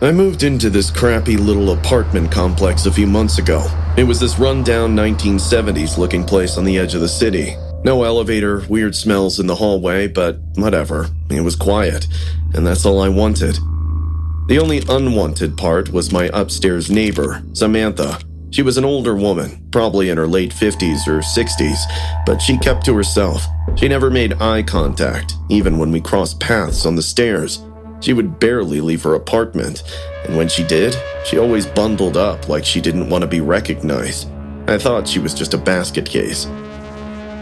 I moved into this crappy little apartment complex a few months ago. It was this rundown 1970s looking place on the edge of the city. No elevator, weird smells in the hallway, but whatever. It was quiet, and that's all I wanted. The only unwanted part was my upstairs neighbor, Samantha. She was an older woman, probably in her late 50s or 60s, but she kept to herself. She never made eye contact, even when we crossed paths on the stairs. She would barely leave her apartment, and when she did, she always bundled up like she didn't want to be recognized. I thought she was just a basket case.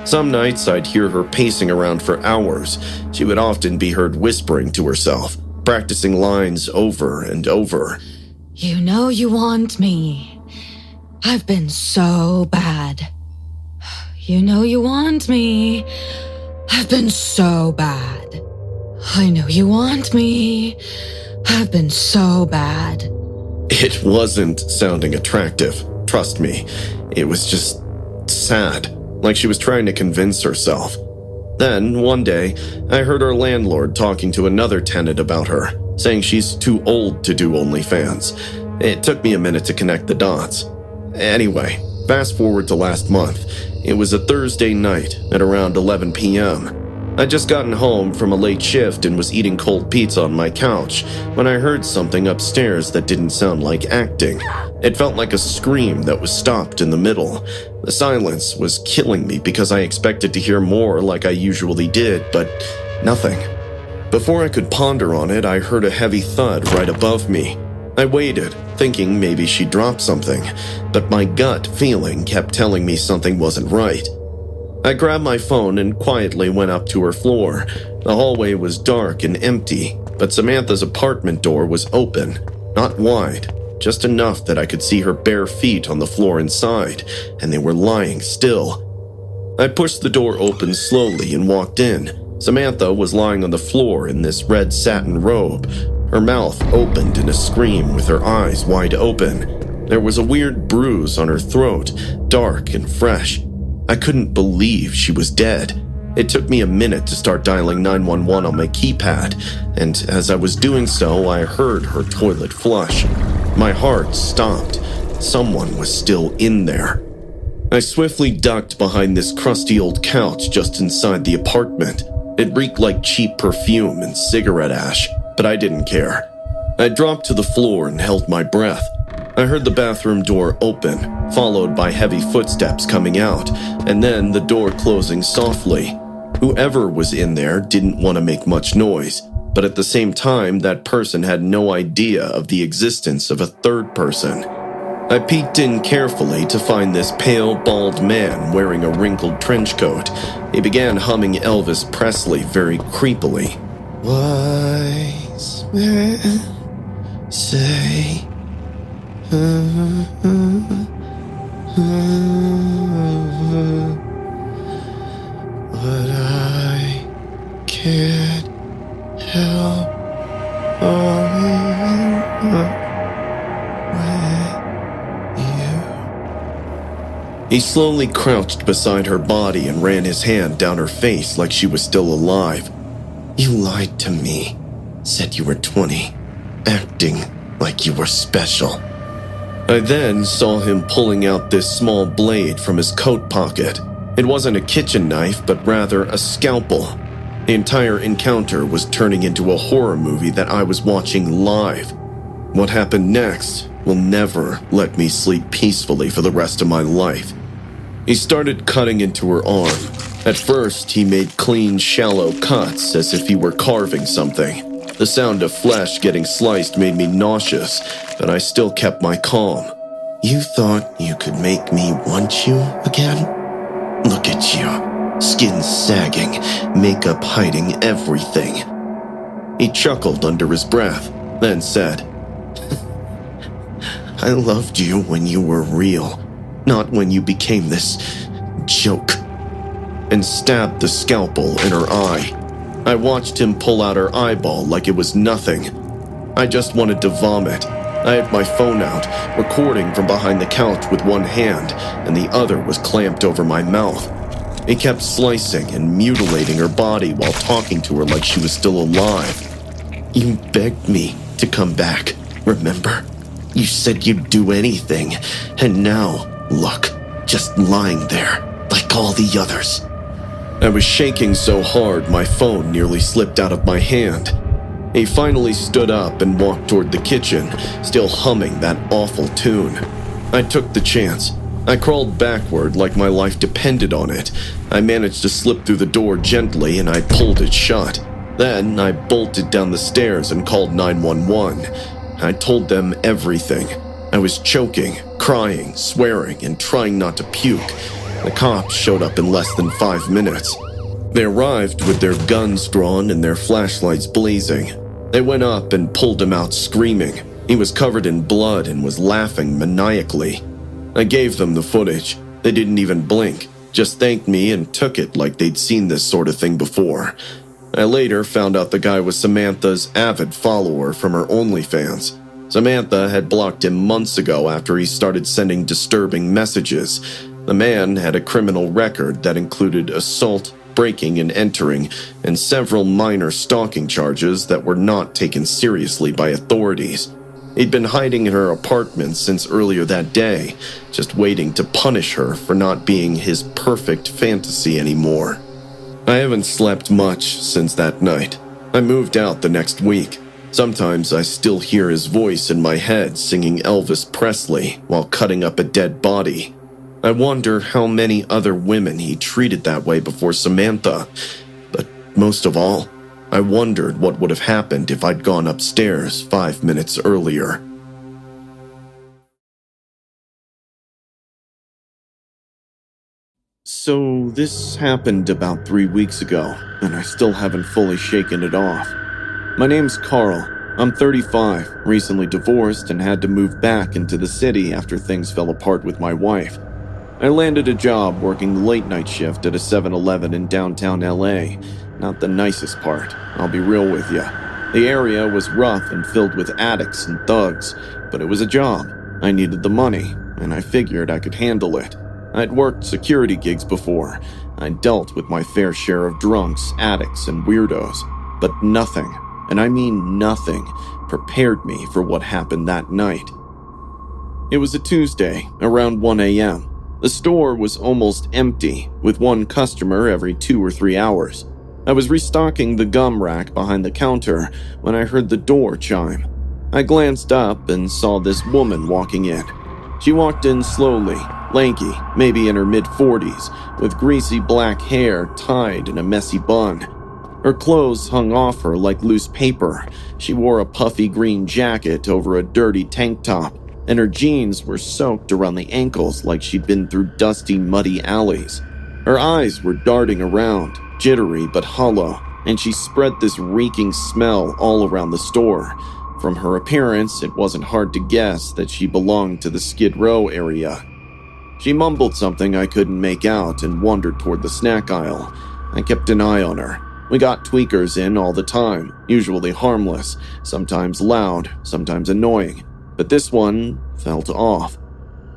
Some nights I'd hear her pacing around for hours. She would often be heard whispering to herself, practicing lines over and over. You know you want me. I've been so bad. You know you want me. I've been so bad. I know you want me. I've been so bad. It wasn't sounding attractive, trust me. It was just sad, like she was trying to convince herself. Then, one day, I heard our landlord talking to another tenant about her, saying she's too old to do OnlyFans. It took me a minute to connect the dots. Anyway, fast forward to last month. It was a Thursday night at around 11 p.m. I'd just gotten home from a late shift and was eating cold pizza on my couch when I heard something upstairs that didn't sound like acting. It felt like a scream that was stopped in the middle. The silence was killing me because I expected to hear more like I usually did, but nothing. Before I could ponder on it, I heard a heavy thud right above me. I waited, thinking maybe she dropped something, but my gut feeling kept telling me something wasn't right. I grabbed my phone and quietly went up to her floor. The hallway was dark and empty, but Samantha's apartment door was open, not wide, just enough that I could see her bare feet on the floor inside, and they were lying still. I pushed the door open slowly and walked in. Samantha was lying on the floor in this red satin robe. Her mouth opened in a scream with her eyes wide open. There was a weird bruise on her throat, dark and fresh. I couldn't believe she was dead. It took me a minute to start dialing 911 on my keypad, and as I was doing so, I heard her toilet flush. My heart stopped. Someone was still in there. I swiftly ducked behind this crusty old couch just inside the apartment. It reeked like cheap perfume and cigarette ash, but I didn't care. I dropped to the floor and held my breath. I heard the bathroom door open, followed by heavy footsteps coming out, and then the door closing softly. Whoever was in there didn't want to make much noise, but at the same time, that person had no idea of the existence of a third person. I peeked in carefully to find this pale, bald man wearing a wrinkled trench coat. He began humming Elvis Presley very creepily. Wise men say... but I can't help falling with you. He slowly crouched beside her body and ran his hand down her face like she was still alive. You lied to me, said you were 20, acting like you were special. I then saw him pulling out this small blade from his coat pocket. It wasn't a kitchen knife, but rather a scalpel. The entire encounter was turning into a horror movie that I was watching live. What happened next will never let me sleep peacefully for the rest of my life. He started cutting into her arm. At first, he made clean, shallow cuts as if he were carving something. The sound of flesh getting sliced made me nauseous, but I still kept my calm. You thought you could make me want you again? Look at you, skin sagging, makeup hiding everything. He chuckled under his breath, then said, I loved you when you were real, not when you became this joke, and stabbed the scalpel in her eye. I watched him pull out her eyeball like it was nothing. I just wanted to vomit. I had my phone out, recording from behind the couch with one hand, and the other was clamped over my mouth. He kept slicing and mutilating her body while talking to her like she was still alive. You begged me to come back. Remember? You said you'd do anything, and now, look, just lying there, like all the others. I was shaking so hard my phone nearly slipped out of my hand. He finally stood up and walked toward the kitchen, still humming that awful tune. I took the chance. I crawled backward like my life depended on it. I managed to slip through the door gently and I pulled it shut. Then I bolted down the stairs and called 911. I told them everything. I was choking, crying, swearing, and trying not to puke. The cops showed up in less than 5 minutes. They arrived with their guns drawn and their flashlights blazing. They went up and pulled him out screaming. He was covered in blood and was laughing maniacally. I gave them the footage. They didn't even blink, just thanked me and took it like they'd seen this sort of thing before. I later found out the guy was Samantha's avid follower from her OnlyFans. Samantha had blocked him months ago after he started sending disturbing messages. The man had a criminal record that included assault, breaking and entering, and several minor stalking charges that were not taken seriously by authorities. He'd been hiding in her apartment since earlier that day, just waiting to punish her for not being his perfect fantasy anymore. I haven't slept much since that night. I moved out the next week. Sometimes I still hear his voice in my head singing Elvis Presley while cutting up a dead body. I wonder how many other women he treated that way before Samantha. But most of all, I wondered what would have happened if I'd gone upstairs 5 minutes earlier. So this happened about 3 weeks ago, and I still haven't fully shaken it off. My name's Carl. I'm 35, recently divorced, and had to move back into the city after things fell apart with my wife. I landed a job working the late-night shift at a 7-Eleven in downtown LA. Not the nicest part, I'll be real with you. The area was rough and filled with addicts and thugs, but it was a job. I needed the money, and I figured I could handle it. I'd worked security gigs before. I'd dealt with my fair share of drunks, addicts, and weirdos. But nothing, and I mean nothing, prepared me for what happened that night. It was a Tuesday, around 1 a.m. The store was almost empty, with one customer every 2 or 3 hours. I was restocking the gum rack behind the counter when I heard the door chime. I glanced up and saw this woman walking in. She walked in slowly, lanky, maybe in her mid-40s, with greasy black hair tied in a messy bun. Her clothes hung off her like loose paper. She wore a puffy green jacket over a dirty tank top, and her jeans were soaked around the ankles like she'd been through dusty, muddy alleys. Her eyes were darting around, jittery but hollow, and she spread this reeking smell all around the store. From her appearance, it wasn't hard to guess that she belonged to the Skid Row area. She mumbled something I couldn't make out and wandered toward the snack aisle. I kept an eye on her. We got tweakers in all the time, usually harmless, sometimes loud, sometimes annoying. But this one felt off.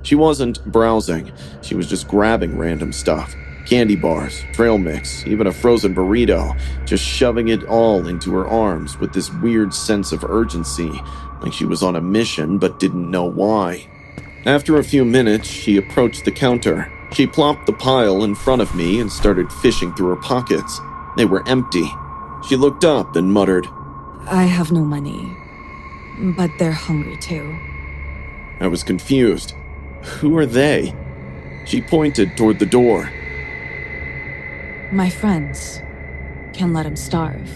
She wasn't browsing, she was just grabbing random stuff. Candy bars, trail mix, even a frozen burrito, just shoving it all into her arms with this weird sense of urgency, like she was on a mission but didn't know why. After a few minutes, she approached the counter. She plopped the pile in front of me and started fishing through her pockets. They were empty. She looked up and muttered, I have no money, but they're hungry too. I was confused. Who are they? She pointed toward the door. My friends. Can't let them starve.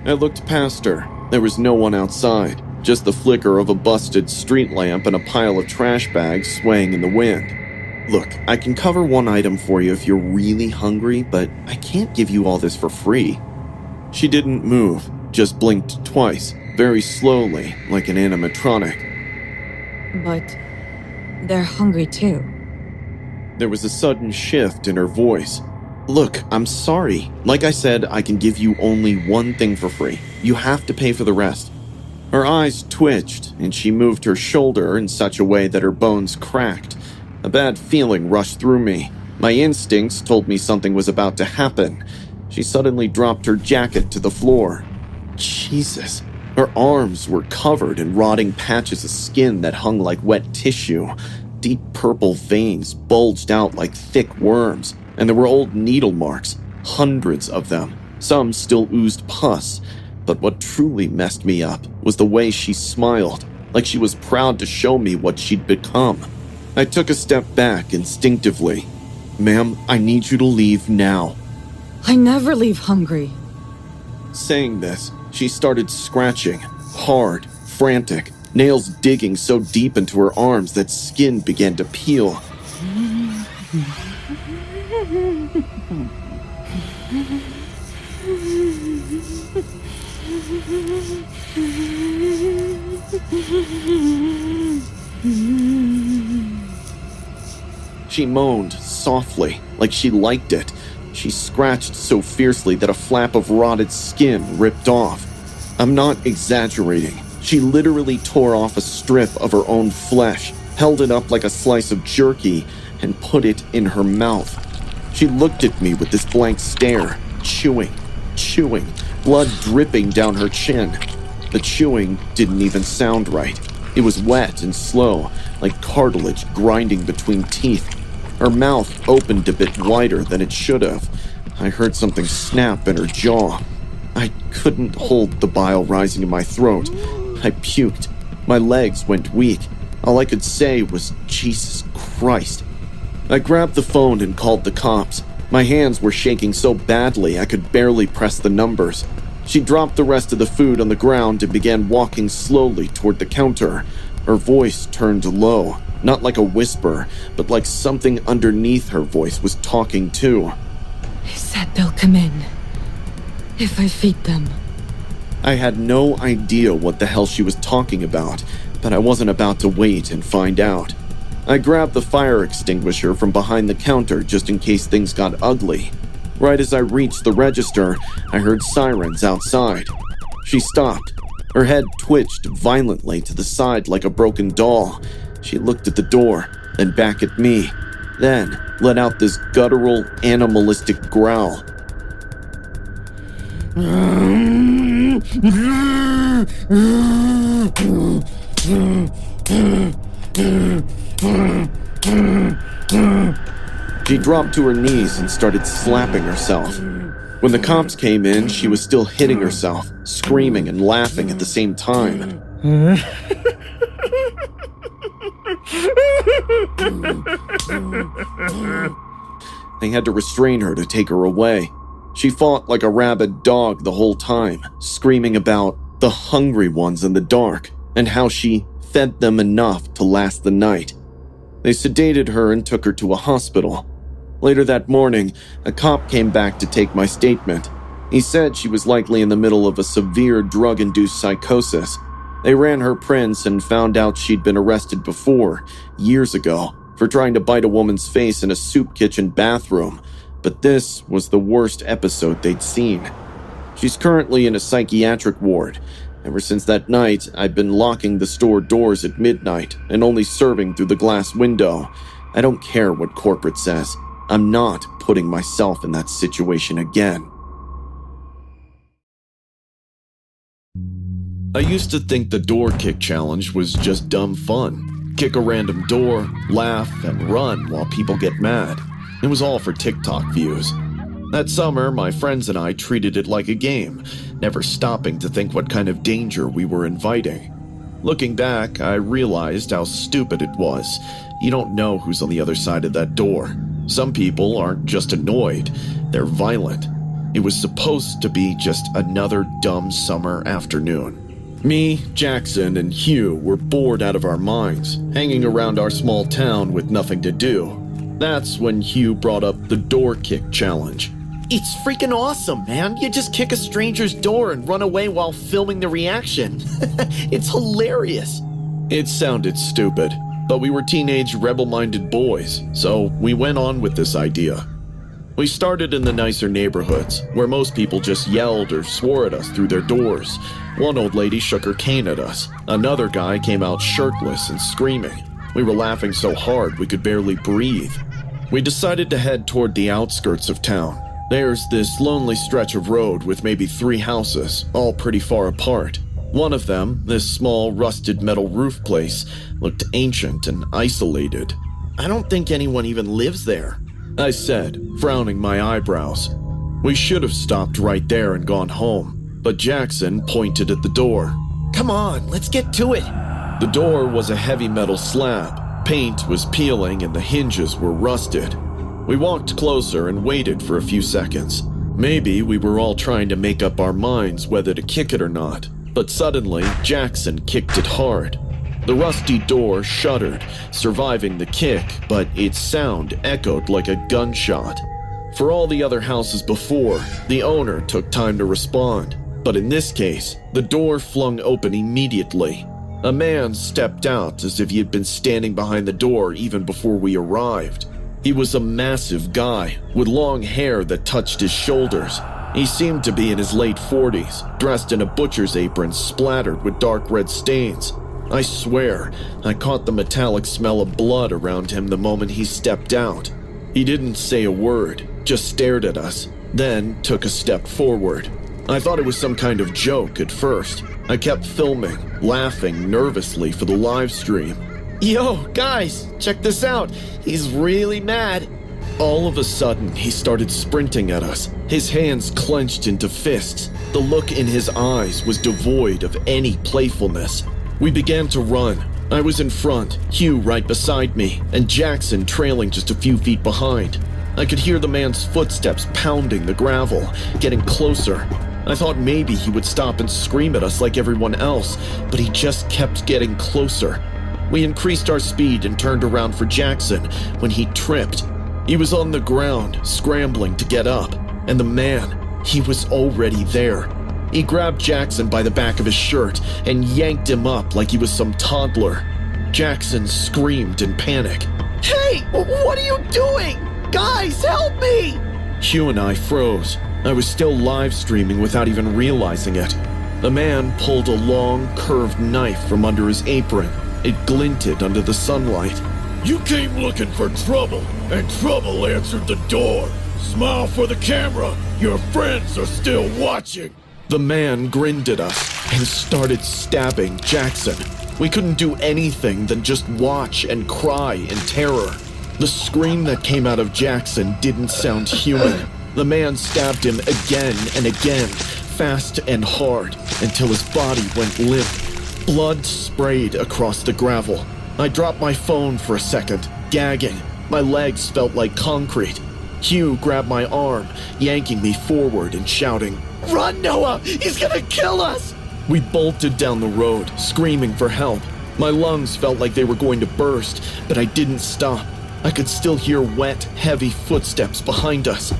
I looked past her. There was no one outside, just the flicker of a busted street lamp and a pile of trash bags swaying in the wind. Look, I can cover one item for you if you're really hungry, but I can't give you all this for free. She didn't move, just blinked twice, very slowly, like an animatronic. But they're hungry too. There was a sudden shift in her voice. Look, I'm sorry. Like I said, I can give you only one thing for free. You have to pay for the rest. Her eyes twitched, and she moved her shoulder in such a way that her bones cracked. A bad feeling rushed through me. My instincts told me something was about to happen. She suddenly dropped her jacket to the floor. Jesus, Her arms were covered in rotting patches of skin that hung like wet tissue. Deep purple veins bulged out like thick worms, and there were old needle marks, hundreds of them. Some still oozed pus, but what truly messed me up was the way she smiled, like she was proud to show me what she'd become. I took a step back instinctively. "Ma'am, I need you to leave now." I never leave hungry. Saying this, she started scratching, hard, frantic, nails digging so deep into her arms that skin began to peel. She moaned softly, like she liked it. She scratched so fiercely that a flap of rotted skin ripped off. I'm not exaggerating. She literally tore off a strip of her own flesh, held it up like a slice of jerky, and put it in her mouth. She looked at me with this blank stare, chewing, blood dripping down her chin. The chewing didn't even sound right. It was wet and slow, like cartilage grinding between teeth. Her mouth opened a bit wider than it should have. I heard something snap in her jaw. I couldn't hold the bile rising in my throat. I puked. My legs went weak. All I could say was, "Jesus Christ." I grabbed the phone and called the cops. My hands were shaking so badly I could barely press the numbers. She dropped the rest of the food on the ground and began walking slowly toward the counter. Her voice turned low, not like a whisper, but like something underneath her voice was talking too. He said they'll come in if I feed them. I had no idea what the hell she was talking about, but I wasn't about to wait and find out. I grabbed the fire extinguisher from behind the counter just in case things got ugly. Right as I reached the register, I heard sirens outside. She stopped. Her head twitched violently to the side like a broken doll. She looked at the door, then back at me, then let out this guttural, animalistic growl. She dropped to her knees and started slapping herself. When the cops came in, she was still hitting herself, screaming and laughing at the same time. They had to restrain her to take her away. She fought like a rabid dog the whole time, screaming about the hungry ones in the dark and how she fed them enough to last the night. They sedated her and took her to a hospital. Later that morning, a cop came back to take my statement. He said she was likely in the middle of a severe drug-induced psychosis. They ran her prints and found out she'd been arrested before, years ago, for trying to bite a woman's face in a soup kitchen bathroom, but this was the worst episode they'd seen. She's currently in a psychiatric ward. Ever since that night, I've been locking the store doors at midnight and only serving through the glass window. I don't care what corporate says. I'm not putting myself in that situation again. I used to think the door kick challenge was just dumb fun. Kick a random door, laugh, and run while people get mad. It was all for TikTok views. That summer, my friends and I treated it like a game, never stopping to think what kind of danger we were inviting. Looking back, I realized how stupid it was. You don't know who's on the other side of that door. Some people aren't just annoyed, they're violent. It was supposed to be just another dumb summer afternoon. Me, Jackson, and Hugh were bored out of our minds, hanging around our small town with nothing to do. That's when Hugh brought up the door kick challenge. It's freaking awesome, man. You just kick a stranger's door and run away while filming the reaction. It's hilarious. It sounded stupid, but we were teenage rebel-minded boys, so we went on with this idea. We started in the nicer neighborhoods, where most people just yelled or swore at us through their doors. One old lady shook her cane at us. Another guy came out shirtless and screaming. We were laughing so hard we could barely breathe. We decided to head toward the outskirts of town. There's this lonely stretch of road with maybe 3 houses, all pretty far apart. One of them, this small rusted metal roof place, looked ancient and isolated. I don't think anyone even lives there, I said, frowning my eyebrows. We should have stopped right there and gone home, but Jackson pointed at the door. Come on, let's get to it. The door was a heavy metal slab. Paint was peeling and the hinges were rusted. We walked closer and waited for a few seconds. Maybe we were all trying to make up our minds whether to kick it or not, but suddenly Jackson kicked it hard. The rusty door shuddered, surviving the kick, but its sound echoed like a gunshot. For all the other houses before, the owner took time to respond, but in this case, the door flung open immediately. A man stepped out as if he had been standing behind the door even before we arrived. He was a massive guy, with long hair that touched his shoulders. He seemed to be in his late 40s, dressed in a butcher's apron splattered with dark red stains. I swear, I caught the metallic smell of blood around him the moment he stepped out. He didn't say a word, just stared at us, then took a step forward. I thought it was some kind of joke at first. I kept filming, laughing nervously for the live stream. Yo, guys, check this out. He's really mad. All of a sudden, he started sprinting at us, his hands clenched into fists. The look in his eyes was devoid of any playfulness. We began to run. I was in front, Hugh right beside me, and Jackson trailing just a few feet behind. I could hear the man's footsteps pounding the gravel, getting closer. I thought maybe he would stop and scream at us like everyone else, but he just kept getting closer. We increased our speed and turned around for Jackson when he tripped. He was on the ground, scrambling to get up, and the man, he was already there. He grabbed Jackson by the back of his shirt and yanked him up like he was some toddler. Jackson screamed in panic. Hey, what are you doing? Guys, help me! Hugh and I froze. I was still live streaming without even realizing it. The man pulled a long, curved knife from under his apron. It glinted under the sunlight. You came looking for trouble, and trouble answered the door. Smile for the camera. Your friends are still watching. The man grinned at us and started stabbing Jackson. We couldn't do anything than just watch and cry in terror. The scream that came out of Jackson didn't sound human. The man stabbed him again and again, fast and hard, until his body went limp. Blood sprayed across the gravel. I dropped my phone for a second, gagging. My legs felt like concrete. Hugh grabbed my arm, yanking me forward and shouting, "Run, Noah! He's gonna kill us!" We bolted down the road, screaming for help. My lungs felt like they were going to burst, but I didn't stop. I could still hear wet, heavy footsteps behind us.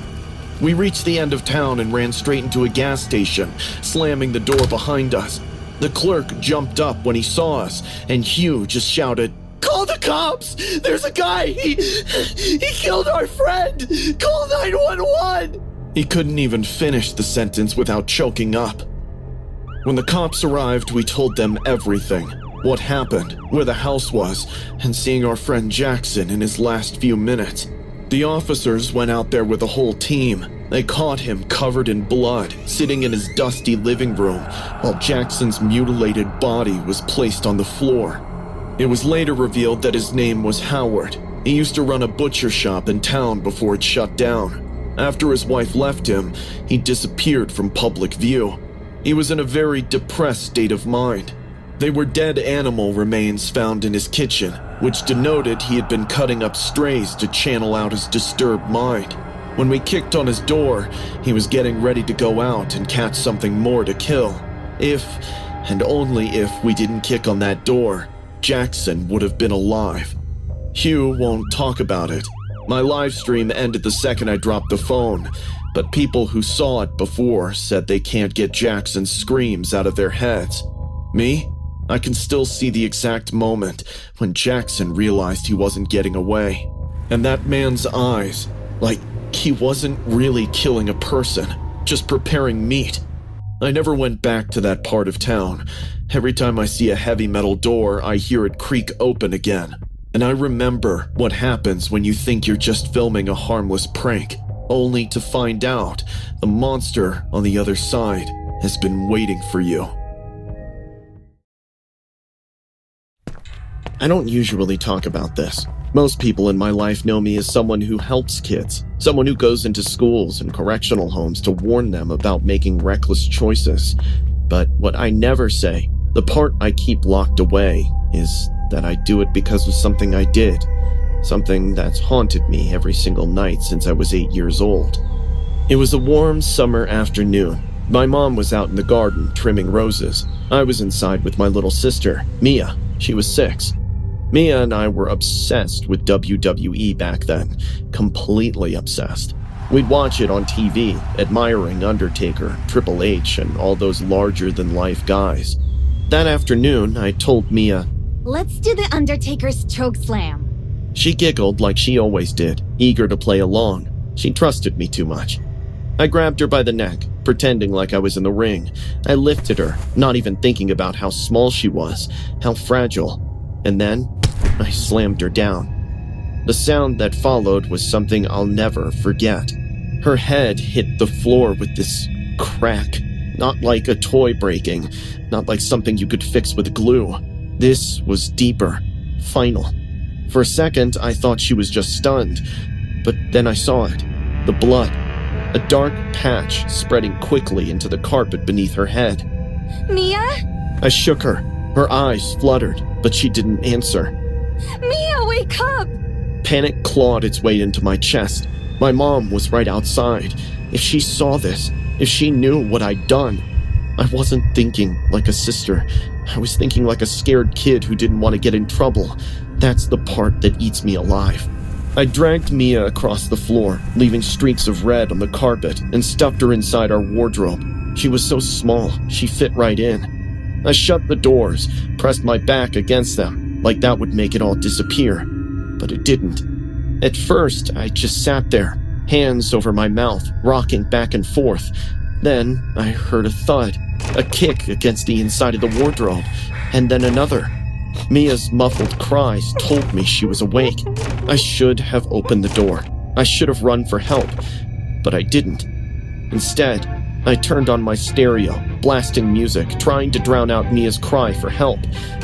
We reached the end of town and ran straight into a gas station, slamming the door behind us. The clerk jumped up when he saw us, and Hugh just shouted, "Call the cops! There's a guy! He killed our friend! Call 911!" He couldn't even finish the sentence without choking up. When the cops arrived, we told them everything. What happened, where the house was, and seeing our friend Jackson in his last few minutes. The officers went out there with a whole team. They caught him covered in blood, sitting in his dusty living room, while Jackson's mutilated body was placed on the floor. It was later revealed that his name was Howard. He used to run a butcher shop in town before it shut down. After his wife left him, he disappeared from public view. He was in a very depressed state of mind. They were dead animal remains found in his kitchen, which denoted he had been cutting up strays to channel out his disturbed mind. When we kicked on his door, he was getting ready to go out and catch something more to kill. If, and only if, we didn't kick on that door, Jackson would have been alive. Hugh won't talk about it. My live stream ended the second I dropped the phone, but people who saw it before said they can't get Jackson's screams out of their heads. Me? I can still see the exact moment when Jackson realized he wasn't getting away. And that man's eyes, like he wasn't really killing a person, just preparing meat. I never went back to that part of town. Every time I see a heavy metal door, I hear it creak open again. And I remember what happens when you think you're just filming a harmless prank, only to find out the monster on the other side has been waiting for you. I don't usually talk about this. Most people in my life know me as someone who helps kids, someone who goes into schools and correctional homes to warn them about making reckless choices. But what I never say, the part I keep locked away, is that I do it because of something I did. Something that's haunted me every single night since I was 8 years old. It was a warm summer afternoon. My mom was out in the garden trimming roses. I was inside with my little sister, Mia. She was 6. Mia and I were obsessed with WWE back then. Completely obsessed. We'd watch it on TV, admiring Undertaker, Triple H, and all those larger-than-life guys. That afternoon, I told Mia, "Let's do the Undertaker's choke slam." She giggled like she always did, eager to play along. She trusted me too much. I grabbed her by the neck, pretending like I was in the ring. I lifted her, not even thinking about how small she was, how fragile. And then, I slammed her down. The sound that followed was something I'll never forget. Her head hit the floor with this crack, not like a toy breaking, not like something you could fix with glue. This was deeper, final. For a second, I thought she was just stunned, but then I saw it. The blood. A dark patch spreading quickly into the carpet beneath her head. "Mia? I shook her. Her eyes fluttered, but she didn't answer. Mia, wake up!" Panic clawed its way into my chest. My mom was right outside. If she saw this, if she knew what I'd done. I wasn't thinking like a sister. I was thinking like a scared kid who didn't want to get in trouble. That's the part that eats me alive. I dragged Mia across the floor, leaving streaks of red on the carpet, and stuffed her inside our wardrobe. She was so small, she fit right in. I shut the doors, pressed my back against them, like that would make it all disappear. But it didn't. At first, I just sat there, hands over my mouth, rocking back and forth. Then, I heard a thud, a kick against the inside of the wardrobe, and then another. Mia's muffled cries told me she was awake. I should have opened the door. I should have run for help, but I didn't. Instead, I turned on my stereo, blasting music, trying to drown out Mia's cry for help.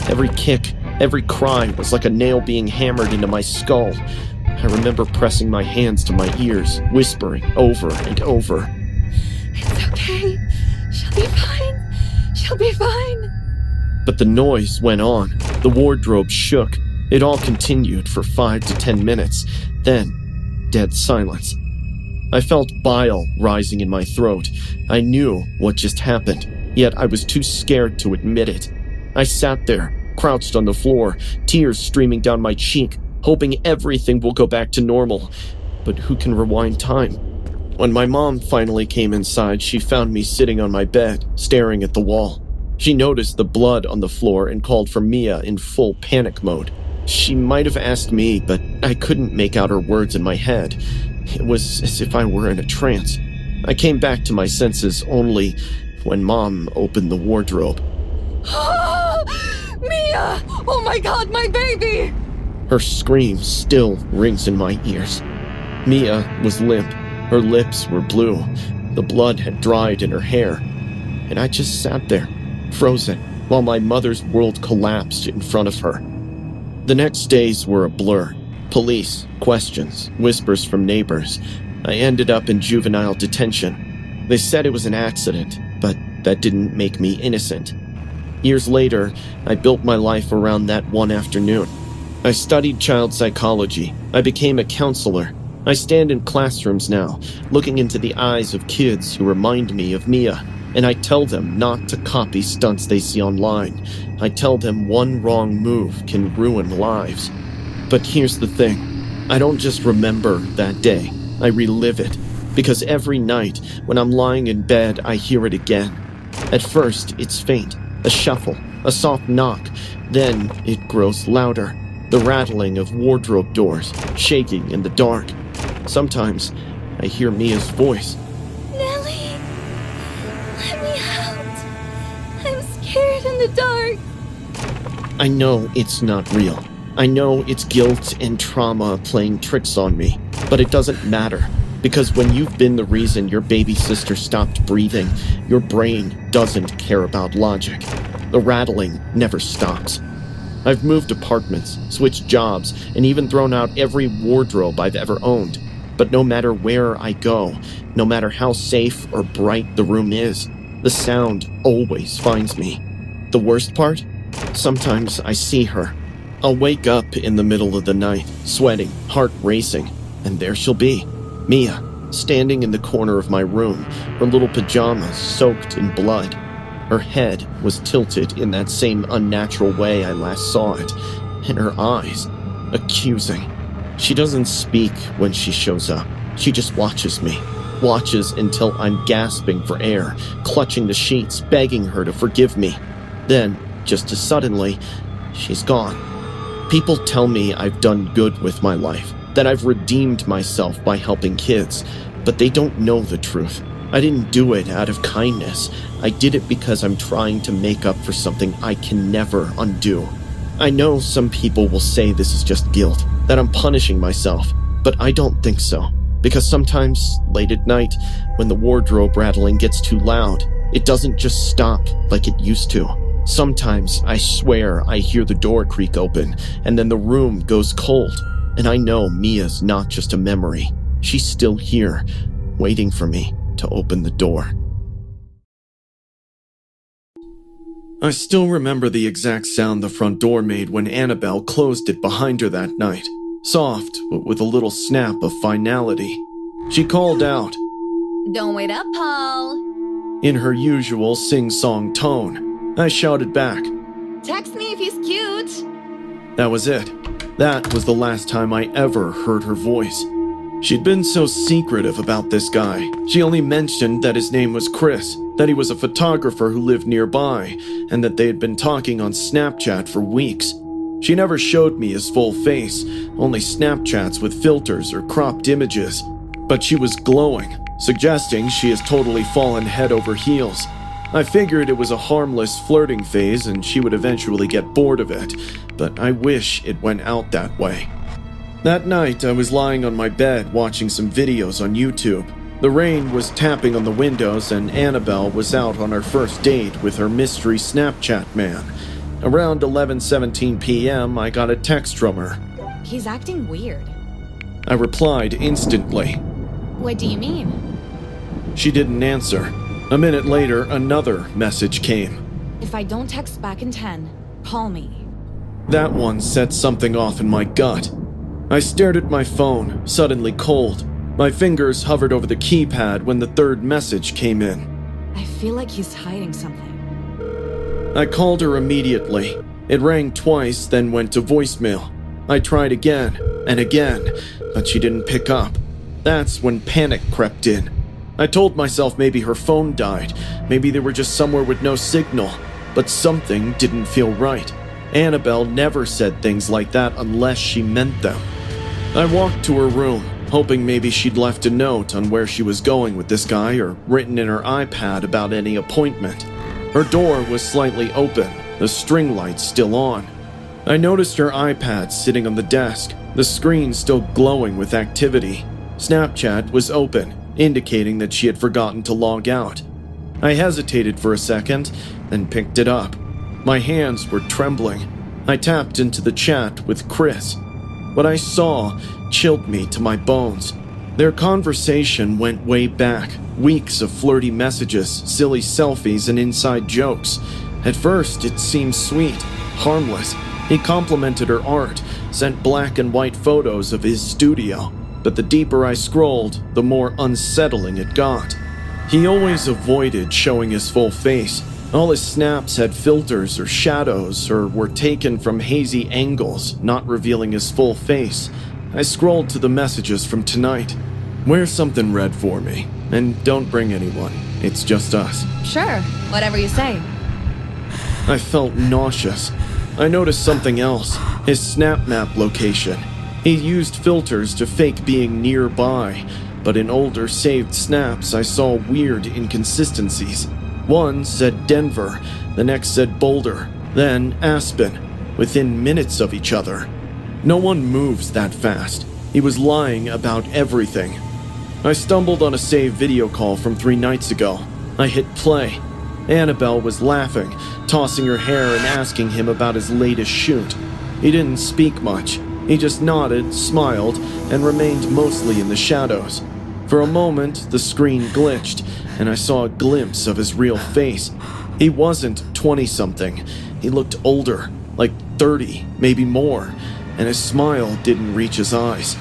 Every kick, every cry was like a nail being hammered into my skull. I remember pressing my hands to my ears, whispering over and over. "It's okay. She'll be fine. She'll be fine." But the noise went on. The wardrobe shook. It all continued for 5 to 10 minutes. Then, dead silence. I felt bile rising in my throat. I knew what just happened, yet I was too scared to admit it. I sat there, crouched on the floor, tears streaming down my cheek, hoping everything will go back to normal. But who can rewind time? When my mom finally came inside, she found me sitting on my bed, staring at the wall. She noticed the blood on the floor and called for Mia in full panic mode. She might have asked me, but I couldn't make out her words in my head. It was as if I were in a trance. I came back to my senses only when Mom opened the wardrobe. Mia! Oh my God, my baby! Her scream still rings in my ears. Mia was limp. Her lips were blue. The blood had dried in her hair. And I just sat there, frozen, while my mother's world collapsed in front of her. The next days were a blur. Police, questions, whispers from neighbors. I ended up in juvenile detention. They said it was an accident, but that didn't make me innocent. Years later, I built my life around that one afternoon. I studied child psychology. I became a counselor. I stand in classrooms now, looking into the eyes of kids who remind me of Mia, and I tell them not to copy stunts they see online. I tell them one wrong move can ruin lives. But here's the thing. I don't just remember that day. I relive it. Because every night, when I'm lying in bed, I hear it again. At first, it's faint. A shuffle. A soft knock. Then, it grows louder. The rattling of wardrobe doors, shaking in the dark. Sometimes, I hear Mia's voice. "Nellie, let me out. I'm scared in the dark." I know it's not real. I know it's guilt and trauma playing tricks on me, but it doesn't matter. Because when you've been the reason your baby sister stopped breathing, your brain doesn't care about logic. The rattling never stops. I've moved apartments, switched jobs, and even thrown out every wardrobe I've ever owned. But no matter where I go, no matter how safe or bright the room is, the sound always finds me. The worst part? Sometimes I see her. I'll wake up in the middle of the night, sweating, heart racing, and there she'll be, Mia, standing in the corner of my room, her little pajamas soaked in blood. Her head was tilted in that same unnatural way I last saw it, and her eyes, accusing. She doesn't speak when she shows up. She just watches me. Watches until I'm gasping for air, clutching the sheets, begging her to forgive me. Then, just as suddenly, she's gone. People tell me I've done good with my life, that I've redeemed myself by helping kids, but they don't know the truth. I didn't do it out of kindness. I did it because I'm trying to make up for something I can never undo. I know some people will say this is just guilt, that I'm punishing myself, but I don't think so. Because sometimes, late at night, when the wardrobe rattling gets too loud, it doesn't just stop like it used to. Sometimes I swear I hear the door creak open, and then the room goes cold, and I know Mia's not just a memory. She's still here, waiting for me to open the door. I still remember the exact sound the front door made when Annabelle closed it behind her that night. Soft, but with a little snap of finality. She called out, Don't wait up, Paul. in her usual sing-song tone. I shouted back. Text me if he's cute. That was it. That was the last time I ever heard her voice. She'd been so secretive about this guy. She only mentioned that his name was Chris, that he was a photographer who lived nearby, and that they had been talking on Snapchat for weeks. She never showed me his full face, only Snapchats with filters or cropped images. But she was glowing, suggesting she has totally fallen head over heels. I figured it was a harmless flirting phase and she would eventually get bored of it, but I wish it went out that way. That night, I was lying on my bed watching some videos on YouTube. The rain was tapping on the windows and Annabelle was out on her first date with her mystery Snapchat man. Around 11:17 p.m., I got a text from her. He's acting weird. I replied instantly. What do you mean? She didn't answer. A minute later, another message came. If I don't text back in 10, call me. That one set something off in my gut. I stared at my phone, suddenly cold. My fingers hovered over the keypad when the third message came in. I feel like he's hiding something. I called her immediately. It rang twice, then went to voicemail. I tried again and again, but she didn't pick up. That's when panic crept in. I told myself maybe her phone died, maybe they were just somewhere with no signal, but something didn't feel right. Annabelle never said things like that unless she meant them. I walked to her room, hoping maybe she'd left a note on where she was going with this guy or written in her iPad about any appointment. Her door was slightly open, the string light still on. I noticed her iPad sitting on the desk, the screen still glowing with activity. Snapchat was open, indicating that she had forgotten to log out. I hesitated for a second, then picked it up. My hands were trembling. I tapped into the chat with Chris. What I saw chilled me to my bones. Their conversation went way back, weeks of flirty messages, silly selfies, and inside jokes. At first, it seemed sweet, harmless. He complimented her art, sent black and white photos of his studio. But the deeper I scrolled, the more unsettling it got. He always avoided showing his full face. All his snaps had filters or shadows or were taken from hazy angles, not revealing his full face. I scrolled to the messages from tonight. Wear something red for me, and don't bring anyone. It's just us. Sure, whatever you say. I felt nauseous. I noticed something else, his snap map location. He used filters to fake being nearby, but in older saved snaps I saw weird inconsistencies. One said Denver, the next said Boulder, then Aspen, within minutes of each other. No one moves that fast. He was lying about everything. I stumbled on a saved video call from 3 nights ago. I hit play. Annabelle was laughing, tossing her hair and asking him about his latest shoot. He didn't speak much. He just nodded, smiled, and remained mostly in the shadows. For a moment, the screen glitched, and I saw a glimpse of his real face. He wasn't 20-something. He looked older, like 30, maybe more, and his smile didn't reach his eyes.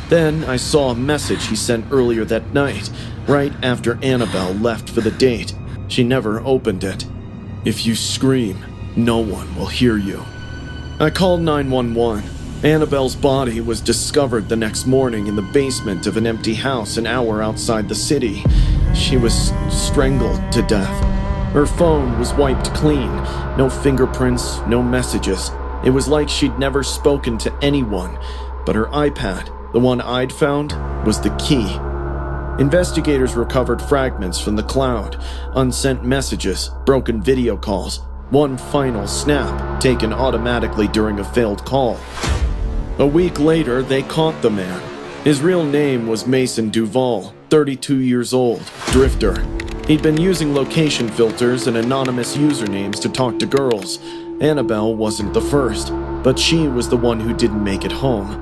Then I saw a message he sent earlier that night, right after Annabelle left for the date. She never opened it. "If you scream, no one will hear you." I called 911. Annabelle's body was discovered the next morning in the basement of an empty house an hour outside the city. She was strangled to death. Her phone was wiped clean. No fingerprints, no messages. It was like she'd never spoken to anyone, but her iPad, the one I'd found, was the key. Investigators recovered fragments from the cloud, unsent messages, broken video calls, one final snap taken automatically during a failed call. A week later, they caught the man. His real name was Mason Duval, 32 years old, drifter. He'd been using location filters and anonymous usernames to talk to girls. Annabelle wasn't the first, but she was the one who didn't make it home.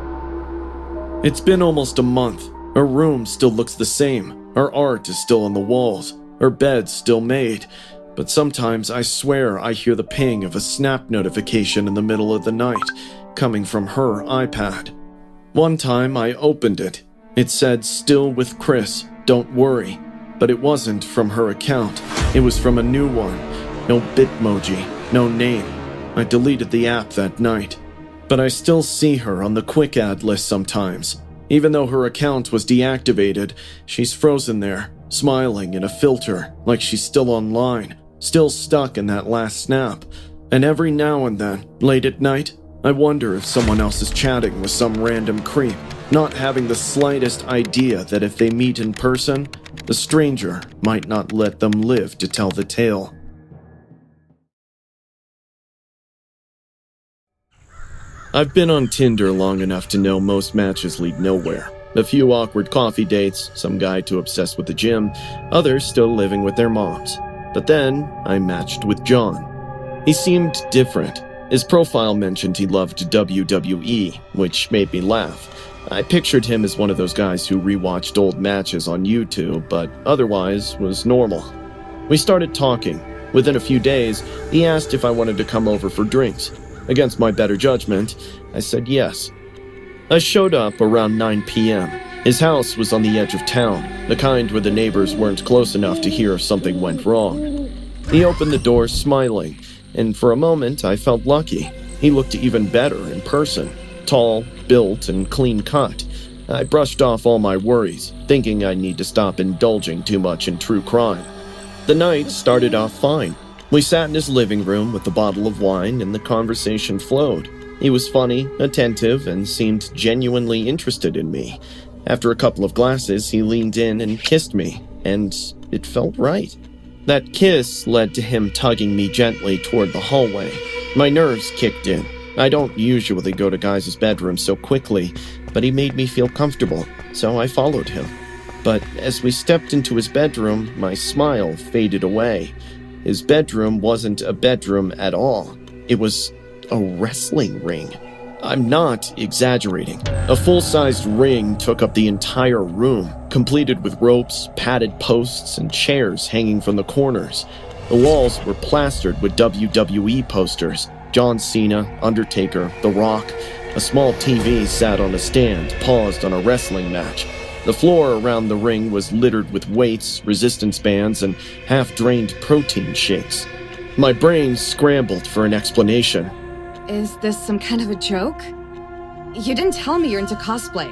It's been almost a month. Her room still looks the same. Her art is still on the walls. Her bed's still made. But sometimes I swear I hear the ping of a Snap notification in the middle of the night, coming from her iPad. One time I opened it. It said, "Still with Chris, don't worry." But it wasn't from her account. It was from a new one. No Bitmoji, no name. I deleted the app that night. But I still see her on the quick ad list sometimes. Even though her account was deactivated, she's frozen there, smiling in a filter, like she's still online, still stuck in that last snap. And every now and then, late at night, I wonder if someone else is chatting with some random creep, not having the slightest idea that if they meet in person, the stranger might not let them live to tell the tale. I've been on Tinder long enough to know most matches lead nowhere. A few awkward coffee dates, some guy too obsessed with the gym, others still living with their moms. But then, I matched with John. He seemed different. His profile mentioned he loved WWE, which made me laugh. I pictured him as one of those guys who rewatched old matches on YouTube, but otherwise was normal. We started talking. Within a few days, he asked if I wanted to come over for drinks. Against my better judgment, I said yes. I showed up around 9 p.m. His house was on the edge of town, the kind where the neighbors weren't close enough to hear if something went wrong. He opened the door smiling, and for a moment I felt lucky. He looked even better in person, tall, built, and clean cut. I brushed off all my worries, thinking I'd need to stop indulging too much in true crime. The night started off fine. We sat in his living room with a bottle of wine, and the conversation flowed. He was funny, attentive, and seemed genuinely interested in me. After a couple of glasses, he leaned in and kissed me, and it felt right. That kiss led to him tugging me gently toward the hallway. My nerves kicked in. I don't usually go to guys' bedrooms so quickly, but he made me feel comfortable, so I followed him. But as we stepped into his bedroom, my smile faded away. His bedroom wasn't a bedroom at all. It was a wrestling ring. I'm not exaggerating. A full-sized ring took up the entire room, completed with ropes, padded posts, and chairs hanging from the corners. The walls were plastered with WWE posters. John Cena, Undertaker, The Rock. A small TV sat on a stand, paused on a wrestling match. The floor around the ring was littered with weights, resistance bands, and half-drained protein shakes. My brain scrambled for an explanation. Is this some kind of a joke? You didn't tell me you're into cosplay.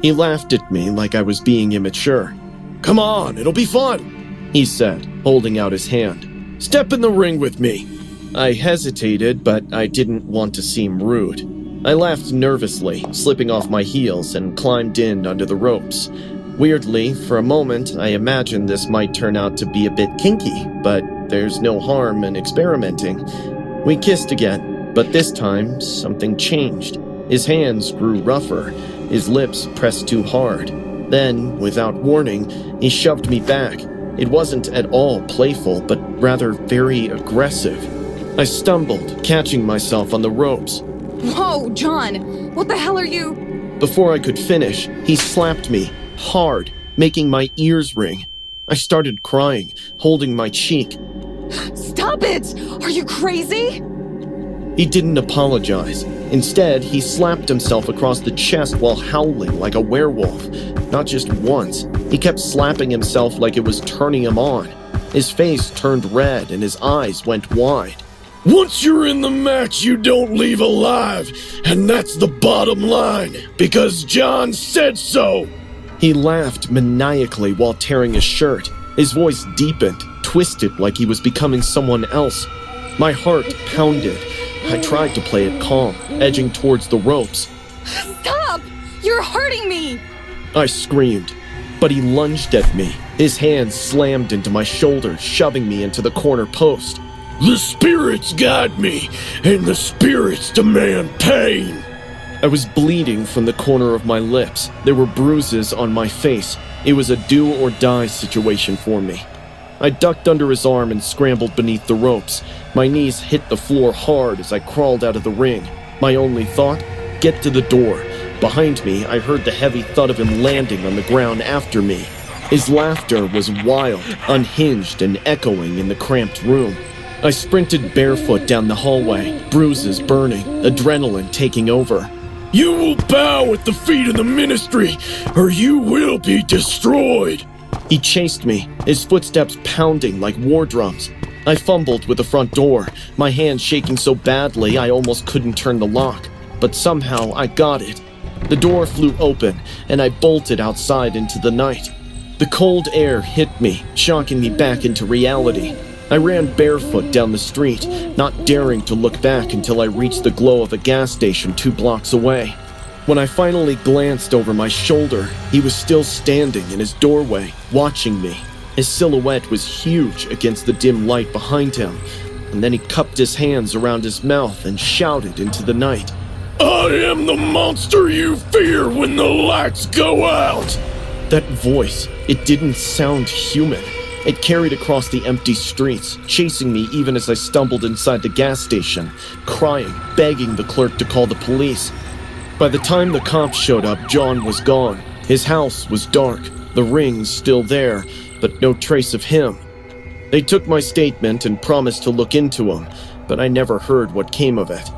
He laughed at me like I was being immature. "Come on, it'll be fun," he said, holding out his hand. "Step in the ring with me." I hesitated, but I didn't want to seem rude. I laughed nervously, slipping off my heels, and climbed in under the ropes. Weirdly, for a moment, I imagined this might turn out to be a bit kinky, but there's no harm in experimenting. We kissed again, but this time, something changed. His hands grew rougher, his lips pressed too hard. Then, without warning, he shoved me back. It wasn't at all playful, but rather very aggressive. I stumbled, catching myself on the ropes. Whoa, John! What the hell are you? Before I could finish, he slapped me, hard, making my ears ring. I started crying, holding my cheek. Stop it! Are you crazy? He didn't apologize. Instead, he slapped himself across the chest while howling like a werewolf. Not just once, he kept slapping himself like it was turning him on. His face turned red and his eyes went wide. Once you're in the match, you don't leave alive, and that's the bottom line, because John said so. He laughed maniacally while tearing his shirt. His voice deepened, twisted like he was becoming someone else. My heart pounded. I tried to play it calm, edging towards the ropes. Stop! You're hurting me! I screamed, but he lunged at me. His hands slammed into my shoulders, shoving me into the corner post. The spirits guide me, and the spirits demand pain. I was bleeding from the corner of my lips. There were bruises on my face. It was a do-or-die situation for me. I ducked under his arm and scrambled beneath the ropes. My knees hit the floor hard as I crawled out of the ring. My only thought? Get to the door. Behind me, I heard the heavy thud of him landing on the ground after me. His laughter was wild, unhinged, and echoing in the cramped room. I sprinted barefoot down the hallway, bruises burning, adrenaline taking over. You will bow at the feet of the ministry, or you will be destroyed. He chased me, his footsteps pounding like war drums. I fumbled with the front door, my hands shaking so badly I almost couldn't turn the lock. But somehow I got it. The door flew open, and I bolted outside into the night. The cold air hit me, shocking me back into reality. I ran barefoot down the street, not daring to look back until I reached the glow of a gas station 2 blocks away. When I finally glanced over my shoulder, he was still standing in his doorway, watching me. His silhouette was huge against the dim light behind him, and then he cupped his hands around his mouth and shouted into the night. I am the monster you fear when the lights go out! That voice, it didn't sound human. It carried across the empty streets, chasing me even as I stumbled inside the gas station, crying, begging the clerk to call the police. By the time the cops showed up, John was gone. His house was dark, the rings still there, but no trace of him. They took my statement and promised to look into him, but I never heard what came of it.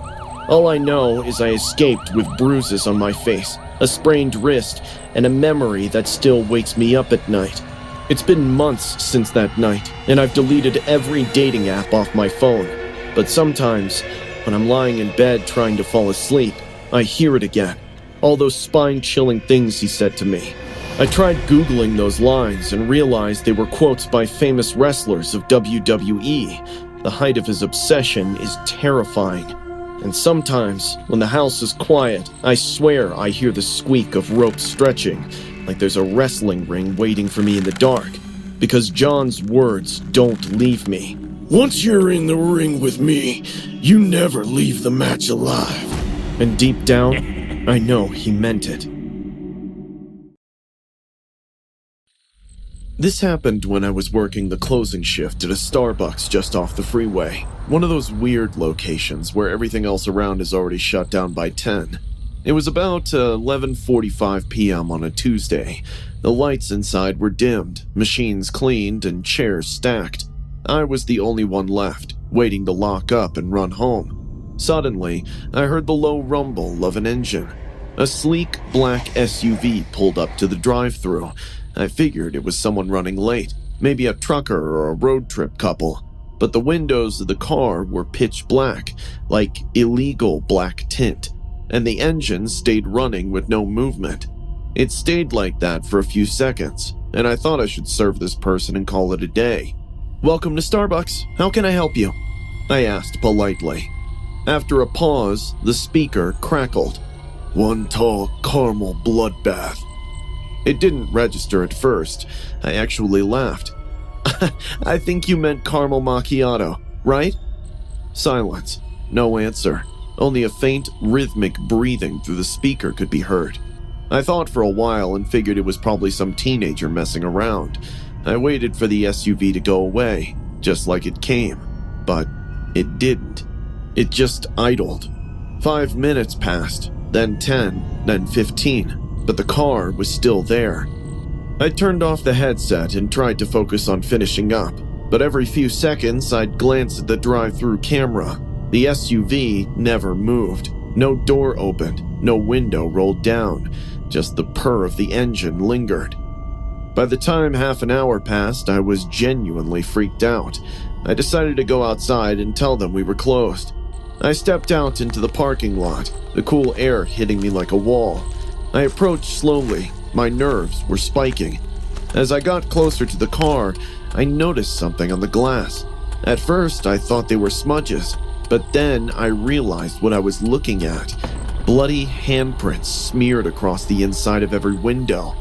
All I know is I escaped with bruises on my face, a sprained wrist, and a memory that still wakes me up at night. It's been months since that night, and I've deleted every dating app off my phone. But sometimes, when I'm lying in bed trying to fall asleep, I hear it again. All those spine-chilling things he said to me. I tried Googling those lines and realized they were quotes by famous wrestlers of WWE. The height of his obsession is terrifying. And sometimes, when the house is quiet, I swear I hear the squeak of ropes stretching, like there's a wrestling ring waiting for me in the dark, because John's words don't leave me. Once you're in the ring with me, you never leave the match alive. And deep down, I know he meant it. This happened when I was working the closing shift at a Starbucks just off the freeway. One of those weird locations where everything else around is already shut down by 10. It was about 11:45 p.m. on a Tuesday. The lights inside were dimmed, machines cleaned, and chairs stacked. I was the only one left, waiting to lock up and run home. Suddenly, I heard the low rumble of an engine. A sleek, black SUV pulled up to the drive-thru. I figured it was someone running late, maybe a trucker or a road trip couple. But the windows of the car were pitch black, like illegal black tint, and the engine stayed running with no movement. It stayed like that for a few seconds, and I thought I should serve this person and call it a day. "Welcome to Starbucks. How can I help you?" I asked politely. After a pause, the speaker crackled. "One tall caramel bloodbath." It didn't register at first. I actually laughed. "I think you meant caramel macchiato, right?" Silence. No answer. Only a faint, rhythmic breathing through the speaker could be heard. I thought for a while and figured it was probably some teenager messing around. I waited for the SUV to go away, just like it came, but it didn't. It just idled. 5 minutes passed, then 10, then 15, but the car was still there. I turned off the headset and tried to focus on finishing up, but every few seconds I'd glance at the drive-thru camera. The SUV never moved. No door opened, no window rolled down, just the purr of the engine lingered. By the time half an hour passed, I was genuinely freaked out. I decided to go outside and tell them we were closed. I stepped out into the parking lot, the cool air hitting me like a wall. I approached slowly, my nerves were spiking. As I got closer to the car, I noticed something on the glass. At first, I thought they were smudges, but then I realized what I was looking at. Bloody handprints smeared across the inside of every window.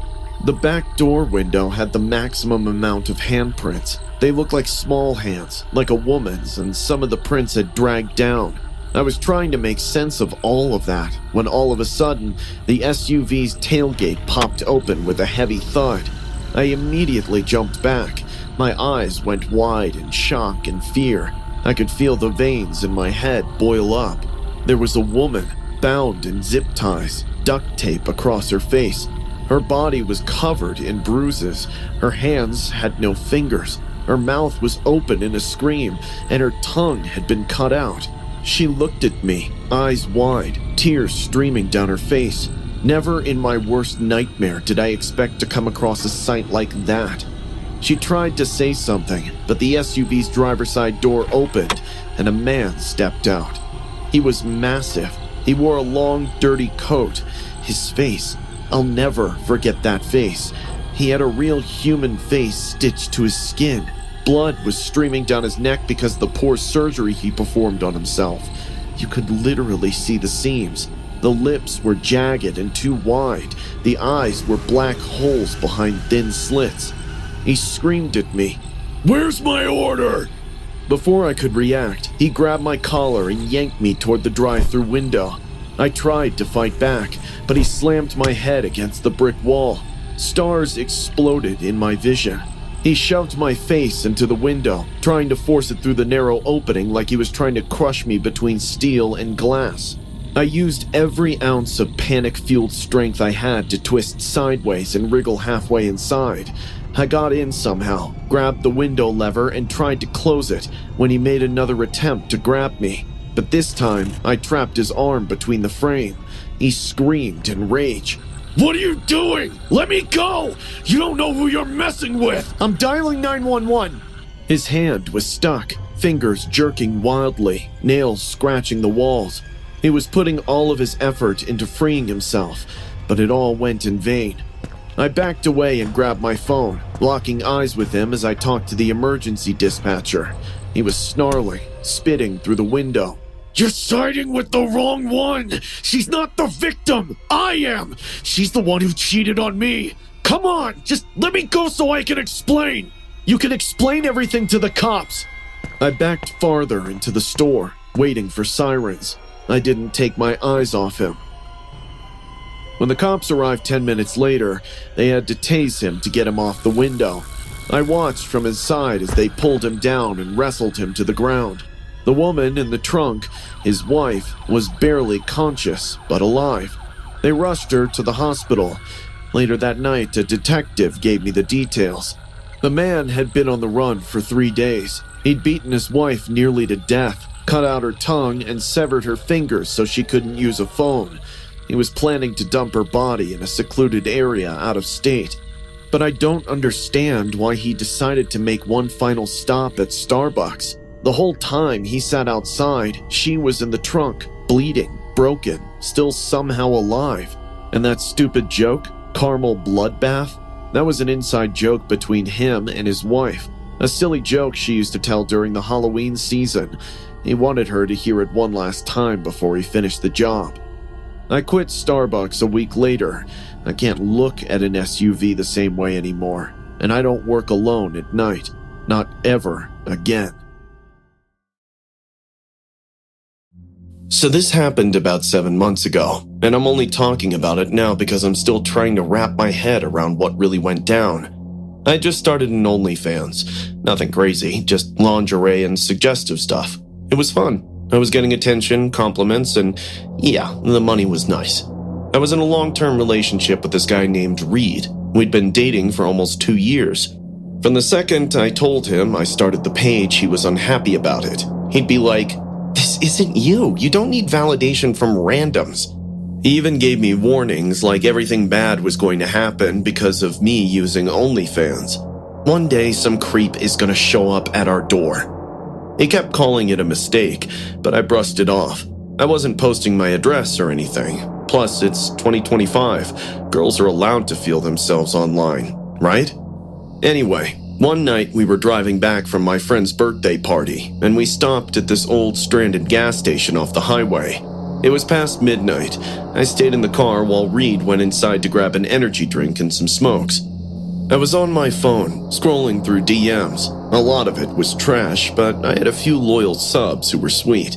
The back door window had the maximum amount of handprints. They looked like small hands, like a woman's, and some of the prints had dragged down. I was trying to make sense of all of that when all of a sudden, the SUV's tailgate popped open with a heavy thud. I immediately jumped back. My eyes went wide in shock and fear. I could feel the veins in my head boil up. There was a woman, bound in zip ties, duct tape across her face. Her body was covered in bruises. Her hands had no fingers. Her mouth was open in a scream, and her tongue had been cut out. She looked at me, eyes wide, tears streaming down her face. Never in my worst nightmare did I expect to come across a sight like that. She tried to say something, but the SUV's driver's side door opened, and a man stepped out. He was massive. He wore a long, dirty coat. His face, I'll never forget that face. He had a real human face stitched to his skin. Blood was streaming down his neck because of the poor surgery he performed on himself. You could literally see the seams. The lips were jagged and too wide. The eyes were black holes behind thin slits. He screamed at me, "Where's my order?" Before I could react, he grabbed my collar and yanked me toward the drive-thru window. I tried to fight back, but he slammed my head against the brick wall. Stars exploded in my vision. He shoved my face into the window, trying to force it through the narrow opening like he was trying to crush me between steel and glass. I used every ounce of panic-fueled strength I had to twist sideways and wriggle halfway inside. I got in somehow, grabbed the window lever and tried to close it when he made another attempt to grab me. But this time, I trapped his arm between the frame. He screamed in rage. "What are you doing? Let me go! You don't know who you're messing with!" "I'm dialing 911. His hand was stuck, fingers jerking wildly, nails scratching the walls. He was putting all of his effort into freeing himself, but it all went in vain. I backed away and grabbed my phone, locking eyes with him as I talked to the emergency dispatcher. He was snarling, spitting through the window. "You're siding with the wrong one! She's not the victim! I am! She's the one who cheated on me! Come on, just let me go so I can explain!" "You can explain everything to the cops!" I backed farther into the store, waiting for sirens. I didn't take my eyes off him. When the cops arrived 10 minutes later, they had to tase him to get him off the window. I watched from his side as they pulled him down and wrestled him to the ground. The woman in the trunk, his wife, was barely conscious, but alive. They rushed her to the hospital. Later that night, a detective gave me the details. The man had been on the run for 3 days. He'd beaten his wife nearly to death, cut out her tongue, and severed her fingers so she couldn't use a phone. He was planning to dump her body in a secluded area out of state. But I don't understand why he decided to make one final stop at Starbucks. The whole time he sat outside, she was in the trunk, bleeding, broken, still somehow alive. And that stupid joke, caramel bloodbath, that was an inside joke between him and his wife. A silly joke she used to tell during the Halloween season. He wanted her to hear it one last time before he finished the job. I quit Starbucks a week later. I can't look at an SUV the same way anymore. And I don't work alone at night. Not ever again. So this happened about 7 months ago, and I'm only talking about it now because I'm still trying to wrap my head around what really went down. I just started an OnlyFans. Nothing crazy, just lingerie and suggestive stuff. It was fun. I was getting attention, compliments, and yeah, the money was nice. I was in a long-term relationship with this guy named Reed. We'd been dating for almost 2 years. From the second I told him I started the page, he was unhappy about it. He'd be like, "This isn't you. You don't need validation from randoms." He even gave me warnings like everything bad was going to happen because of me using OnlyFans. One day some creep is going to show up at our door. He kept calling it a mistake, but I brushed it off. I wasn't posting my address or anything. Plus, it's 2025. Girls are allowed to feel themselves online, right? Anyway, one night we were driving back from my friend's birthday party, and we stopped at this old stranded gas station off the highway. It was past midnight. I stayed in the car while Reed went inside to grab an energy drink and some smokes. I was on my phone, scrolling through DMs. A lot of it was trash, but I had a few loyal subs who were sweet.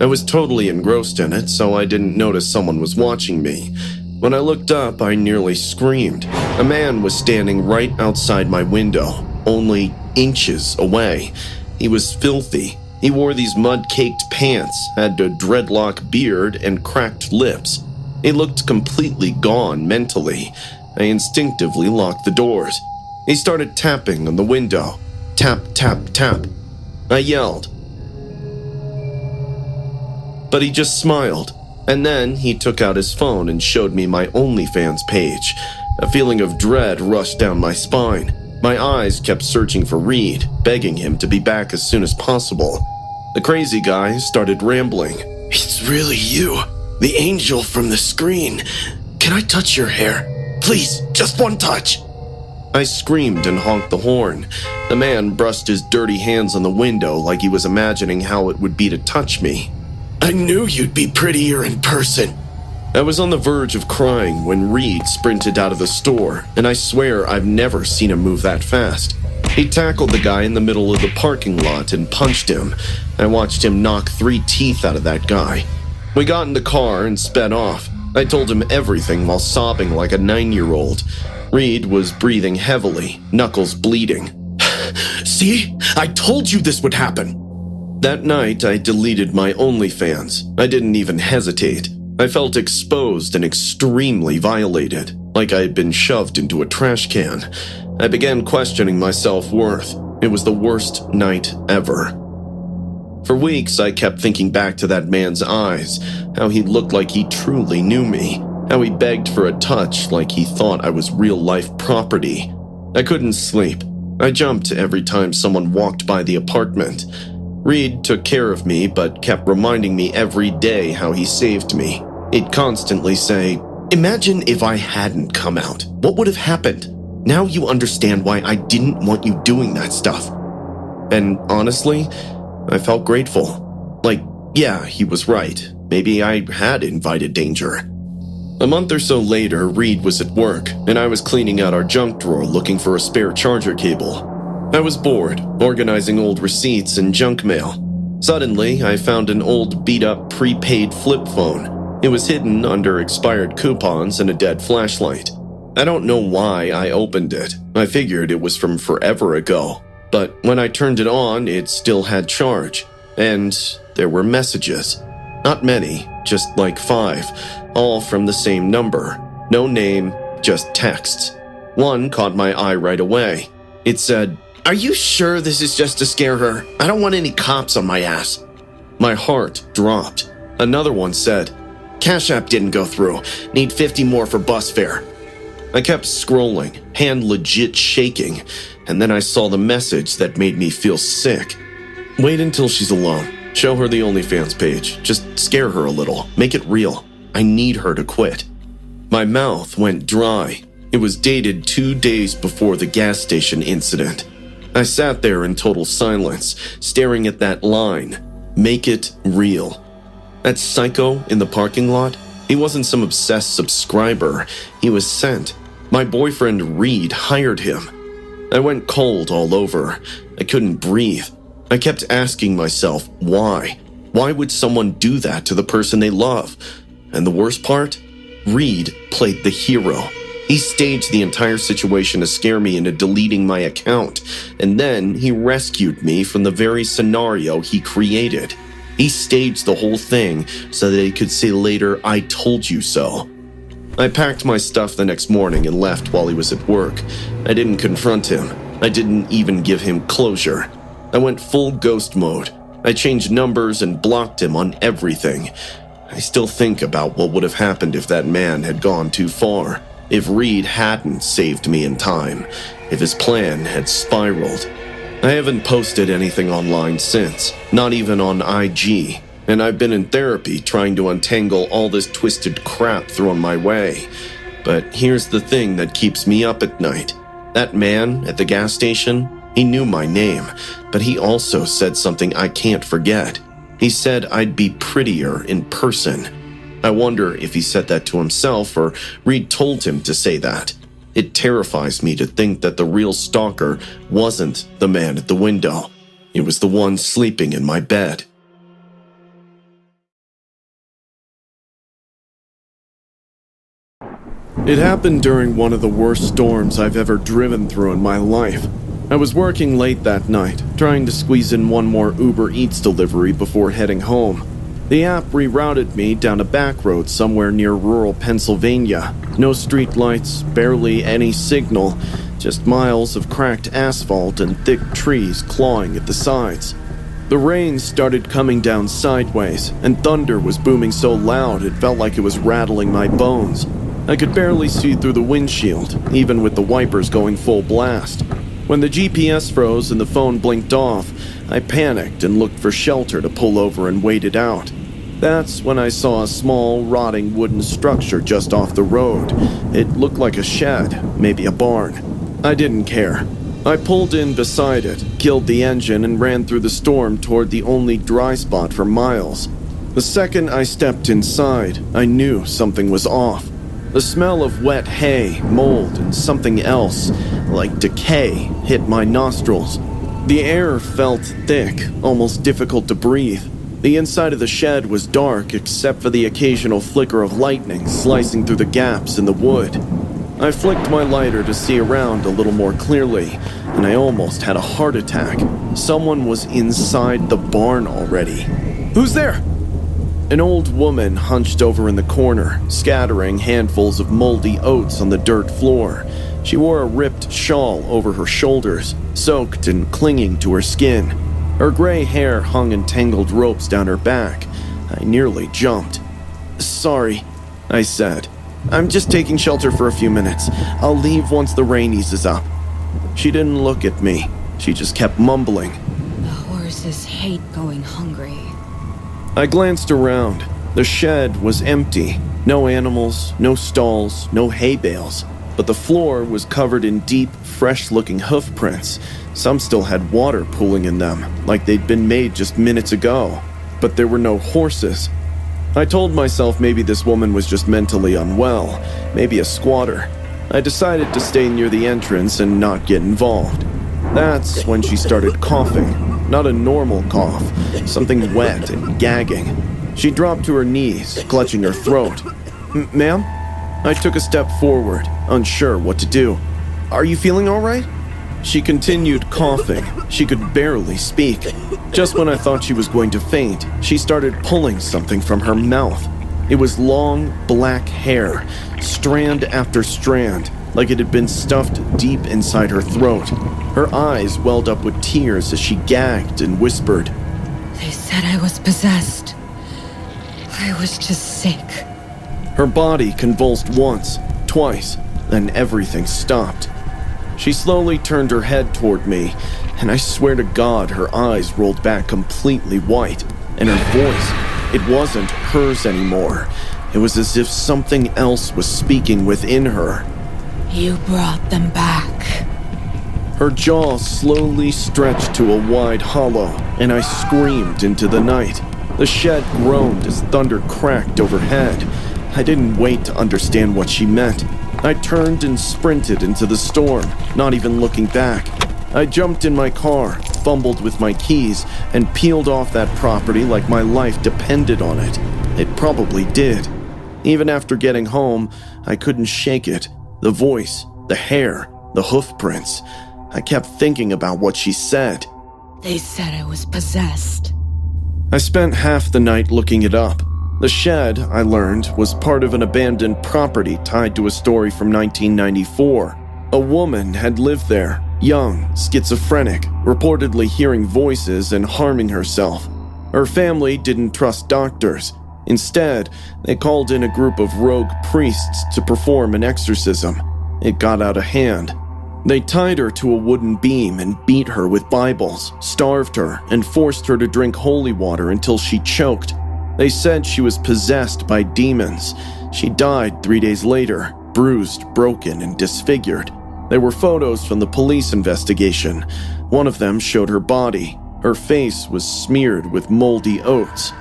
I was totally engrossed in it, so I didn't notice someone was watching me. When I looked up, I nearly screamed. A man was standing right outside my window, only inches away. He was filthy. He wore these mud-caked pants, had a dreadlock beard, and cracked lips. He looked completely gone mentally. I instinctively locked the doors. He started tapping on the window. Tap, tap, tap. I yelled, but he just smiled. And then he took out his phone and showed me my OnlyFans page. A feeling of dread rushed down my spine. My eyes kept searching for Reed, begging him to be back as soon as possible. The crazy guy started rambling. "It's really you, the angel from the screen. Can I touch your hair? Please, just one touch." I screamed and honked the horn. The man brushed his dirty hands on the window like he was imagining how it would be to touch me. "I knew you'd be prettier in person." I was on the verge of crying when Reed sprinted out of the store, and I swear I've never seen him move that fast. He tackled the guy in the middle of the parking lot and punched him. I watched him knock 3 teeth out of that guy. We got in the car and sped off. I told him everything while sobbing like a 9-year-old. Reed was breathing heavily, knuckles bleeding. "See? I told you this would happen." That night, I deleted my OnlyFans. I didn't even hesitate. I felt exposed and extremely violated, like I had been shoved into a trash can. I began questioning my self-worth. It was the worst night ever. For weeks, I kept thinking back to that man's eyes, how he looked like he truly knew me, how he begged for a touch like he thought I was real-life property. I couldn't sleep. I jumped every time someone walked by the apartment. Reed took care of me, but kept reminding me every day how he saved me. He'd constantly say, "Imagine if I hadn't come out. What would have happened? Now you understand why I didn't want you doing that stuff." And honestly, I felt grateful. Like, yeah, he was right. Maybe I had invited danger. A month or so later, Reed was at work, and I was cleaning out our junk drawer looking for a spare charger cable. I was bored, organizing old receipts and junk mail. Suddenly, I found an old beat-up prepaid flip phone. It was hidden under expired coupons and a dead flashlight. I don't know why I opened it. I figured it was from forever ago. But when I turned it on, it still had charge. And there were messages. Not many, just like 5, all from the same number. No name, just texts. One caught my eye right away. It said, "Are you sure this is just to scare her? I don't want any cops on my ass." My heart dropped. Another one said, "Cash App didn't go through. Need 50 more for bus fare." I kept scrolling, hand legit shaking, and then I saw the message that made me feel sick. "Wait until she's alone. Show her the OnlyFans page. Just scare her a little. Make it real. I need her to quit." My mouth went dry. It was dated 2 days before the gas station incident. I sat there in total silence, staring at that line. Make it real. That psycho in the parking lot, he wasn't some obsessed subscriber. He was sent. My boyfriend Reed hired him. I went cold all over. I couldn't breathe. I kept asking myself, why? Why would someone do that to the person they love? And the worst part? Reed played the hero. He staged the entire situation to scare me into deleting my account, and then he rescued me from the very scenario he created. He staged the whole thing so that he could say later, "I told you so." I packed my stuff the next morning and left while he was at work. I didn't confront him. I didn't even give him closure. I went full ghost mode. I changed numbers and blocked him on everything. I still think about what would have happened if that man had gone too far. If Reed hadn't saved me in time, if his plan had spiraled. I haven't posted anything online since, not even on IG, and I've been in therapy trying to untangle all this twisted crap thrown my way. But here's the thing that keeps me up at night. That man at the gas station, he knew my name, but he also said something I can't forget. He said I'd be prettier in person. I wonder if he said that to himself or Reed told him to say that. It terrifies me to think that the real stalker wasn't the man at the window. It was the one sleeping in my bed. It happened during one of the worst storms I've ever driven through in my life. I was working late that night, trying to squeeze in one more Uber Eats delivery before heading home. The app rerouted me down a back road somewhere near rural Pennsylvania. No street lights, barely any signal, just miles of cracked asphalt and thick trees clawing at the sides. The rain started coming down sideways, and thunder was booming so loud it felt like it was rattling my bones. I could barely see through the windshield, even with the wipers going full blast. When the GPS froze and the phone blinked off, I panicked and looked for shelter to pull over and wait it out. That's when I saw a small, rotting wooden structure just off the road. It looked like a shed, maybe a barn. I didn't care. I pulled in beside it, killed the engine, and ran through the storm toward the only dry spot for miles. The second I stepped inside, I knew something was off. The smell of wet hay, mold, and something else, like decay, hit my nostrils. The air felt thick, almost difficult to breathe. The inside of the shed was dark except for the occasional flicker of lightning slicing through the gaps in the wood. I flicked my lighter to see around a little more clearly, and I almost had a heart attack. Someone was inside the barn already. "Who's there?" An old woman hunched over in the corner, scattering handfuls of moldy oats on the dirt floor. She wore a ripped shawl over her shoulders, soaked and clinging to her skin. Her gray hair hung in tangled ropes down her back. I nearly jumped. "Sorry," I said. "I'm just taking shelter for a few minutes. I'll leave once the rain eases up." She didn't look at me. She just kept mumbling. The horses hate going hungry. I glanced around. The shed was empty. No animals, no stalls, no hay bales. But the floor was covered in deep, fresh-looking hoof prints. Some still had water pooling in them, like they'd been made just minutes ago. But there were no horses. I told myself maybe this woman was just mentally unwell, maybe a squatter. I decided to stay near the entrance and not get involved. That's when she started coughing. Not a normal cough, something wet and gagging. She dropped to her knees, clutching her throat. "Ma'am?" I took a step forward, unsure what to do. "Are you feeling all right?" She continued coughing. She could barely speak. Just when I thought she was going to faint, she started pulling something from her mouth. It was long, black hair, strand after strand, like it had been stuffed deep inside her throat. Her eyes welled up with tears as she gagged and whispered, They said I was possessed. I was just sick. Her body convulsed once, twice, then everything stopped. She slowly turned her head toward me, and I swear to God her eyes rolled back completely white, and her voice, it wasn't hers anymore. It was as if something else was speaking within her. You brought them back. Her jaw slowly stretched to a wide hollow, and I screamed into the night. The shed groaned as thunder cracked overhead. I didn't wait to understand what she meant. I turned and sprinted into the storm, not even looking back. I jumped in my car, fumbled with my keys, and peeled off that property like my life depended on it. It probably did. Even after getting home, I couldn't shake it. The voice, the hair, the hoof prints. I kept thinking about what she said. They said I was possessed. I spent half the night looking it up. The shed, I learned, was part of an abandoned property tied to a story from 1994. A woman had lived there, young, schizophrenic, reportedly hearing voices and harming herself. Her family didn't trust doctors. Instead, they called in a group of rogue priests to perform an exorcism. It got out of hand. They tied her to a wooden beam and beat her with Bibles, starved her, and forced her to drink holy water until she choked. They said she was possessed by demons. She died 3 days later, bruised, broken, and disfigured. There were photos from the police investigation. One of them showed her body. Her face was smeared with moldy oats.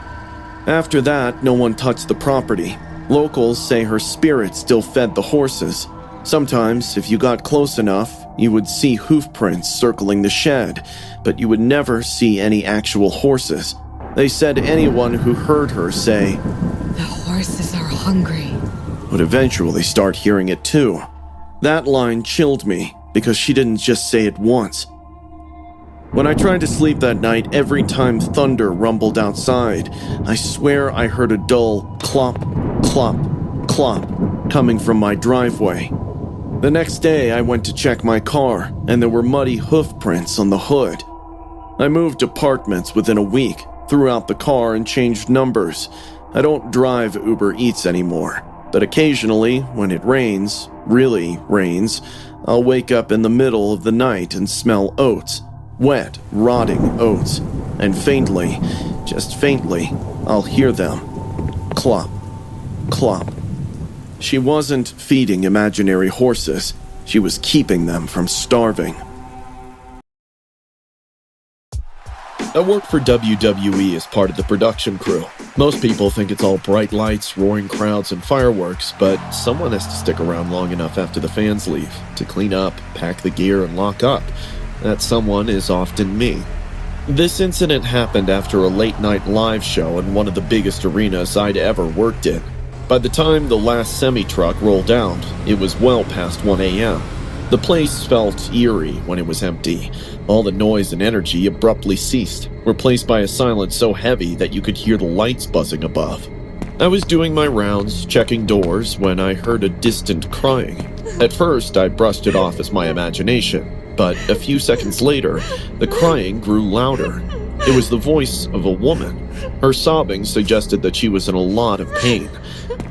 After that, no one touched the property. Locals say her spirit still fed the horses. Sometimes, if you got close enough, you would see hoof prints circling the shed, but you would never see any actual horses. They said anyone who heard her say, "The horses are hungry," would eventually start hearing it too. That line chilled me because she didn't just say it once. When I tried to sleep that night, every time thunder rumbled outside, I swear I heard a dull clop, clop, clop coming from my driveway. The next day, I went to check my car, and there were muddy hoof prints on the hood. I moved apartments within a week, threw out the car, and changed numbers. I don't drive Uber Eats anymore, but occasionally, when it rains, really rains, I'll wake up in the middle of the night and smell oats. Wet, rotting oats. And faintly, just faintly, I'll hear them. Clop, clop. She wasn't feeding imaginary horses. She was keeping them from starving. I work for WWE as part of the production crew. Most people think it's all bright lights, roaring crowds, and fireworks, but someone has to stick around long enough after the fans leave to clean up, pack the gear, and lock up. That someone is often me. This incident happened after a late-night live show in one of the biggest arenas I'd ever worked in. By the time the last semi-truck rolled out, it was well past 1 a.m. The place felt eerie when it was empty. All the noise and energy abruptly ceased, replaced by a silence so heavy that you could hear the lights buzzing above. I was doing my rounds, checking doors, when I heard a distant crying. At first, I brushed it off as my imagination, but a few seconds later, the crying grew louder. It was the voice of a woman. Her sobbing suggested that she was in a lot of pain.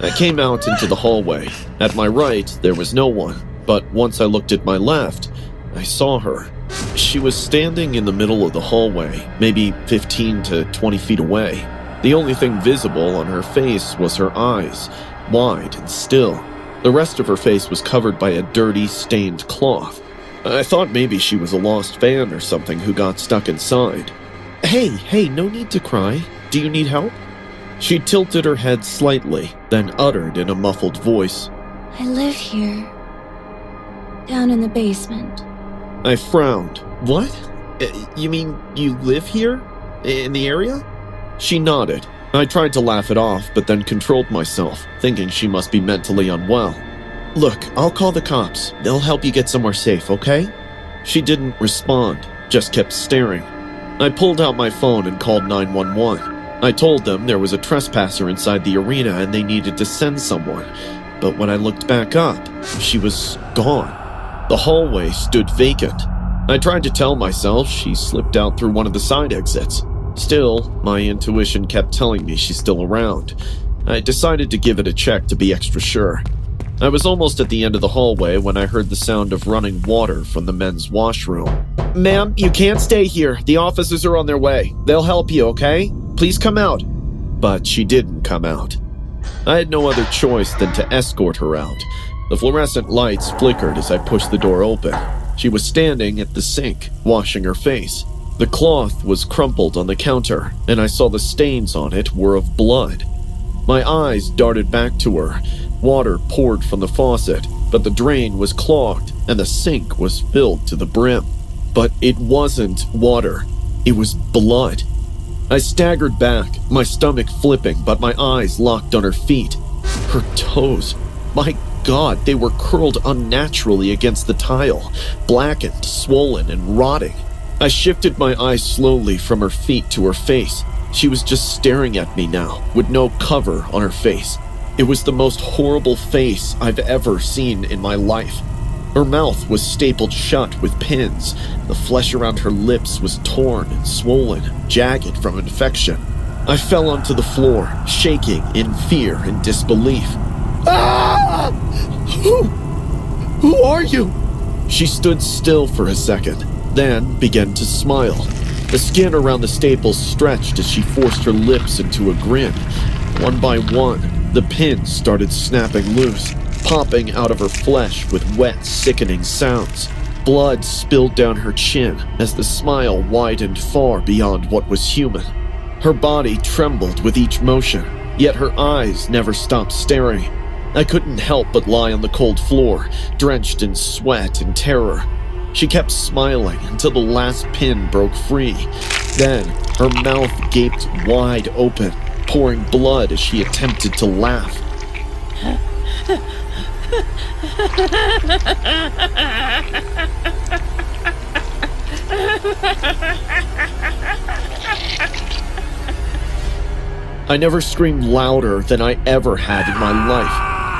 I came out into the hallway. At my right, there was no one, but once I looked at my left, I saw her. She was standing in the middle of the hallway, maybe 15 to 20 feet away. The only thing visible on her face was her eyes, wide and still. The rest of her face was covered by a dirty, stained cloth. I thought maybe she was a lost fan or something who got stuck inside. Hey, no need to cry. Do you need help? She tilted her head slightly, then uttered in a muffled voice, I live here. Down in the basement. I frowned. What? You mean you live here? In the area? She nodded. I tried to laugh it off, but then controlled myself, thinking she must be mentally unwell. Look, I'll call the cops. They'll help you get somewhere safe, okay? She didn't respond, just kept staring. I pulled out my phone and called 911. I told them there was a trespasser inside the arena and they needed to send someone. But when I looked back up, she was gone. The hallway stood vacant. I tried to tell myself she slipped out through one of the side exits. Still, my intuition kept telling me she's still around. I decided to give it a check to be extra sure. I was almost at the end of the hallway when I heard the sound of running water from the men's washroom. Ma'am, you can't stay here. The officers are on their way. They'll help you, okay? Please come out. But she didn't come out. I had no other choice than to escort her out. The fluorescent lights flickered as I pushed the door open. She was standing at the sink, washing her face. The cloth was crumpled on the counter, and I saw the stains on it were of blood. My eyes darted back to her. Water poured from the faucet, but the drain was clogged, and the sink was filled to the brim. But it wasn't water. It was blood. I staggered back, my stomach flipping, but my eyes locked on her feet. Her toes. My God, they were curled unnaturally against the tile, blackened, swollen, and rotting. I shifted my eyes slowly from her feet to her face. She was just staring at me now, with no cover on her face. It was the most horrible face I've ever seen in my life. Her mouth was stapled shut with pins. The flesh around her lips was torn and swollen, jagged from infection. I fell onto the floor, shaking in fear and disbelief. Ah! Who are you? She stood still for a second, then began to smile. The skin around the staples stretched as she forced her lips into a grin. One by one, the pins started snapping loose, popping out of her flesh with wet, sickening sounds. Blood spilled down her chin as the smile widened far beyond what was human. Her body trembled with each motion, yet her eyes never stopped staring. I couldn't help but lie on the cold floor, drenched in sweat and terror. She kept smiling until the last pin broke free. Then, her mouth gaped wide open, pouring blood as she attempted to laugh. I never screamed louder than I ever had in my life.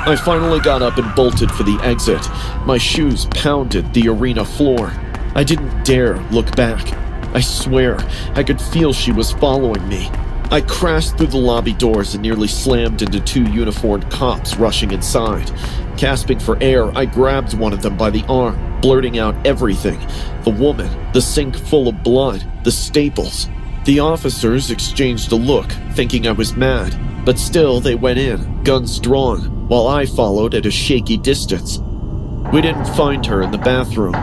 I finally got up and bolted for the exit. My shoes pounded the arena floor. I didn't dare look back. I swear, I could feel she was following me. I crashed through the lobby doors and nearly slammed into two uniformed cops rushing inside. Gasping for air, I grabbed one of them by the arm, blurting out everything. The woman, the sink full of blood, the staples. The officers exchanged a look, thinking I was mad, but still they went in, guns drawn, while I followed at a shaky distance. We didn't find her in the bathroom,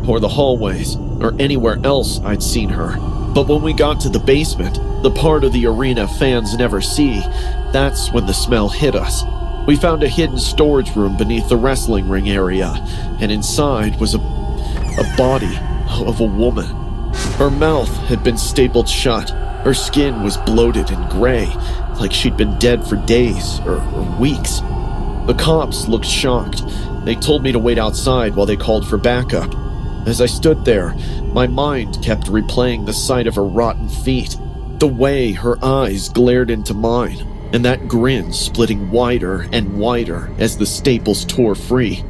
or the hallways, or anywhere else I'd seen her. But when we got to the basement, the part of the arena fans never see, that's when the smell hit us. We found a hidden storage room beneath the wrestling ring area, and inside was a body of a woman. Her mouth had been stapled shut. Her skin was bloated and gray, like she'd been dead for days or weeks. The cops looked shocked. They told me to wait outside while they called for backup. As I stood there, my mind kept replaying the sight of her rotten feet, the way her eyes glared into mine, and that grin splitting wider and wider as the staples tore free.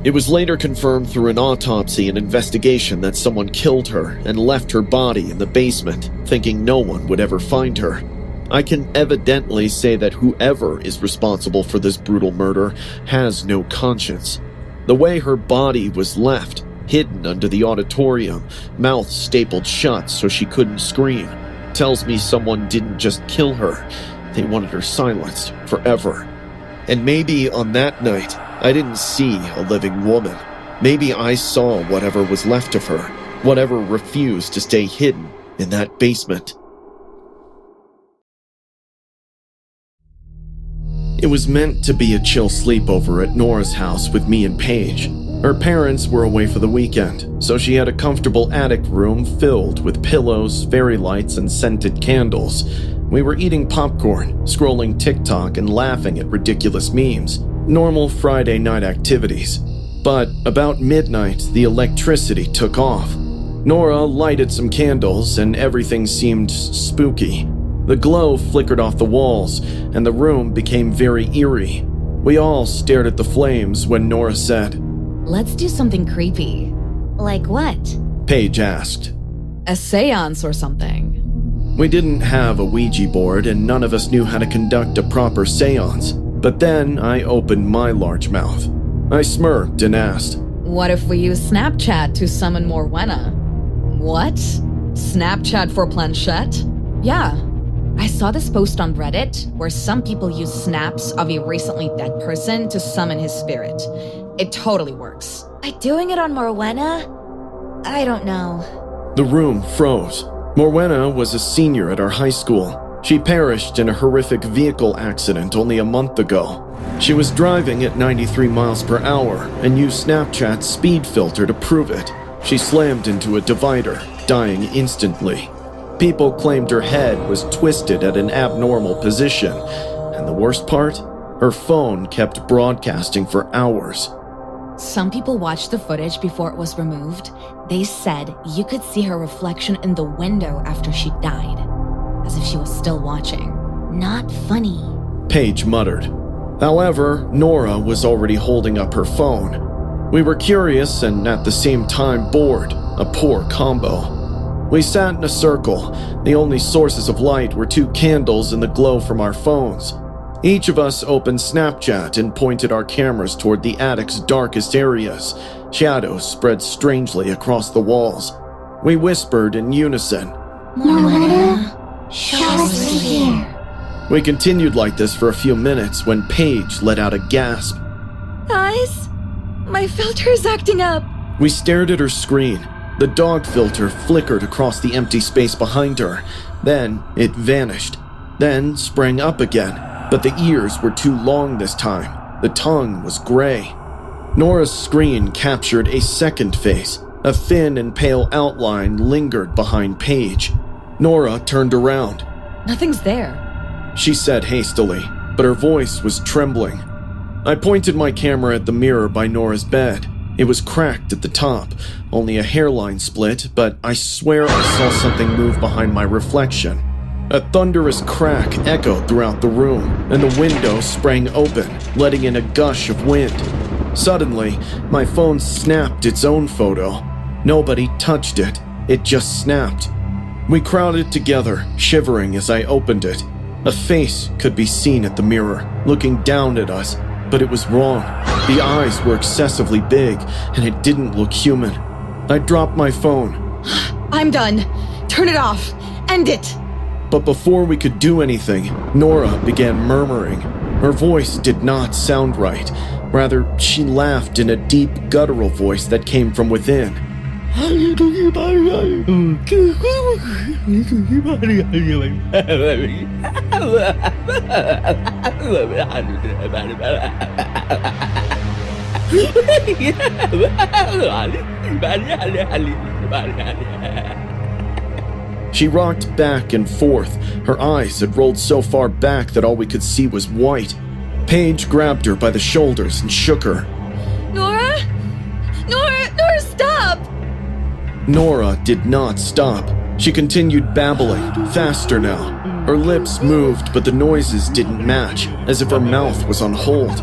It was later confirmed through an autopsy and investigation that someone killed her and left her body in the basement, thinking no one would ever find her. I can evidently say that whoever is responsible for this brutal murder has no conscience. The way her body was left, hidden under the auditorium, mouth stapled shut so she couldn't scream, tells me someone didn't just kill her, they wanted her silenced forever. And maybe on that night, I didn't see a living woman. Maybe I saw whatever was left of her, whatever refused to stay hidden in that basement. It was meant to be a chill sleepover at Nora's house with me and Paige. Her parents were away for the weekend, so she had a comfortable attic room filled with pillows, fairy lights, and scented candles. We were eating popcorn, scrolling TikTok, and laughing at ridiculous memes. Normal Friday night activities. But about midnight, the electricity took off. Nora lighted some candles, and everything seemed spooky. The glow flickered off the walls, and the room became very eerie. We all stared at the flames when Nora said, Let's do something creepy. Like what? Paige asked. A seance or something. We didn't have a Ouija board, and none of us knew how to conduct a proper seance. But then I opened my large mouth. I smirked and asked, What if we use Snapchat to summon Morwena? What? Snapchat for planchette? Yeah. I saw this post on Reddit where some people use snaps of a recently dead person to summon his spirit. It totally works. By doing it on Morwena? I don't know. The room froze. Morwena was a senior at our high school. She perished in a horrific vehicle accident only a month ago. She was driving at 93 miles per hour and used Snapchat's speed filter to prove it. She slammed into a divider, dying instantly. People claimed her head was twisted at an abnormal position, and the worst part? Her phone kept broadcasting for hours. Some people watched the footage before it was removed. They said you could see her reflection in the window after she died, as if she was still watching. Not funny. Paige muttered. However, Nora was already holding up her phone. We were curious and at the same time bored, a poor combo. We sat in a circle. The only sources of light were 2 candles and the glow from our phones. Each of us opened Snapchat and pointed our cameras toward the attic's darkest areas. Shadows spread strangely across the walls. We whispered in unison. Morwena, show us through here. We continued like this for a few minutes when Paige let out a gasp. Guys, my filter's acting up. We stared at her screen. The dog filter flickered across the empty space behind her. Then it vanished. Then sprang up again. But the ears were too long this time. The tongue was gray. Nora's screen captured a second face. A thin and pale outline lingered behind Paige. Nora turned around. Nothing's there, she said hastily, but her voice was trembling. I pointed my camera at the mirror by Nora's bed. It was cracked at the top, only a hairline split, but I swear I saw something move behind my reflection. A thunderous crack echoed throughout the room, and the window sprang open, letting in a gush of wind. Suddenly, my phone snapped its own photo. Nobody touched it. It just snapped. We crowded together, shivering as I opened it. A face could be seen at the mirror, looking down at us, but it was wrong. The eyes were excessively big, and it didn't look human. I dropped my phone. I'm done. Turn it off. End it. But before we could do anything, Nora began murmuring. Her voice did not sound right. Rather, she laughed in a deep, guttural voice that came from within. She rocked back and forth. Her eyes had rolled so far back that all we could see was white. Paige grabbed her by the shoulders and shook her. Nora? Nora, stop! Nora did not stop. She continued babbling, faster now. Her lips moved, but the noises didn't match, as if her mouth was on hold.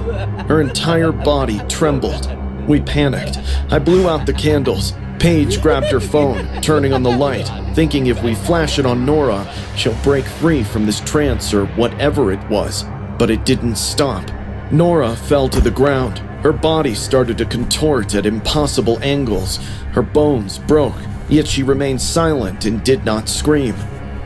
Her entire body trembled. We panicked. I blew out the candles. Paige grabbed her phone, turning on the light, thinking if we flash it on Nora, she'll break free from this trance or whatever it was. But it didn't stop. Nora fell to the ground. Her body started to contort at impossible angles. Her bones broke, yet she remained silent and did not scream.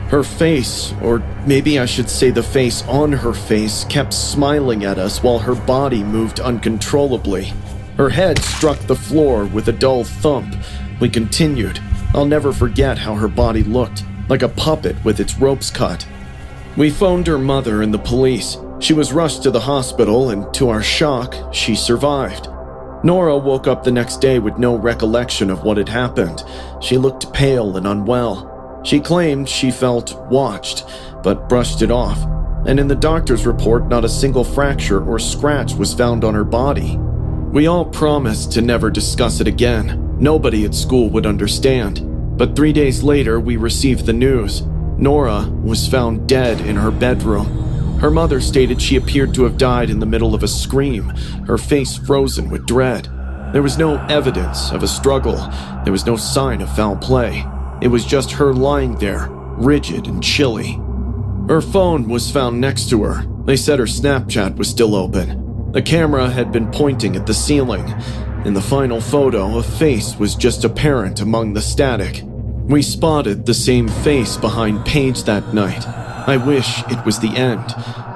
Her face, or maybe I should say the face on her face, kept smiling at us while her body moved uncontrollably. Her head struck the floor with a dull thump. We continued. I'll never forget how her body looked, like a puppet with its ropes cut. We phoned her mother and the police. She was rushed to the hospital, and to our shock, she survived. Nora woke up the next day with no recollection of what had happened. She looked pale and unwell. She claimed she felt watched, but brushed it off. And in the doctor's report, not a single fracture or scratch was found on her body. We all promised to never discuss it again. Nobody at school would understand. But 3 days later, we received the news. Nora was found dead in her bedroom. Her mother stated she appeared to have died in the middle of a scream, her face frozen with dread. There was no evidence of a struggle. There was no sign of foul play. It was just her lying there, rigid and chilly. Her phone was found next to her. They said her Snapchat was still open. The camera had been pointing at the ceiling. In the final photo, a face was just apparent among the static. We spotted the same face behind Paige that night. I wish it was the end,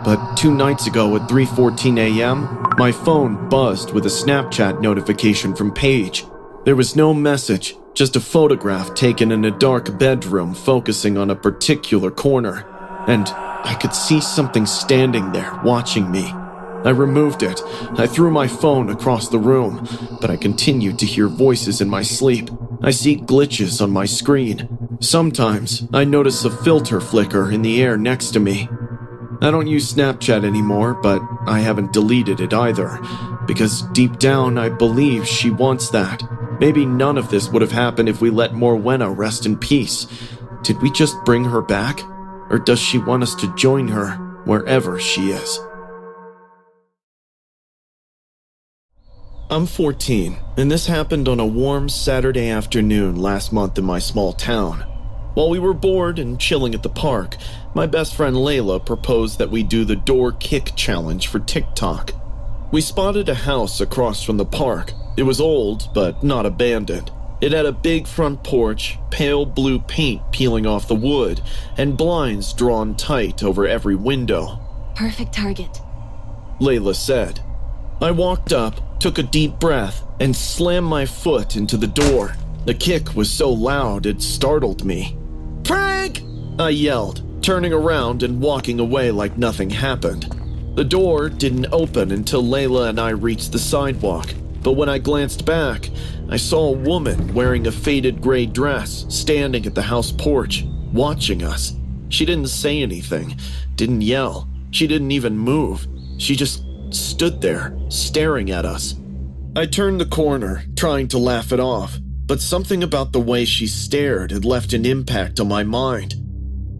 but 2 nights ago at 3:14 a.m., my phone buzzed with a Snapchat notification from Paige. There was no message, just a photograph taken in a dark bedroom focusing on a particular corner, and I could see something standing there watching me. I removed it. I threw my phone across the room, but I continued to hear voices in my sleep. I see glitches on my screen. Sometimes I notice a filter flicker in the air next to me. I don't use Snapchat anymore, but I haven't deleted it either, because deep down I believe she wants that. Maybe none of this would have happened if we let Morwena rest in peace. Did we just bring her back? Or does she want us to join her wherever she is? I'm 14, and this happened on a warm Saturday afternoon last month in my small town. While we were bored and chilling at the park, my best friend Layla proposed that we do the door kick challenge for TikTok. We spotted a house across from the park. It was old, but not abandoned. It had a big front porch, pale blue paint peeling off the wood, and blinds drawn tight over every window. Perfect target. Layla said. I walked up, took a deep breath, and slammed my foot into the door. The kick was so loud it startled me. "Frank!" I yelled, turning around and walking away like nothing happened. The door didn't open until Layla and I reached the sidewalk, but when I glanced back, I saw a woman wearing a faded gray dress standing at the house porch, watching us. She didn't say anything, didn't yell, she didn't even move. She just stood there, staring at us. I turned the corner, trying to laugh it off, but something about the way she stared had left an impact on my mind.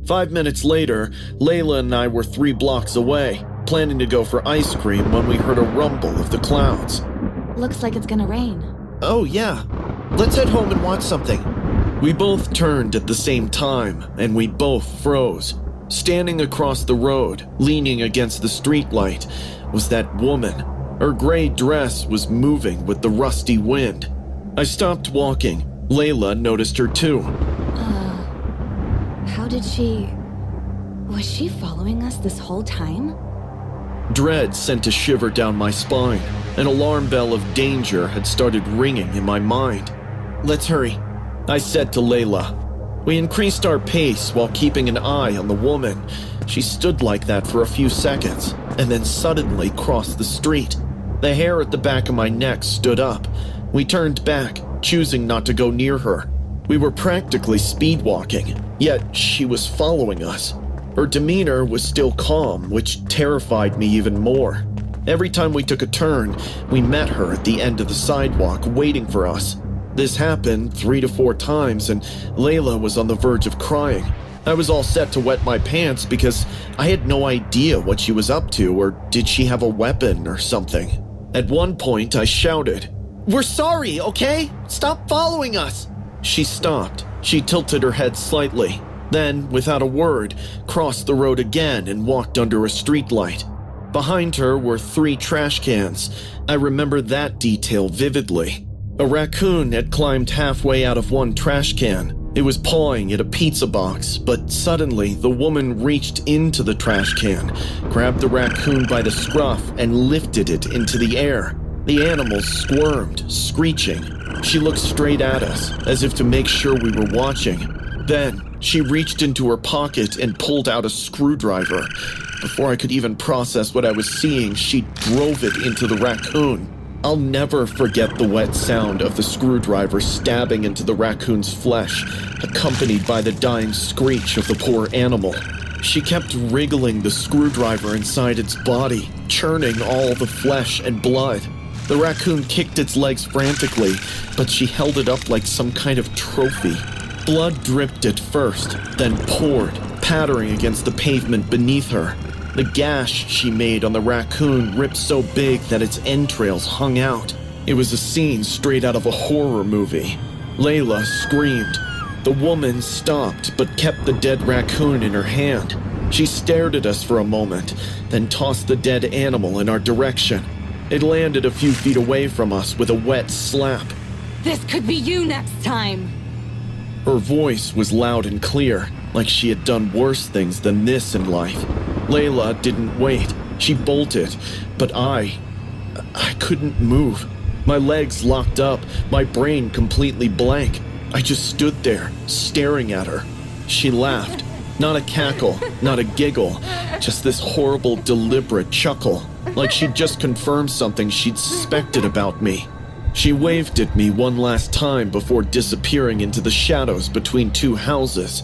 5 minutes later, Layla and I were 3 blocks away, planning to go for ice cream when we heard a rumble of the clouds. Looks like it's gonna rain. Oh yeah, let's head home and watch something. We both turned at the same time, and we both froze. Standing across the road, leaning against the streetlight, was that woman. Her gray dress was moving with the rusty wind. I stopped walking. Layla noticed her too. How did she... Was she following us this whole time? Dread sent a shiver down my spine. An alarm bell of danger had started ringing in my mind. Let's hurry, I said to Layla. We increased our pace while keeping an eye on the woman. She stood like that for a few seconds, and then suddenly crossed the street. The hair at the back of my neck stood up. We turned back, choosing not to go near her. We were practically speed walking, yet she was following us. Her demeanor was still calm, which terrified me even more. Every time we took a turn, we met her at the end of the sidewalk waiting for us. This happened 3 to 4 times, and Layla was on the verge of crying. I was all set to wet my pants because I had no idea what she was up to, or did she have a weapon or something. At one point, I shouted, "We're sorry, okay? Stop following us!" She stopped. She tilted her head slightly. Then, without a word, crossed the road again and walked under a streetlight. Behind her were 3 trash cans. I remember that detail vividly. A raccoon had climbed halfway out of one trash can. It was pawing at a pizza box, but suddenly the woman reached into the trash can, grabbed the raccoon by the scruff, and lifted it into the air. The animal squirmed, screeching. She looked straight at us, as if to make sure we were watching. Then, she reached into her pocket and pulled out a screwdriver. Before I could even process what I was seeing, she drove it into the raccoon. I'll never forget the wet sound of the screwdriver stabbing into the raccoon's flesh, accompanied by the dying screech of the poor animal. She kept wriggling the screwdriver inside its body, churning all the flesh and blood. The raccoon kicked its legs frantically, but she held it up like some kind of trophy. Blood dripped at first, then poured, pattering against the pavement beneath her. The gash she made on the raccoon ripped so big that its entrails hung out. It was a scene straight out of a horror movie. Layla screamed. The woman stopped but kept the dead raccoon in her hand. She stared at us for a moment, then tossed the dead animal in our direction. It landed a few feet away from us with a wet slap. This could be you next time! Her voice was loud and clear, like she had done worse things than this in life. Layla didn't wait. She bolted, but I couldn't move. My legs locked up, my brain completely blank. I just stood there, staring at her. She laughed. Not a cackle, not a giggle, just this horrible, deliberate chuckle, like she'd just confirmed something she'd suspected about me. She waved at me one last time before disappearing into the shadows between 2 houses.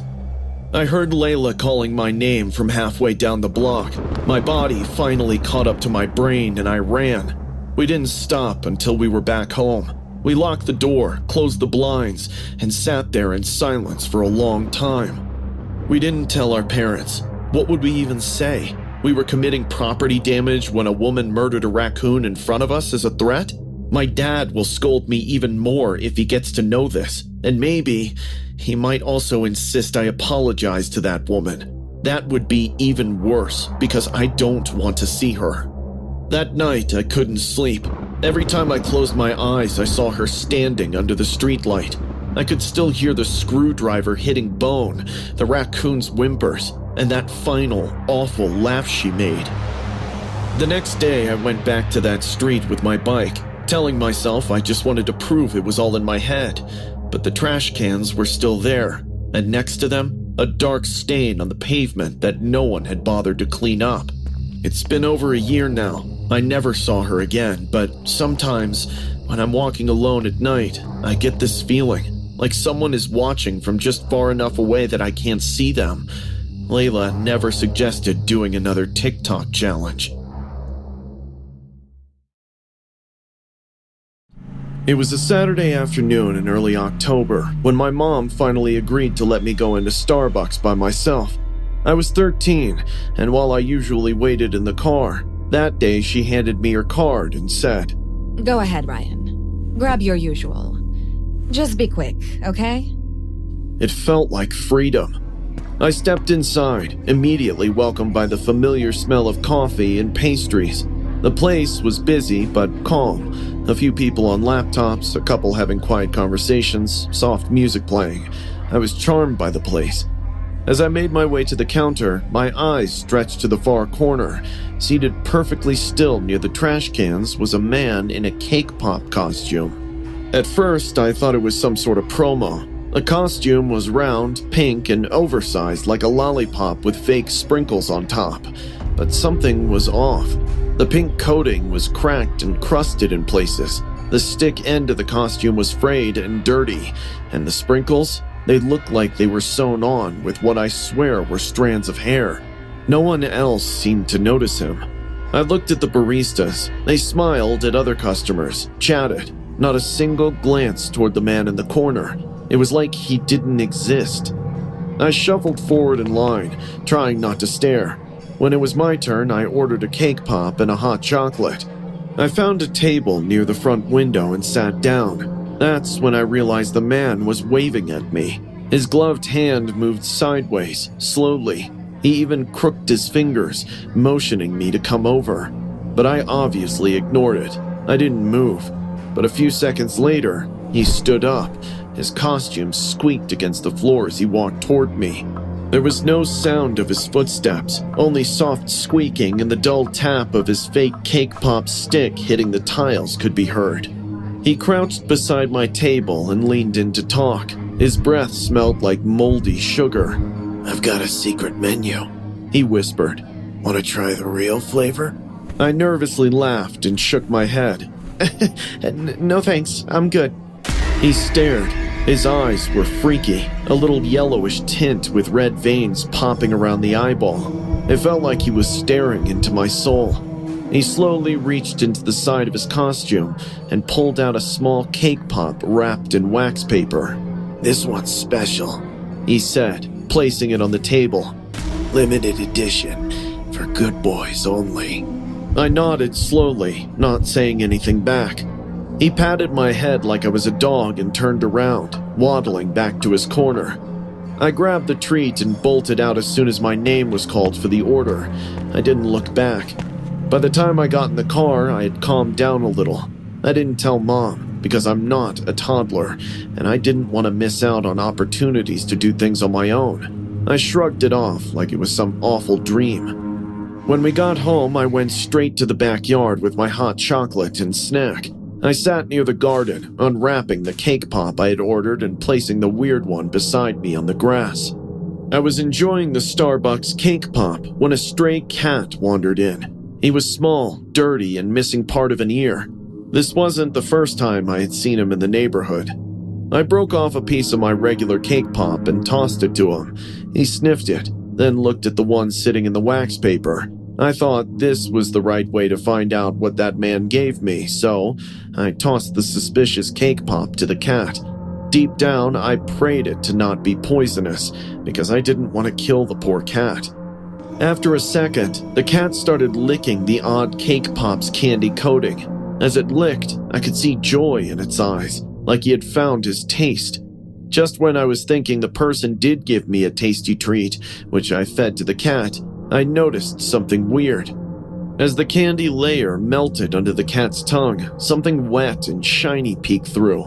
I heard Layla calling my name from halfway down the block. My body finally caught up to my brain and I ran. We didn't stop until we were back home. We locked the door, closed the blinds, and sat there in silence for a long time. We didn't tell our parents. What would we even say? We were committing property damage when a woman murdered a raccoon in front of us as a threat? My dad will scold me even more if he gets to know this, and maybe he might also insist I apologize to that woman. That would be even worse because I don't want to see her. That night, I couldn't sleep. Every time I closed my eyes, I saw her standing under the streetlight. I could still hear the screwdriver hitting bone, the raccoon's whimpers, and that final, awful laugh she made. The next day, I went back to that street with my bike, telling myself I just wanted to prove it was all in my head. But the trash cans were still there, and next to them, a dark stain on the pavement that no one had bothered to clean up. It's been over a year now. I never saw her again, but sometimes, when I'm walking alone at night, I get this feeling, like someone is watching from just far enough away that I can't see them. Layla never suggested doing another TikTok challenge. It was a Saturday afternoon in early October when my mom finally agreed to let me go into Starbucks by myself. I was 13, and while I usually waited in the car, that day she handed me her card and said, Go ahead, Ryan. Grab your usual. Just be quick, okay? It felt like freedom. I stepped inside, immediately welcomed by the familiar smell of coffee and pastries. The place was busy but calm. A few people on laptops, a couple having quiet conversations, soft music playing. I was charmed by the place. As I made my way to the counter, my eyes stretched to the far corner. Seated perfectly still near the trash cans was a man in a cake pop costume. At first, I thought it was some sort of promo. The costume was round, pink, and oversized like a lollipop with fake sprinkles on top. But something was off. The pink coating was cracked and crusted in places. The stick end of the costume was frayed and dirty, and the sprinkles? They looked like they were sewn on with what I swear were strands of hair. No one else seemed to notice him. I looked at the baristas. They smiled at other customers, chatted. Not a single glance toward the man in the corner. It was like he didn't exist. I shuffled forward in line, trying not to stare. When it was my turn, I ordered a cake pop and a hot chocolate. I found a table near the front window and sat down. That's when I realized the man was waving at me. His gloved hand moved sideways, slowly. He even crooked his fingers, motioning me to come over. But I obviously ignored it. I didn't move. But a few seconds later, he stood up. His costume squeaked against the floor as he walked toward me. There was no sound of his footsteps, only soft squeaking and the dull tap of his fake cake pop stick hitting the tiles could be heard. He crouched beside my table and leaned in to talk. His breath smelled like moldy sugar. I've got a secret menu, he whispered. Want to try the real flavor? I nervously laughed and shook my head. No thanks, I'm good. He stared. His eyes were freaky, a little yellowish tint with red veins popping around the eyeball. It felt like he was staring into my soul. He slowly reached into the side of his costume and pulled out a small cake pop wrapped in wax paper. This one's special, he said, placing it on the table. Limited edition, for good boys only. I nodded slowly, not saying anything back. He patted my head like I was a dog and turned around, waddling back to his corner. I grabbed the treat and bolted out as soon as my name was called for the order. I didn't look back. By the time I got in the car, I had calmed down a little. I didn't tell Mom, because I'm not a toddler, and I didn't want to miss out on opportunities to do things on my own. I shrugged it off like it was some awful dream. When we got home, I went straight to the backyard with my hot chocolate and snack. I sat near the garden, unwrapping the cake pop I had ordered and placing the weird one beside me on the grass. I was enjoying the Starbucks cake pop when a stray cat wandered in. He was small, dirty, and missing part of an ear. This wasn't the first time I had seen him in the neighborhood. I broke off a piece of my regular cake pop and tossed it to him. He sniffed it, then looked at the one sitting in the wax paper. I thought this was the right way to find out what that man gave me, so I tossed the suspicious cake pop to the cat. Deep down, I prayed it to not be poisonous, because I didn't want to kill the poor cat. After a second, the cat started licking the odd cake pop's candy coating. As it licked, I could see joy in its eyes, like he had found his taste. Just when I was thinking the person did give me a tasty treat, which I fed to the cat, I noticed something weird. As the candy layer melted under the cat's tongue, something wet and shiny peeked through.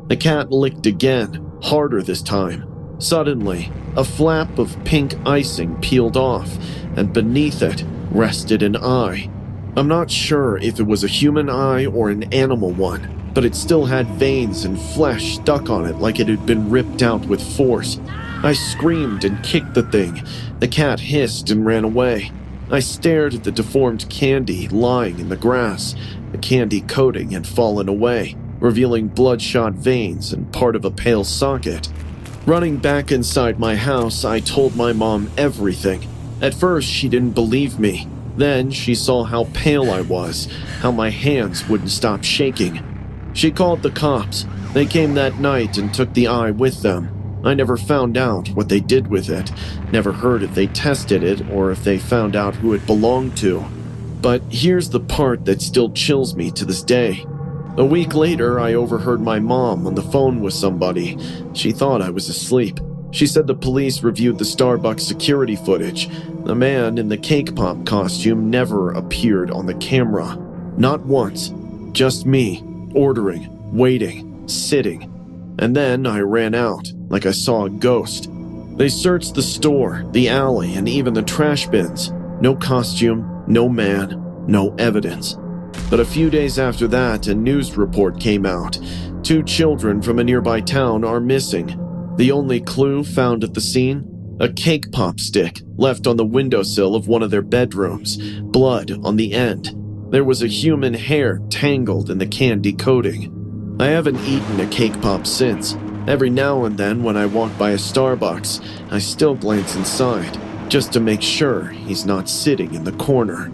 The cat licked again, harder this time. Suddenly, a flap of pink icing peeled off, and beneath it rested an eye. I'm not sure if it was a human eye or an animal one, but it still had veins and flesh stuck on it like it had been ripped out with force. I screamed and kicked the thing. The cat hissed and ran away. I stared at the deformed candy lying in the grass. The candy coating had fallen away, revealing bloodshot veins and part of a pale socket. Running back inside my house, I told my mom everything. At first, she didn't believe me. Then she saw how pale I was, how my hands wouldn't stop shaking. She called the cops. They came that night and took the eye with them. I never found out what they did with it, never heard if they tested it or if they found out who it belonged to. But here's the part that still chills me to this day. A week later, I overheard my mom on the phone with somebody. She thought I was asleep. She said the police reviewed the Starbucks security footage. The man in the cake pop costume never appeared on the camera. Not once. Just me, ordering, waiting, sitting. And then I ran out, like I saw a ghost. They searched the store, the alley, and even the trash bins. No costume, no man, no evidence. But a few days after that, a news report came out. 2 children from a nearby town are missing. The only clue found at the scene? A cake pop stick left on the windowsill of one of their bedrooms, blood on the end. There was a human hair tangled in the candy coating. I haven't eaten a cake pop since. Every now and then when I walk by a Starbucks, I still glance inside, just to make sure he's not sitting in the corner.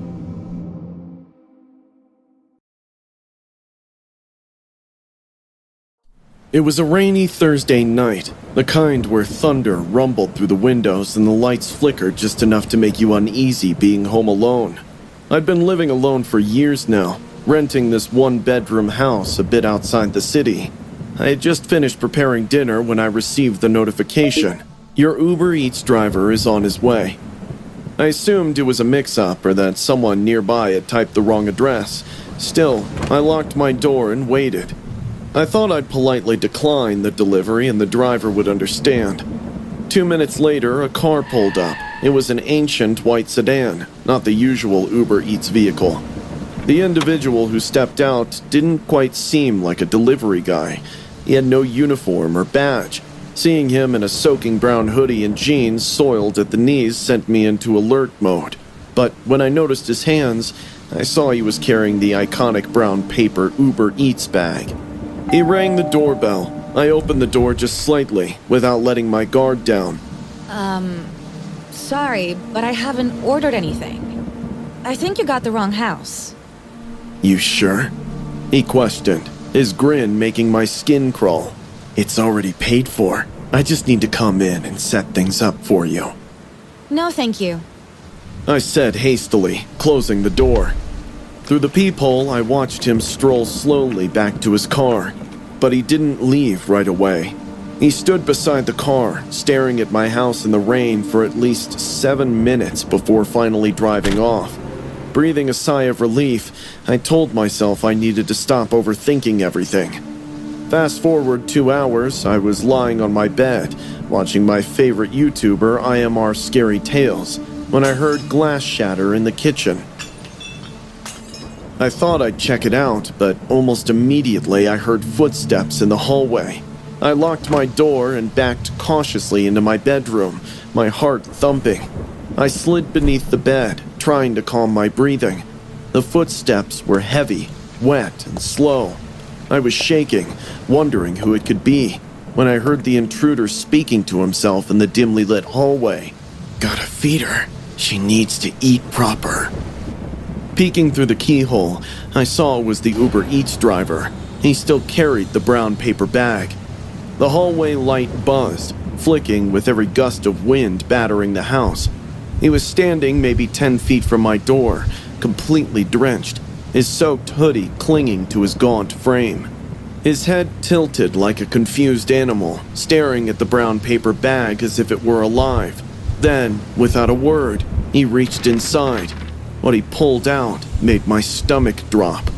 It was a rainy Thursday night, the kind where thunder rumbled through the windows and the lights flickered just enough to make you uneasy being home alone. I'd been living alone for years now, renting this 1-bedroom house a bit outside the city. I had just finished preparing dinner when I received the notification. Your Uber Eats driver is on his way. I assumed it was a mix-up or that someone nearby had typed the wrong address. Still, I locked my door and waited. I thought I'd politely decline the delivery and the driver would understand. 2 minutes later, a car pulled up. It was an ancient white sedan, not the usual Uber Eats vehicle. The individual who stepped out didn't quite seem like a delivery guy. He had no uniform or badge. Seeing him in a soaking brown hoodie and jeans soiled at the knees sent me into alert mode. But when I noticed his hands, I saw he was carrying the iconic brown paper Uber Eats bag. He rang the doorbell. I opened the door just slightly, without letting my guard down. Sorry, but I haven't ordered anything. I think you got the wrong house. You sure? He questioned, his grin making my skin crawl. It's already paid for. I just need to come in and set things up for you. No, thank you. I said hastily, closing the door. Through the peephole, I watched him stroll slowly back to his car, but he didn't leave right away. He stood beside the car, staring at my house in the rain for at least 7 minutes before finally driving off. Breathing a sigh of relief, I told myself I needed to stop overthinking everything. Fast forward 2 hours, I was lying on my bed, watching my favorite YouTuber, IMR Scary Tales, when I heard glass shatter in the kitchen. I thought I'd check it out, but almost immediately I heard footsteps in the hallway. I locked my door and backed cautiously into my bedroom, my heart thumping. I slid beneath the bed, trying to calm my breathing. The footsteps were heavy, wet, and slow. I was shaking, wondering who it could be. when I heard the intruder speaking to himself in the dimly lit hallway. Gotta feed her. She needs to eat proper. Peeking through the keyhole, I saw it was the Uber Eats driver. He still carried the brown paper bag. The hallway light buzzed, flicking with every gust of wind battering the house. He was standing maybe 10 feet from my door, completely drenched, his soaked hoodie clinging to his gaunt frame. His head tilted like a confused animal, staring at the brown paper bag as if it were alive. Then, without a word, he reached inside. What he pulled out made my stomach drop.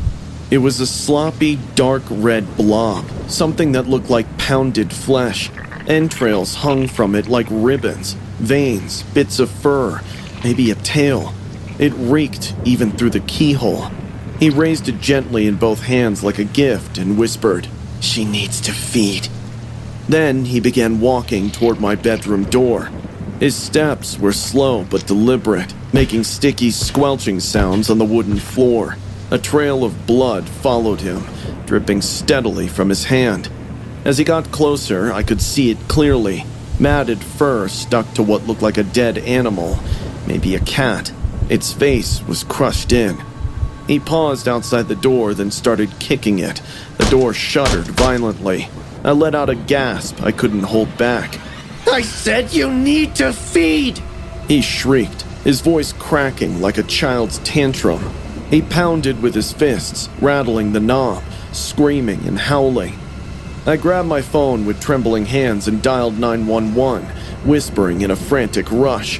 It was a sloppy, dark red blob, something that looked like pounded flesh. Entrails hung from it like ribbons, veins, bits of fur, maybe a tail. It reeked even through the keyhole. He raised it gently in both hands like a gift and whispered, "She needs to feed." Then he began walking toward my bedroom door. His steps were slow but deliberate, making sticky squelching sounds on the wooden floor. A trail of blood followed him, dripping steadily from his hand. As he got closer, I could see it clearly. Matted fur stuck to what looked like a dead animal, maybe a cat. Its face was crushed in. He paused outside the door, then started kicking it. The door shuddered violently. I let out a gasp I couldn't hold back. "I said you need to feed!" He shrieked, his voice cracking like a child's tantrum. He pounded with his fists, rattling the knob, screaming and howling. I grabbed my phone with trembling hands and dialed 911, whispering in a frantic rush.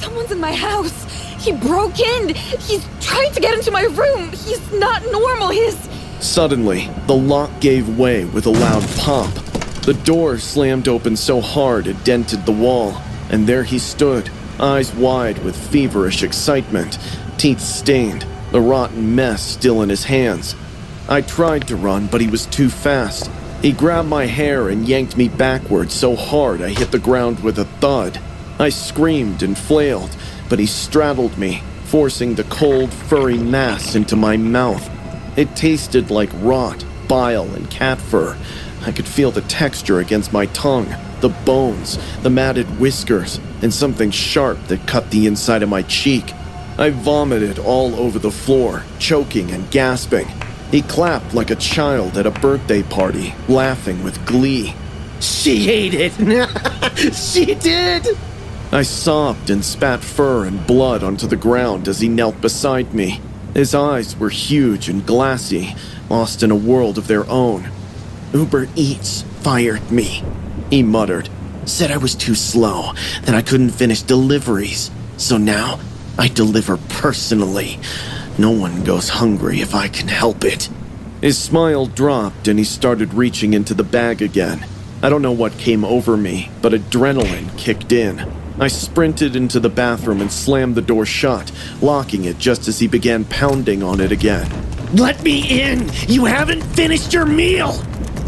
Someone's in my house. He broke in. He's trying to get into my room. He's not normal. Suddenly, the lock gave way with a loud pop. The door slammed open so hard it dented the wall, and there he stood, eyes wide with feverish excitement, teeth stained, the rotten mess still in his hands. I tried to run, but he was too fast. He grabbed my hair and yanked me backward so hard I hit the ground with a thud. I screamed and flailed, but he straddled me, forcing the cold, furry mass into my mouth. It tasted like rot, bile, and cat fur. I could feel the texture against my tongue, the bones, the matted whiskers, and something sharp that cut the inside of my cheek. I vomited all over the floor, choking and gasping. He clapped like a child at a birthday party, laughing with glee. "She ate it! She did!" I sobbed and spat fur and blood onto the ground as he knelt beside me. His eyes were huge and glassy, lost in a world of their own. "Uber Eats fired me," he muttered. "Said I was too slow, that I couldn't finish deliveries. So now I deliver personally. No one goes hungry if I can help it." His smile dropped and he started reaching into the bag again. I don't know what came over me, but adrenaline kicked in. I sprinted into the bathroom and slammed the door shut, locking it just as he began pounding on it again. "Let me in! You haven't finished your meal!"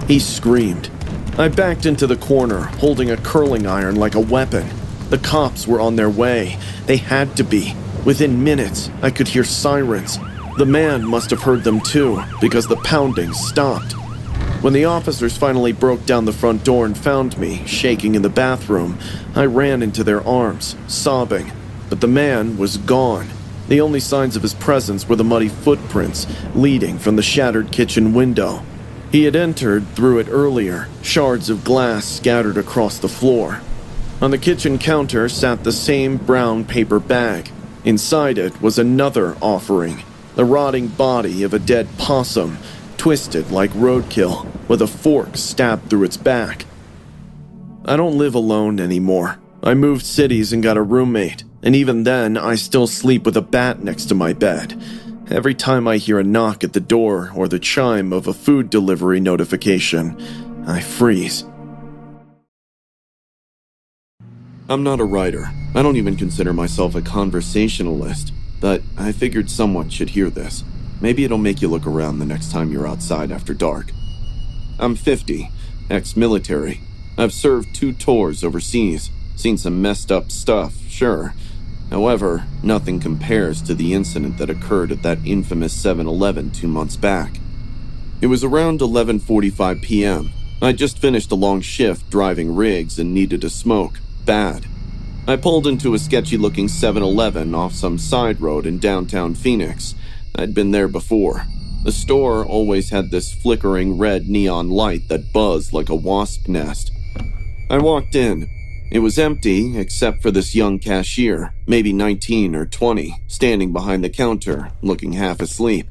He screamed. I backed into the corner, holding a curling iron like a weapon. The cops were on their way. They had to be. Within minutes, I could hear sirens. The man must have heard them too, because the pounding stopped. When the officers finally broke down the front door and found me, shaking in the bathroom, I ran into their arms, sobbing. But the man was gone. The only signs of his presence were the muddy footprints leading from the shattered kitchen window. He had entered through it earlier, shards of glass scattered across the floor. On the kitchen counter sat the same brown paper bag. Inside it was another offering, the rotting body of a dead possum, twisted like roadkill, with a fork stabbed through its back. I don't live alone anymore. I moved cities and got a roommate, and even then, I still sleep with a bat next to my bed. Every time I hear a knock at the door or the chime of a food delivery notification, I freeze. I'm not a writer. I don't even consider myself a conversationalist, but I figured someone should hear this. Maybe it'll make you look around the next time you're outside after dark. I'm 50, ex-military. I've served 2 tours overseas, seen some messed up stuff, sure. However, nothing compares to the incident that occurred at that infamous 7-Eleven 2 months back. It was around 11:45 p.m. I just finished a long shift driving rigs and needed a smoke, bad. I pulled into a sketchy-looking 7-Eleven off some side road in downtown Phoenix. I'd been there before. The store always had this flickering red neon light that buzzed like a wasp nest. I walked in. It was empty except for this young cashier, maybe 19 or 20, standing behind the counter, looking half asleep.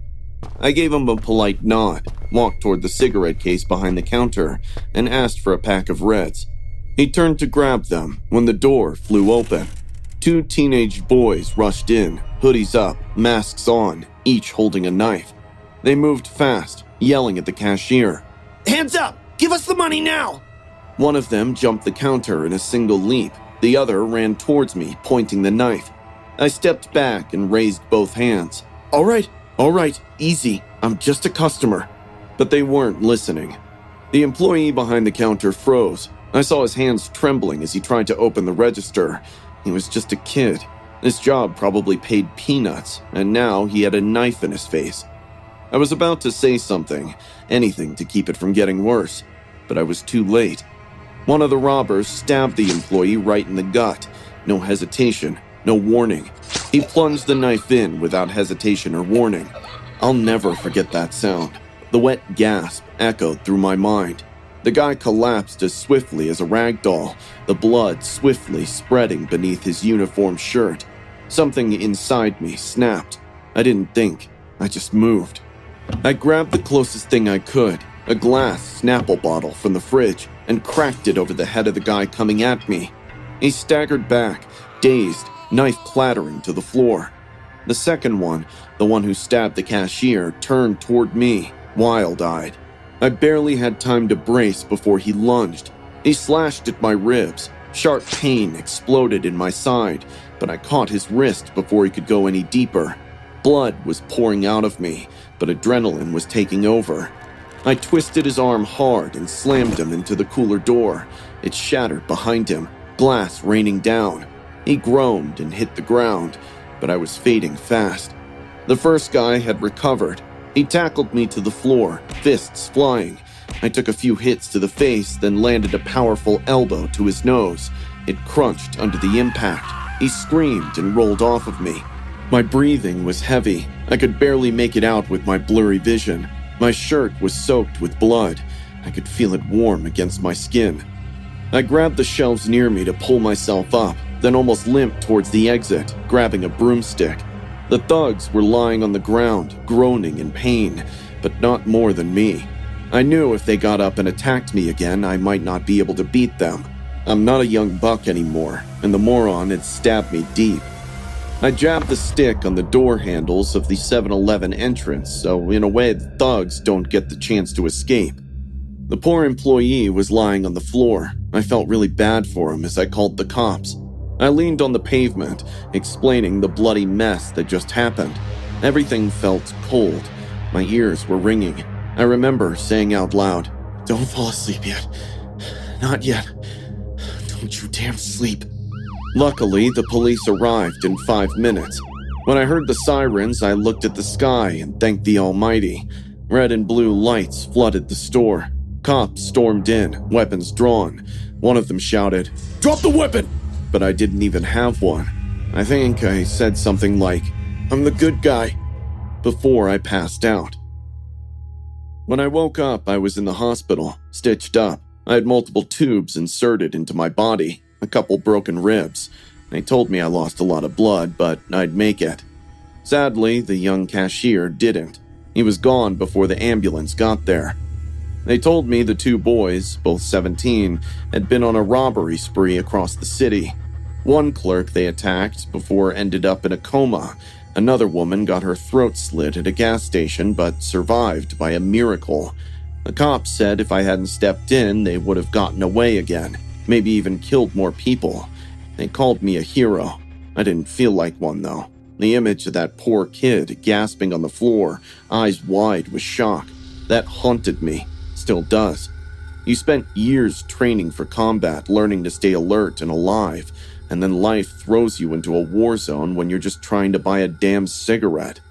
I gave him a polite nod, walked toward the cigarette case behind the counter, and asked for a pack of Reds. He turned to grab them when the door flew open. 2 teenage boys rushed in, hoodies up, masks on, each holding a knife. They moved fast, yelling at the cashier. Hands up! Give us the money now! One of them jumped the counter in a single leap. The other ran towards me, pointing the knife. I stepped back and raised both hands. All right, easy. I'm just a customer. But they weren't listening. The employee behind the counter froze. I saw his hands trembling as he tried to open the register. He was just a kid. This job probably paid peanuts, and now he had a knife in his face. I was about to say something, anything to keep it from getting worse, but I was too late. One of the robbers stabbed the employee right in the gut. No hesitation, no warning. He plunged the knife in without hesitation or warning. I'll never forget that sound. The wet gasp echoed through my mind. The guy collapsed as swiftly as a rag doll, the blood swiftly spreading beneath his uniform shirt. Something inside me snapped. I didn't think. I just moved. I grabbed the closest thing I could, a glass Snapple bottle from the fridge, and cracked it over the head of the guy coming at me. He staggered back, dazed, knife clattering to the floor. The second one, the one who stabbed the cashier, turned toward me, wild-eyed. I barely had time to brace before he lunged. He slashed at my ribs. Sharp pain exploded in my side, but I caught his wrist before he could go any deeper. Blood was pouring out of me, but adrenaline was taking over. I twisted his arm hard and slammed him into the cooler door. It shattered behind him, glass raining down. He groaned and hit the ground, but I was fading fast. The first guy had recovered. He tackled me to the floor, fists flying. I took a few hits to the face, then landed a powerful elbow to his nose. It crunched under the impact. He screamed and rolled off of me. My breathing was heavy. I could barely make it out with my blurry vision. My shirt was soaked with blood. I could feel it warm against my skin. I grabbed the shelves near me to pull myself up, then almost limped towards the exit, grabbing a broomstick. The thugs were lying on the ground, groaning in pain, but not more than me. I knew if they got up and attacked me again, I might not be able to beat them. I'm not a young buck anymore, and the moron had stabbed me deep. I jabbed the stick on the door handles of the 7-Eleven entrance, so in a way the thugs don't get the chance to escape. The poor employee was lying on the floor. I felt really bad for him as I called the cops. I leaned on the pavement, explaining the bloody mess that just happened. Everything felt cold. My ears were ringing. I remember saying out loud, "Don't fall asleep yet. Not yet. Don't you damn sleep." Luckily, the police arrived in 5 minutes. When I heard the sirens, I looked at the sky and thanked the Almighty. Red and blue lights flooded the store. Cops stormed in, weapons drawn. One of them shouted, "Drop the weapon!" But I didn't even have one. I think I said something like, "I'm the good guy," before I passed out. When I woke up, I was in the hospital, stitched up. I had multiple tubes inserted into my body, a couple broken ribs. They told me I lost a lot of blood, but I'd make it. Sadly, the young cashier didn't. He was gone before the ambulance got there. They told me the 2 boys, both 17, had been on a robbery spree across the city. One clerk they attacked before ended up in a coma. Another woman got her throat slit at a gas station but survived by a miracle. The cops said if I hadn't stepped in, they would have gotten away again, maybe even killed more people. They called me a hero. I didn't feel like one, though. The image of that poor kid gasping on the floor, eyes wide with shock, that haunted me. Still does. You spent years training for combat, learning to stay alert and alive, and then life throws you into a war zone when you're just trying to buy a damn cigarette.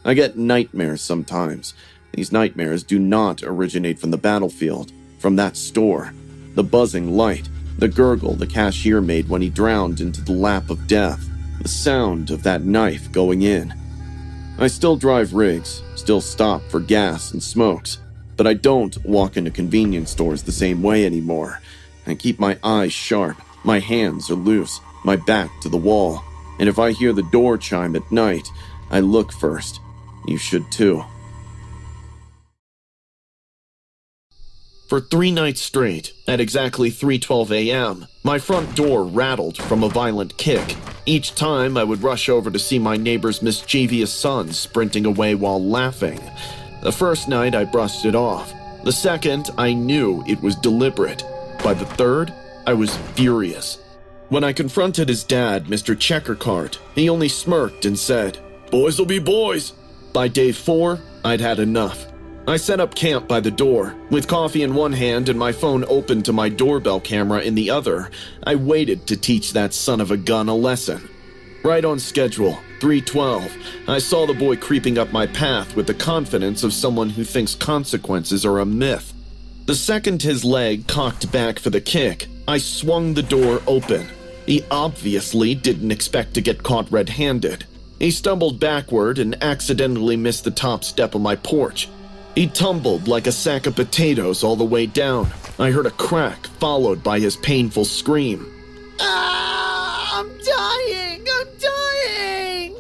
I get nightmares sometimes. These nightmares do not originate from the battlefield. from that store. The buzzing light, the gurgle the cashier made when he drowned into the lap of death, the sound of that knife going in. I still drive rigs, still stop for gas and smokes, but I don't walk into convenience stores the same way anymore. I keep my eyes sharp, my hands are loose, my back to the wall, and if I hear the door chime at night, I look first. You should too. For 3 nights straight, at exactly 3:12 a.m., my front door rattled from a violent kick. Each time, I would rush over to see my neighbor's mischievous son sprinting away while laughing. The first night, I brushed it off. The second, I knew it was deliberate. By the third, I was furious. When I confronted his dad, Mr. Checkercart, he only smirked and said, "Boys will be boys." By day 4, I'd had enough. I set up camp by the door. With coffee in one hand and my phone open to my doorbell camera in the other, I waited to teach that son of a gun a lesson. Right on schedule, 3:12, I saw the boy creeping up my path with the confidence of someone who thinks consequences are a myth. The second his leg cocked back for the kick, I swung the door open. He obviously didn't expect to get caught red-handed. He stumbled backward and accidentally missed the top step of my porch. He tumbled like a sack of potatoes all the way down. I heard a crack, followed by his painful scream. "Ah, I'm dying! I'm dying!"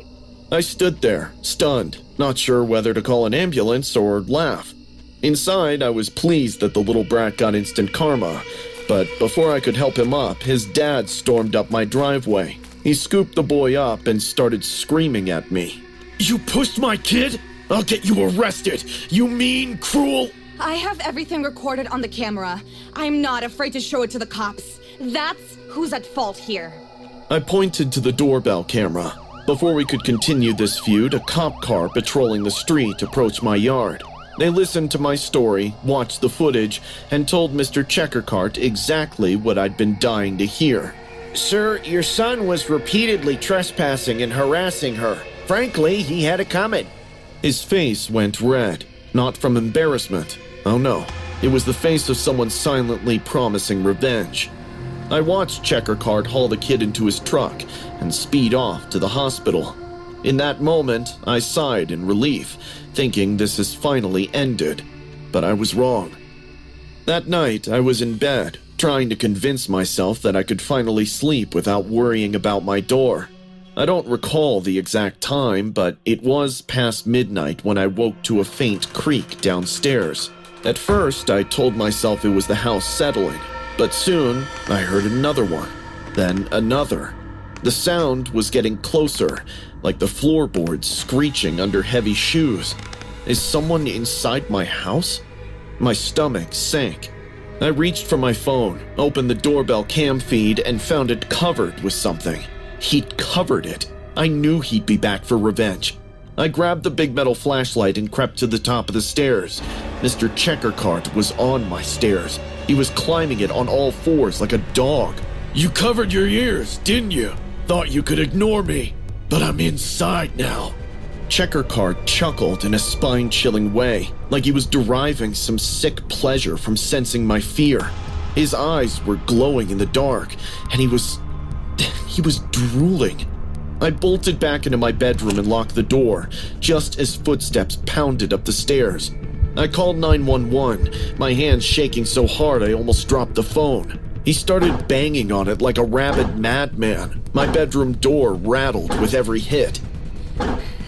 I stood there, stunned, not sure whether to call an ambulance or laugh. Inside, I was pleased that the little brat got instant karma, but before I could help him up, his dad stormed up my driveway. He scooped the boy up and started screaming at me. "You pushed my kid? I'll get you arrested, you mean, cruel..." I have everything recorded on the camera. I'm not afraid to show it to the cops. That's who's at fault here. I pointed to the doorbell camera. Before we could continue this feud, a cop car patrolling the street approached my yard. They listened to my story, watched the footage, and told Mr. Checkercart exactly what I'd been dying to hear. "Sir, your son was repeatedly trespassing and harassing her. Frankly, he had it coming." His face went red, not from embarrassment. Oh no, it was the face of someone silently promising revenge. I watched Checkercart haul the kid into his truck and speed off to the hospital. In that moment, I sighed in relief, thinking this has finally ended, but I was wrong. That night, I was in bed, trying to convince myself that I could finally sleep without worrying about my door. I don't recall the exact time, but it was past midnight when I woke to a faint creak downstairs. At first, I told myself it was the house settling, but soon I heard another one, then another. The sound was getting closer, like the floorboards screeching under heavy shoes. Is someone inside my house? My stomach sank. I reached for my phone, opened the doorbell cam feed, and found it covered with something. He'd covered it. I knew he'd be back for revenge. I grabbed the big metal flashlight and crept to the top of the stairs. Mr. Checkercart was on my stairs. He was climbing it on all fours like a dog. "You covered your ears, didn't you? Thought you could ignore me, but I'm inside now." Checkercart chuckled in a spine-chilling way, like he was deriving some sick pleasure from sensing my fear. His eyes were glowing in the dark, and he was drooling. I bolted back into my bedroom and locked the door, just as footsteps pounded up the stairs. I called 911, my hands shaking so hard I almost dropped the phone. He started banging on it like a rabid madman. My bedroom door rattled with every hit.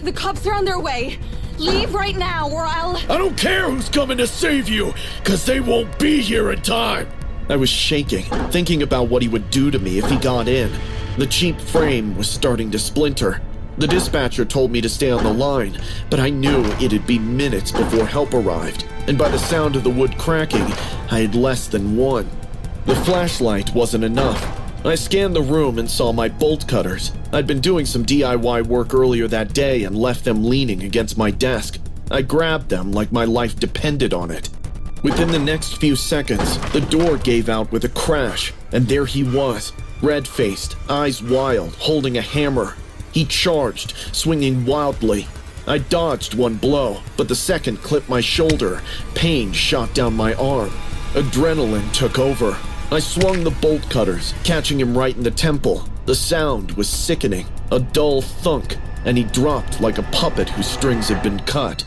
The cops are on their way. Leave right now or I'll... "I don't care who's coming to save you, 'cause they won't be here in time." I was shaking, thinking about what he would do to me if he got in. The cheap frame was starting to splinter. The dispatcher told me to stay on the line, but I knew it'd be minutes before help arrived, and by the sound of the wood cracking, I had less than one. The flashlight wasn't enough. I scanned the room and saw my bolt cutters. I'd been doing some DIY work earlier that day and left them leaning against my desk. I grabbed them like my life depended on it. Within the next few seconds, the door gave out with a crash, and there he was, red-faced, eyes wild, holding a hammer. He charged, swinging wildly. I dodged one blow, but the second clipped my shoulder. Pain shot down my arm. Adrenaline took over. I swung the bolt cutters, catching him right in the temple. The sound was sickening, a dull thunk, and he dropped like a puppet whose strings had been cut.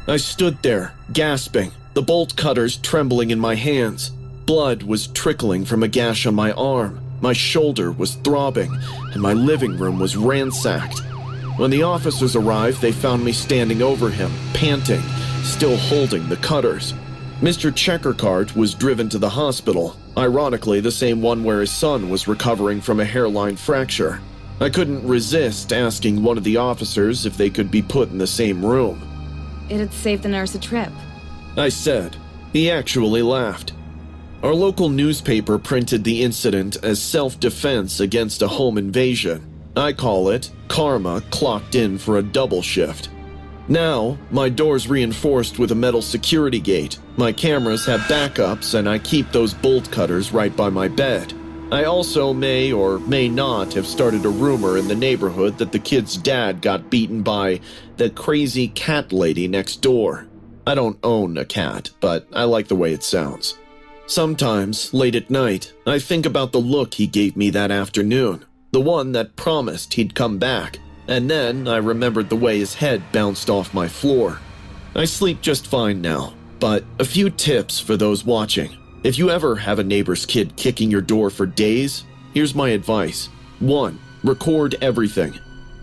I stood there, gasping, the bolt cutters trembling in my hands. Blood was trickling from a gash on my arm. My shoulder was throbbing, and my living room was ransacked. When the officers arrived, they found me standing over him, panting, still holding the cutters. Mr. Checkercart was driven to the hospital, ironically the same one where his son was recovering from a hairline fracture. I couldn't resist asking one of the officers if they could be put in the same room. It'd save the nurse a trip. I said. He actually laughed. Our local newspaper printed the incident as self-defense against a home invasion. I call it karma clocked in for a double shift. Now, my door's reinforced with a metal security gate. My cameras have backups, and I keep those bolt cutters right by my bed. I also may or may not have started a rumor in the neighborhood that the kid's dad got beaten by the crazy cat lady next door. I don't own a cat, but I like the way it sounds. Sometimes, late at night, I think about the look he gave me that afternoon, the one that promised he'd come back, and then I remembered the way his head bounced off my floor. I sleep just fine now, but a few tips for those watching. If you ever have a neighbor's kid kicking your door for days, here's my advice. 1. Record everything.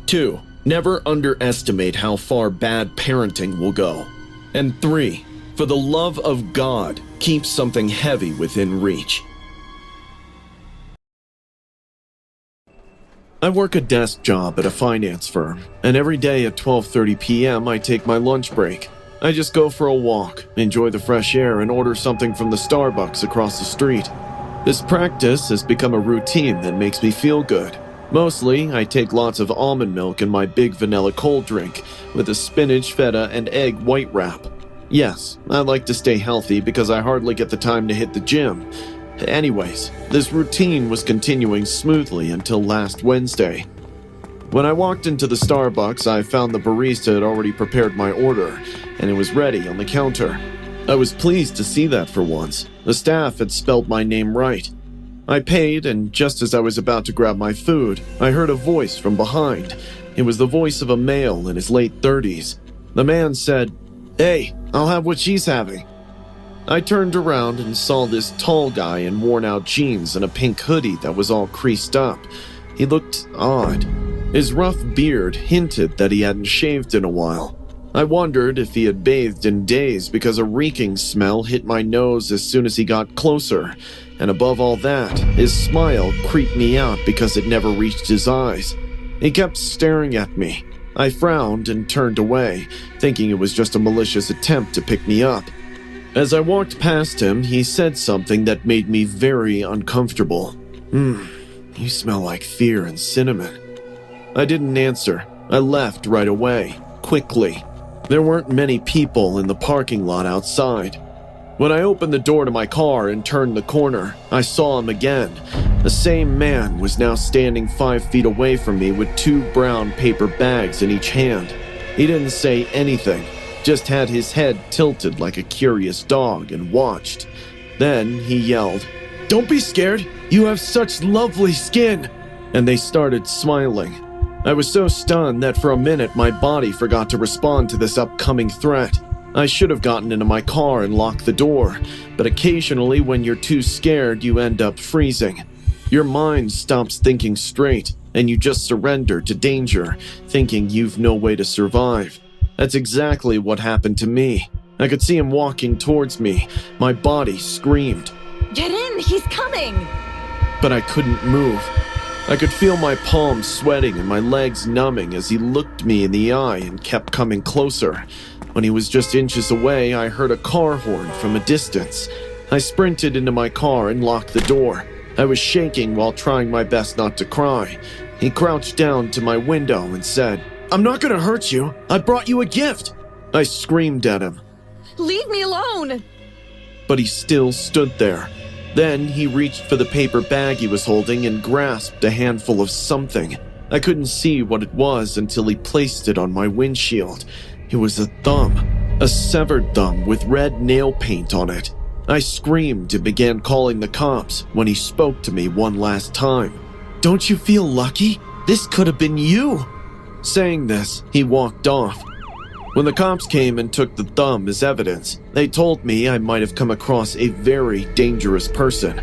2. Never underestimate how far bad parenting will go. And 3. For the love of God, keep something heavy within reach. I work a desk job at a finance firm, and every day at 12:30 p.m. I take my lunch break. I just go for a walk, enjoy the fresh air, and order something from the Starbucks across the street. This practice has become a routine that makes me feel good. Mostly, I take lots of almond milk in my big vanilla cold drink with a spinach, feta, and egg white wrap. Yes, I like to stay healthy because I hardly get the time to hit the gym. Anyways, this routine was continuing smoothly until last Wednesday. When I walked into the Starbucks, I found the barista had already prepared my order, and it was ready on the counter. I was pleased to see that for once. The staff had spelled my name right. I paid, and just as I was about to grab my food, I heard a voice from behind. It was the voice of a male in his late 30s. The man said, "Hey, I'll have what she's having." I turned around and saw this tall guy in worn-out jeans and a pink hoodie that was all creased up. He looked odd. His rough beard hinted that he hadn't shaved in a while. I wondered if he had bathed in days because a reeking smell hit my nose as soon as he got closer. And above all that, his smile creeped me out because it never reached his eyes. He kept staring at me. I frowned and turned away, thinking it was just a malicious attempt to pick me up. As I walked past him, he said something that made me very uncomfortable. You smell like fear and cinnamon." I didn't answer. I left right away, quickly. There weren't many people in the parking lot outside. When I opened the door to my car and turned the corner, I saw him again. The same man was now standing 5 feet away from me with 2 brown paper bags in each hand. He didn't say anything, just had his head tilted like a curious dog and watched. Then he yelled, "Don't be scared, you have such lovely skin!" And they started smiling. I was so stunned that for a minute my body forgot to respond to this upcoming threat. I should have gotten into my car and locked the door, but occasionally when you're too scared you end up freezing. Your mind stops thinking straight, and you just surrender to danger, thinking you've no way to survive. That's exactly what happened to me. I could see him walking towards me. My body screamed. Get in! He's coming! But I couldn't move. I could feel my palms sweating and my legs numbing as he looked me in the eye and kept coming closer. When he was just inches away, I heard a car horn from a distance. I sprinted into my car and locked the door. I was shaking while trying my best not to cry. He crouched down to my window and said, "I'm not gonna hurt you. I brought you a gift." I screamed at him. Leave me alone! But he still stood there. Then he reached for the paper bag he was holding and grasped a handful of something. I couldn't see what it was until he placed it on my windshield. It was a thumb, a severed thumb with red nail paint on it. I screamed and began calling the cops when he spoke to me one last time. "Don't you feel lucky? This could have been you." Saying this, he walked off. When the cops came and took the thumb as evidence, they told me I might have come across a very dangerous person.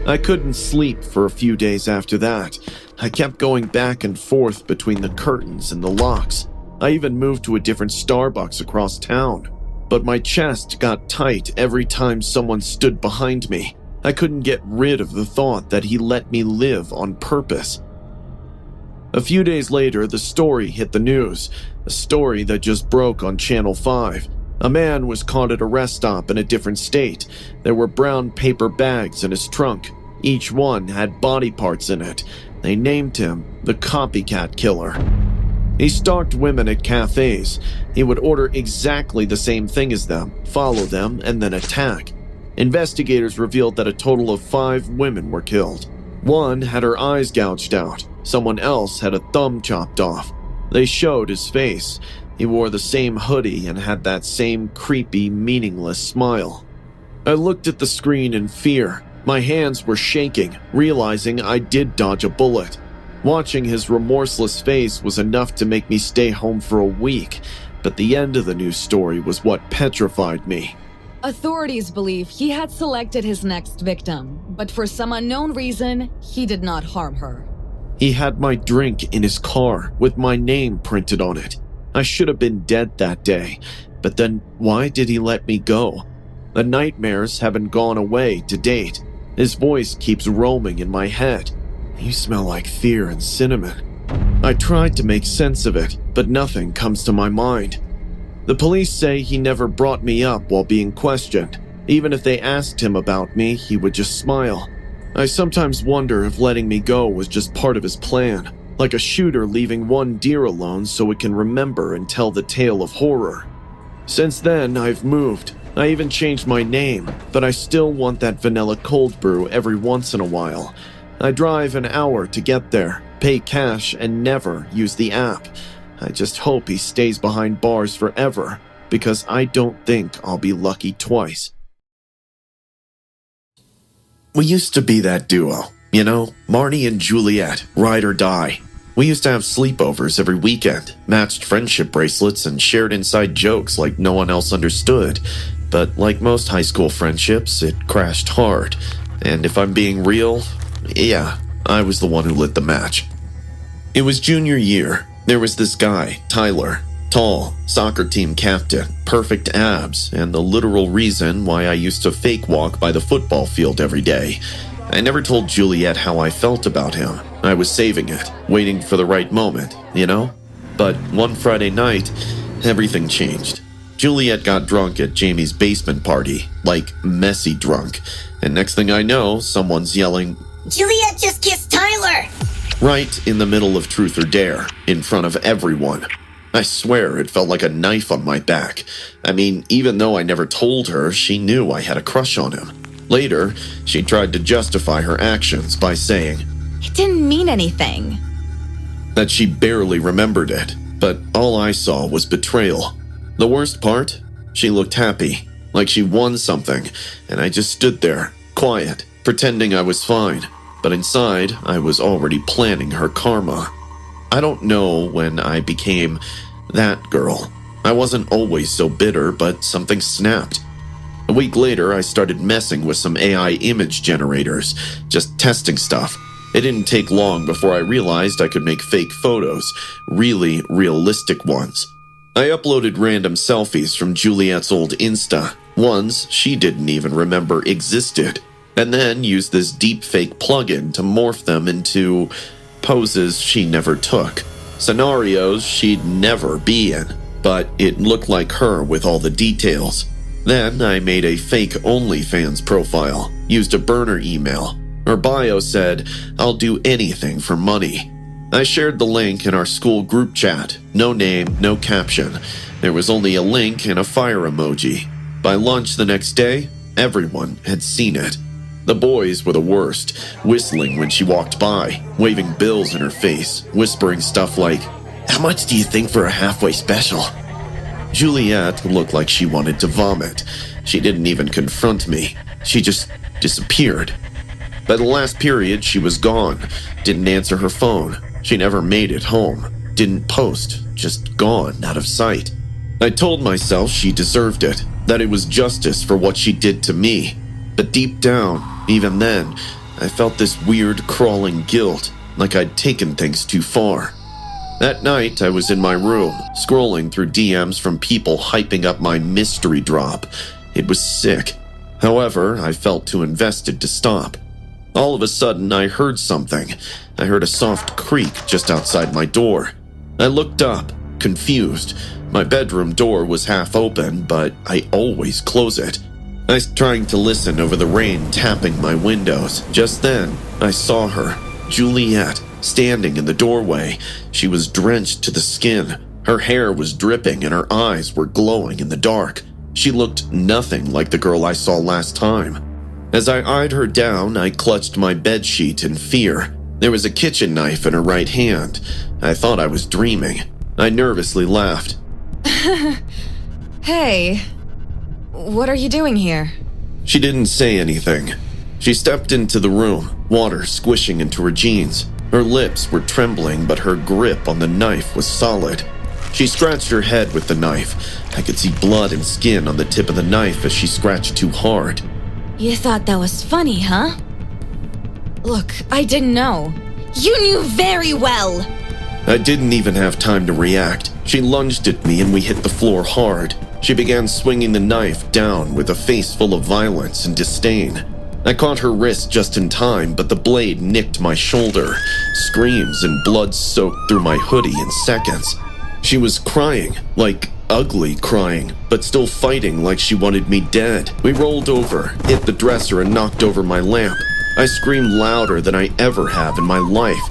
I couldn't sleep for a few days after that. I kept going back and forth between the curtains and the locks. I even moved to a different Starbucks across town. But my chest got tight every time someone stood behind me. I couldn't get rid of the thought that he let me live on purpose. A few days later, the story hit the news, a story that just broke on Channel 5. A man was caught at a rest stop in a different state. There were brown paper bags in his trunk. Each one had body parts in it. They named him the copycat killer. He stalked women at cafes. He would order exactly the same thing as them, follow them, and then attack. Investigators revealed that a total of 5 women were killed. One had her eyes gouged out. Someone else had a thumb chopped off. They showed his face. He wore the same hoodie and had that same creepy, meaningless smile. I looked at the screen in fear. My hands were shaking, realizing I did dodge a bullet. Watching his remorseless face was enough to make me stay home for a week, but the end of the news story was what petrified me. Authorities believe he had selected his next victim, but for some unknown reason, he did not harm her. He had my drink in his car with my name printed on it. I should have been dead that day, but then why did he let me go? The nightmares haven't gone away to date. His voice keeps roaming in my head. "You smell like fear and cinnamon." I tried to make sense of it, but nothing comes to my mind. The police say he never brought me up while being questioned. Even if they asked him about me, he would just smile. I sometimes wonder if letting me go was just part of his plan, like a shooter leaving one deer alone so it can remember and tell the tale of horror. Since then, I've moved. I even changed my name, but I still want that vanilla cold brew every once in a while. I drive an hour to get there, pay cash, and never use the app. I just hope he stays behind bars forever, because I don't think I'll be lucky twice. We used to be that duo, you know, Marnie and Juliet, ride or die. We used to have sleepovers every weekend, matched friendship bracelets, and shared inside jokes like no one else understood. But like most high school friendships, it crashed hard. And if I'm being real, yeah, I was the one who lit the match. It was junior year. There was this guy, Tyler. Tall, soccer team captain, perfect abs, and the literal reason why I used to fake walk by the football field every day. I never told Juliet how I felt about him. I was saving it, waiting for the right moment, you know? But one Friday night, everything changed. Juliet got drunk at Jamie's basement party, like messy drunk. And next thing I know, someone's yelling, Juliet just kissed Tyler! Right in the middle of Truth or Dare, in front of everyone. I swear it felt like a knife on my back. I mean, even though I never told her, she knew I had a crush on him. Later, she tried to justify her actions by saying It didn't mean anything. that she barely remembered it, but all I saw was betrayal. The worst part? She looked happy, like she won something, and I just stood there, quiet, pretending I was fine. But inside, I was already planning her karma. I don't know when I became that girl. I wasn't always so bitter, but something snapped. A week later, I started messing with some AI image generators, just testing stuff. It didn't take long before I realized I could make fake photos, really realistic ones. I uploaded random selfies from Juliet's old Insta, ones she didn't even remember existed, and then used this deepfake plugin to morph them into poses she never took, scenarios she'd never be in, but it looked like her with all the details. Then I made a fake OnlyFans profile, used a burner email. Her bio said, "I'll do anything for money." I shared the link in our school group chat. No name, no caption. There was only a link and a fire emoji. By lunch the next day, everyone had seen it. The boys were the worst, whistling when she walked by, waving bills in her face, whispering stuff like, "How much do you think for a halfway special?" Juliet looked like she wanted to vomit. She didn't even confront me. She just disappeared. By the last period, she was gone. Didn't answer her phone. She never made it home. Didn't post. Just gone, out of sight. I told myself she deserved it, that it was justice for what she did to me. But deep down, even then, I felt this weird crawling guilt, like I'd taken things too far. That night, I was in my room, scrolling through DMs from people hyping up my mystery drop. It was sick. However, I felt too invested to stop. All of a sudden, I heard something. I heard a soft creak just outside my door. I looked up, confused. My bedroom door was half open, but I always close it. I was trying to listen over the rain tapping my windows. Just then, I saw her, Juliet, standing in the doorway. She was drenched to the skin. Her hair was dripping and her eyes were glowing in the dark. She looked nothing like the girl I saw last time. As I eyed her down, I clutched my bedsheet in fear. There was a kitchen knife in her right hand. I thought I was dreaming. I nervously laughed. Hey, what are you doing here? She didn't say anything. She stepped into the room, water squishing into her jeans. Her lips were trembling, but her grip on the knife was solid. She scratched her head with the knife. I could see blood and skin on the tip of the knife as she scratched too hard. You thought that was funny, huh? Look, I didn't know. You knew very well! I didn't even have time to react. She lunged at me and we hit the floor hard. She began swinging the knife down with a face full of violence and disdain. I caught her wrist just in time, but the blade nicked my shoulder. Screams and blood soaked through my hoodie in seconds. She was crying, like ugly crying, but still fighting like she wanted me dead. We rolled over, hit the dresser, and knocked over my lamp. I screamed louder than I ever have in my life.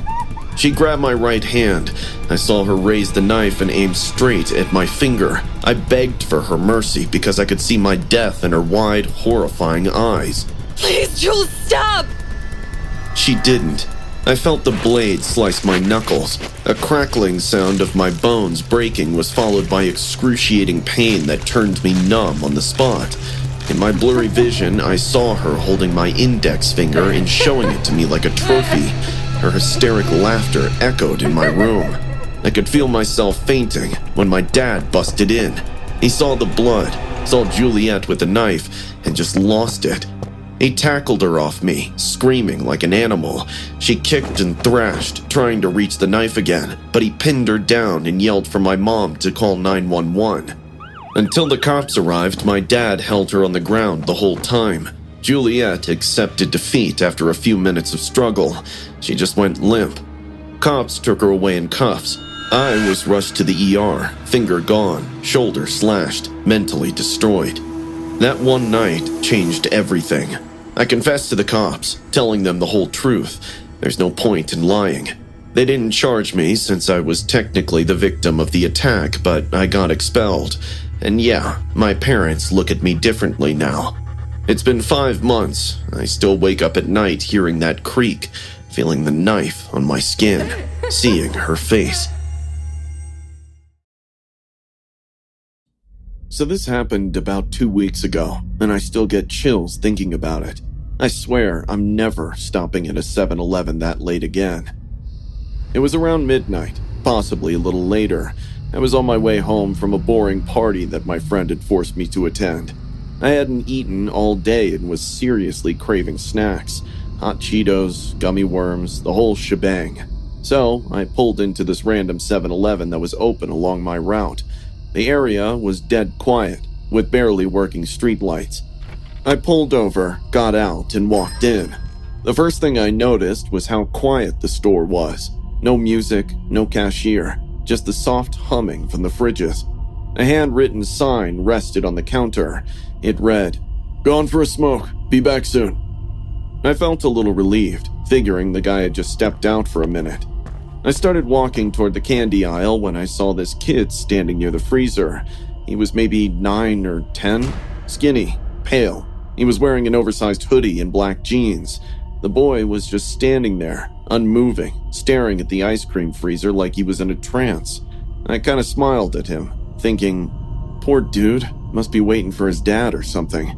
She grabbed my right hand. I saw her raise the knife and aim straight at my finger. I begged for her mercy because I could see my death in her wide, horrifying eyes. Please, Jules, stop! She didn't. I felt the blade slice my knuckles. A crackling sound of my bones breaking was followed by excruciating pain that turned me numb on the spot. In my blurry vision, I saw her holding my index finger and showing it to me like a trophy. Her hysteric laughter echoed in my room. I could feel myself fainting when my dad busted in. He saw the blood, saw Juliet with the knife, and just lost it. He tackled her off me, screaming like an animal. She kicked and thrashed, trying to reach the knife again, but he pinned her down and yelled for my mom to call 911. Until the cops arrived, my dad held her on the ground the whole time. Juliet accepted defeat after a few minutes of struggle. She just went limp. Cops took her away in cuffs. I was rushed to the ER, finger gone, shoulder slashed, mentally destroyed. That one night changed everything. I confessed to the cops, telling them the whole truth. There's no point in lying. They didn't charge me since I was technically the victim of the attack, but I got expelled. And yeah, my parents look at me differently now. It's been 5 months. I still wake up at night hearing that creak, feeling the knife on my skin, seeing her face. So this happened about 2 weeks ago, and I still get chills thinking about it. I swear I'm never stopping at a 7-Eleven that late again. It was around midnight, possibly a little later. I was on my way home from a boring party that my friend had forced me to attend. I hadn't eaten all day and was seriously craving snacks. Hot Cheetos, gummy worms, the whole shebang. So I pulled into this random 7-Eleven that was open along my route. The area was dead quiet, with barely working streetlights. I pulled over, got out, and walked in. The first thing I noticed was how quiet the store was. No music, no cashier, just the soft humming from the fridges. A handwritten sign rested on the counter. It read, "Gone for a smoke, be back soon." I felt a little relieved, figuring the guy had just stepped out for a minute. I started walking toward the candy aisle when I saw this kid standing near the freezer. He was maybe 9 or 10, skinny, pale. He was wearing an oversized hoodie and black jeans. The boy was just standing there, unmoving, staring at the ice cream freezer like he was in a trance. I kind of smiled at him, thinking, poor dude, must be waiting for his dad or something.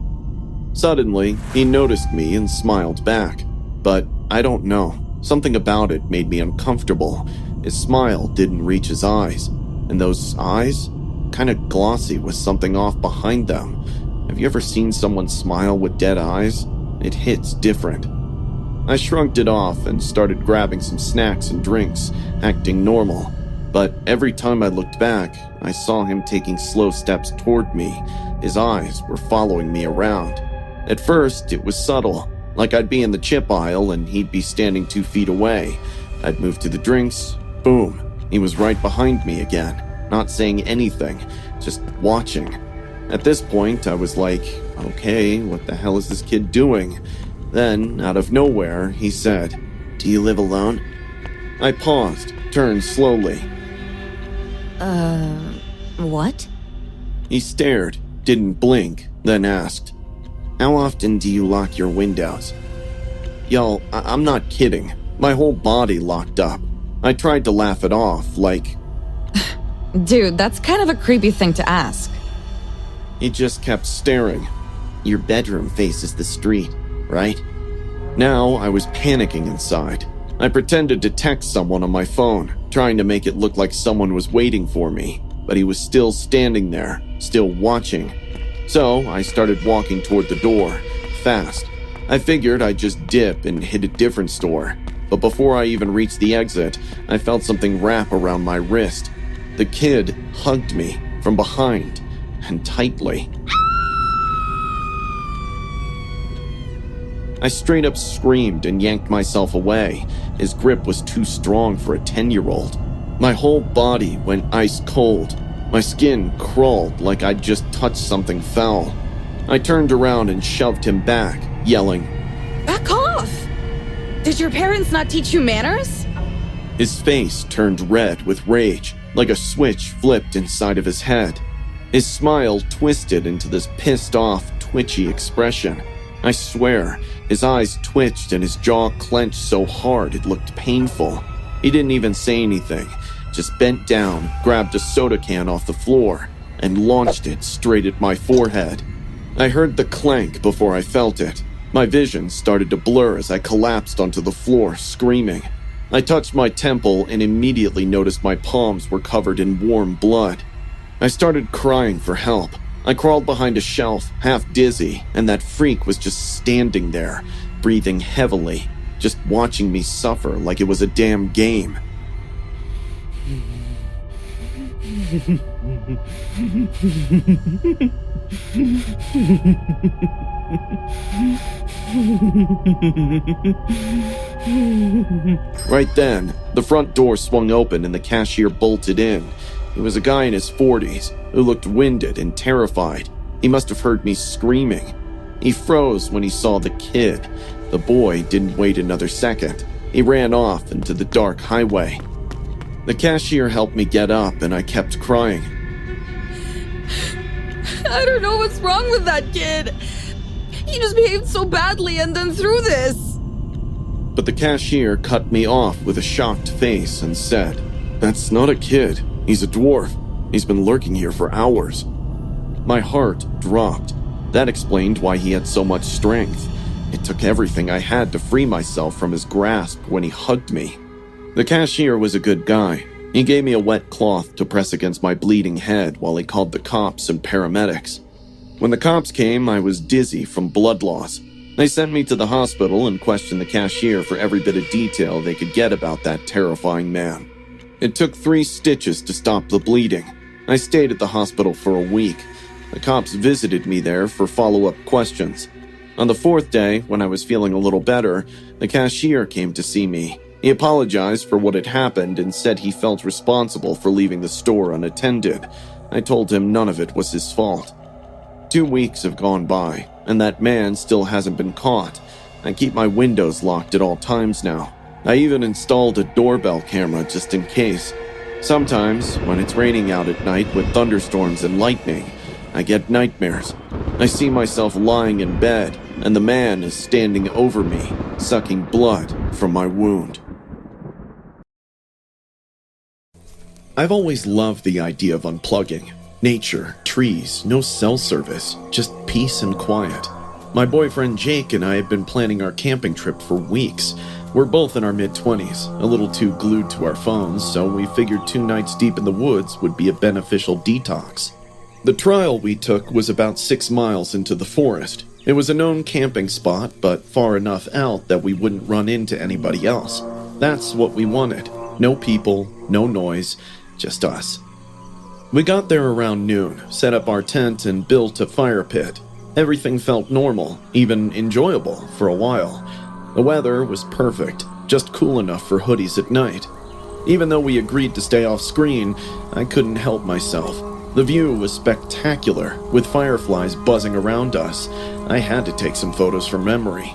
Suddenly, he noticed me and smiled back. But I don't know. Something about it made me uncomfortable. His smile didn't reach his eyes. And those eyes? Kind of glossy with something off behind them. Have you ever seen someone smile with dead eyes? It hits different. I shrugged it off and started grabbing some snacks and drinks, acting normal. But every time I looked back, I saw him taking slow steps toward me. His eyes were following me around. At first, it was subtle, like I'd be in the chip aisle and he'd be standing 2 feet away. I'd move to the drinks, boom, he was right behind me again, not saying anything, just watching. At this point, I was like, okay, what the hell is this kid doing? Then, out of nowhere, he said, "Do you live alone?" I paused, turned slowly. What? He stared, didn't blink, then asked, "How often do you lock your windows?" Y'all, I'm not kidding. My whole body locked up. I tried to laugh it off, like... Dude, that's kind of a creepy thing to ask. He just kept staring. Your bedroom faces the street, right? Now I was panicking inside. I pretended to text someone on my phone, trying to make it look like someone was waiting for me, but he was still standing there, still watching. So I started walking toward the door, fast. I figured I'd just dip and hit a different store, but before I even reached the exit, I felt something wrap around my wrist. The kid hugged me from behind, and tightly. I straight up screamed and yanked myself away. His grip was too strong for a 10-year-old. My whole body went ice cold. My skin crawled like I'd just touched something foul. I turned around and shoved him back, yelling, Back off! Did your parents not teach you manners? His face turned red with rage, like a switch flipped inside of his head. His smile twisted into this pissed-off, twitchy expression. I swear, his eyes twitched and his jaw clenched so hard it looked painful. He didn't even say anything, just bent down, grabbed a soda can off the floor, and launched it straight at my forehead. I heard the clank before I felt it. My vision started to blur as I collapsed onto the floor, screaming. I touched my temple and immediately noticed my palms were covered in warm blood. I started crying for help. I crawled behind a shelf, half dizzy, and that freak was just standing there, breathing heavily, just watching me suffer like it was a damn game. Right then, the front door swung open and the cashier bolted in. He was a guy in his 40s who looked winded and terrified. He must have heard me screaming. He froze when he saw the kid. The boy didn't wait another second. He ran off into the dark highway. The cashier helped me get up and I kept crying. I don't know what's wrong with that kid. He just behaved so badly and then threw this. But the cashier cut me off with a shocked face and said, "That's not a kid. He's a dwarf. He's been lurking here for hours." My heart dropped. That explained why he had so much strength. It took everything I had to free myself from his grasp when he hugged me. The cashier was a good guy. He gave me a wet cloth to press against my bleeding head while he called the cops and paramedics. When the cops came, I was dizzy from blood loss. They sent me to the hospital and questioned the cashier for every bit of detail they could get about that terrifying man. It took 3 stitches to stop the bleeding. I stayed at the hospital for a week. The cops visited me there for follow-up questions. On the 4th day, when I was feeling a little better, the cashier came to see me. He apologized for what had happened and said he felt responsible for leaving the store unattended. I told him none of it was his fault. 2 weeks have gone by, and that man still hasn't been caught. I keep my windows locked at all times now. I even installed a doorbell camera just in case. Sometimes, when it's raining out at night with thunderstorms and lightning, I get nightmares. I see myself lying in bed, and the man is standing over me, sucking blood from my wound. I've always loved the idea of unplugging. Nature, trees, no cell service, just peace and quiet. My boyfriend Jake and I had been planning our camping trip for weeks. We're both in our mid-20s, a little too glued to our phones, so we figured 2 nights deep in the woods would be a beneficial detox. The trail we took was about 6 miles into the forest. It was a known camping spot, but far enough out that we wouldn't run into anybody else. That's what we wanted. No people, no noise, just us. We got there around noon, set up our tent, and built a fire pit. Everything felt normal, even enjoyable for a while. The weather was perfect, just cool enough for hoodies at night. Even though we agreed to stay off screen, I couldn't help myself. The view was spectacular, with fireflies buzzing around us. I had to take some photos from memory.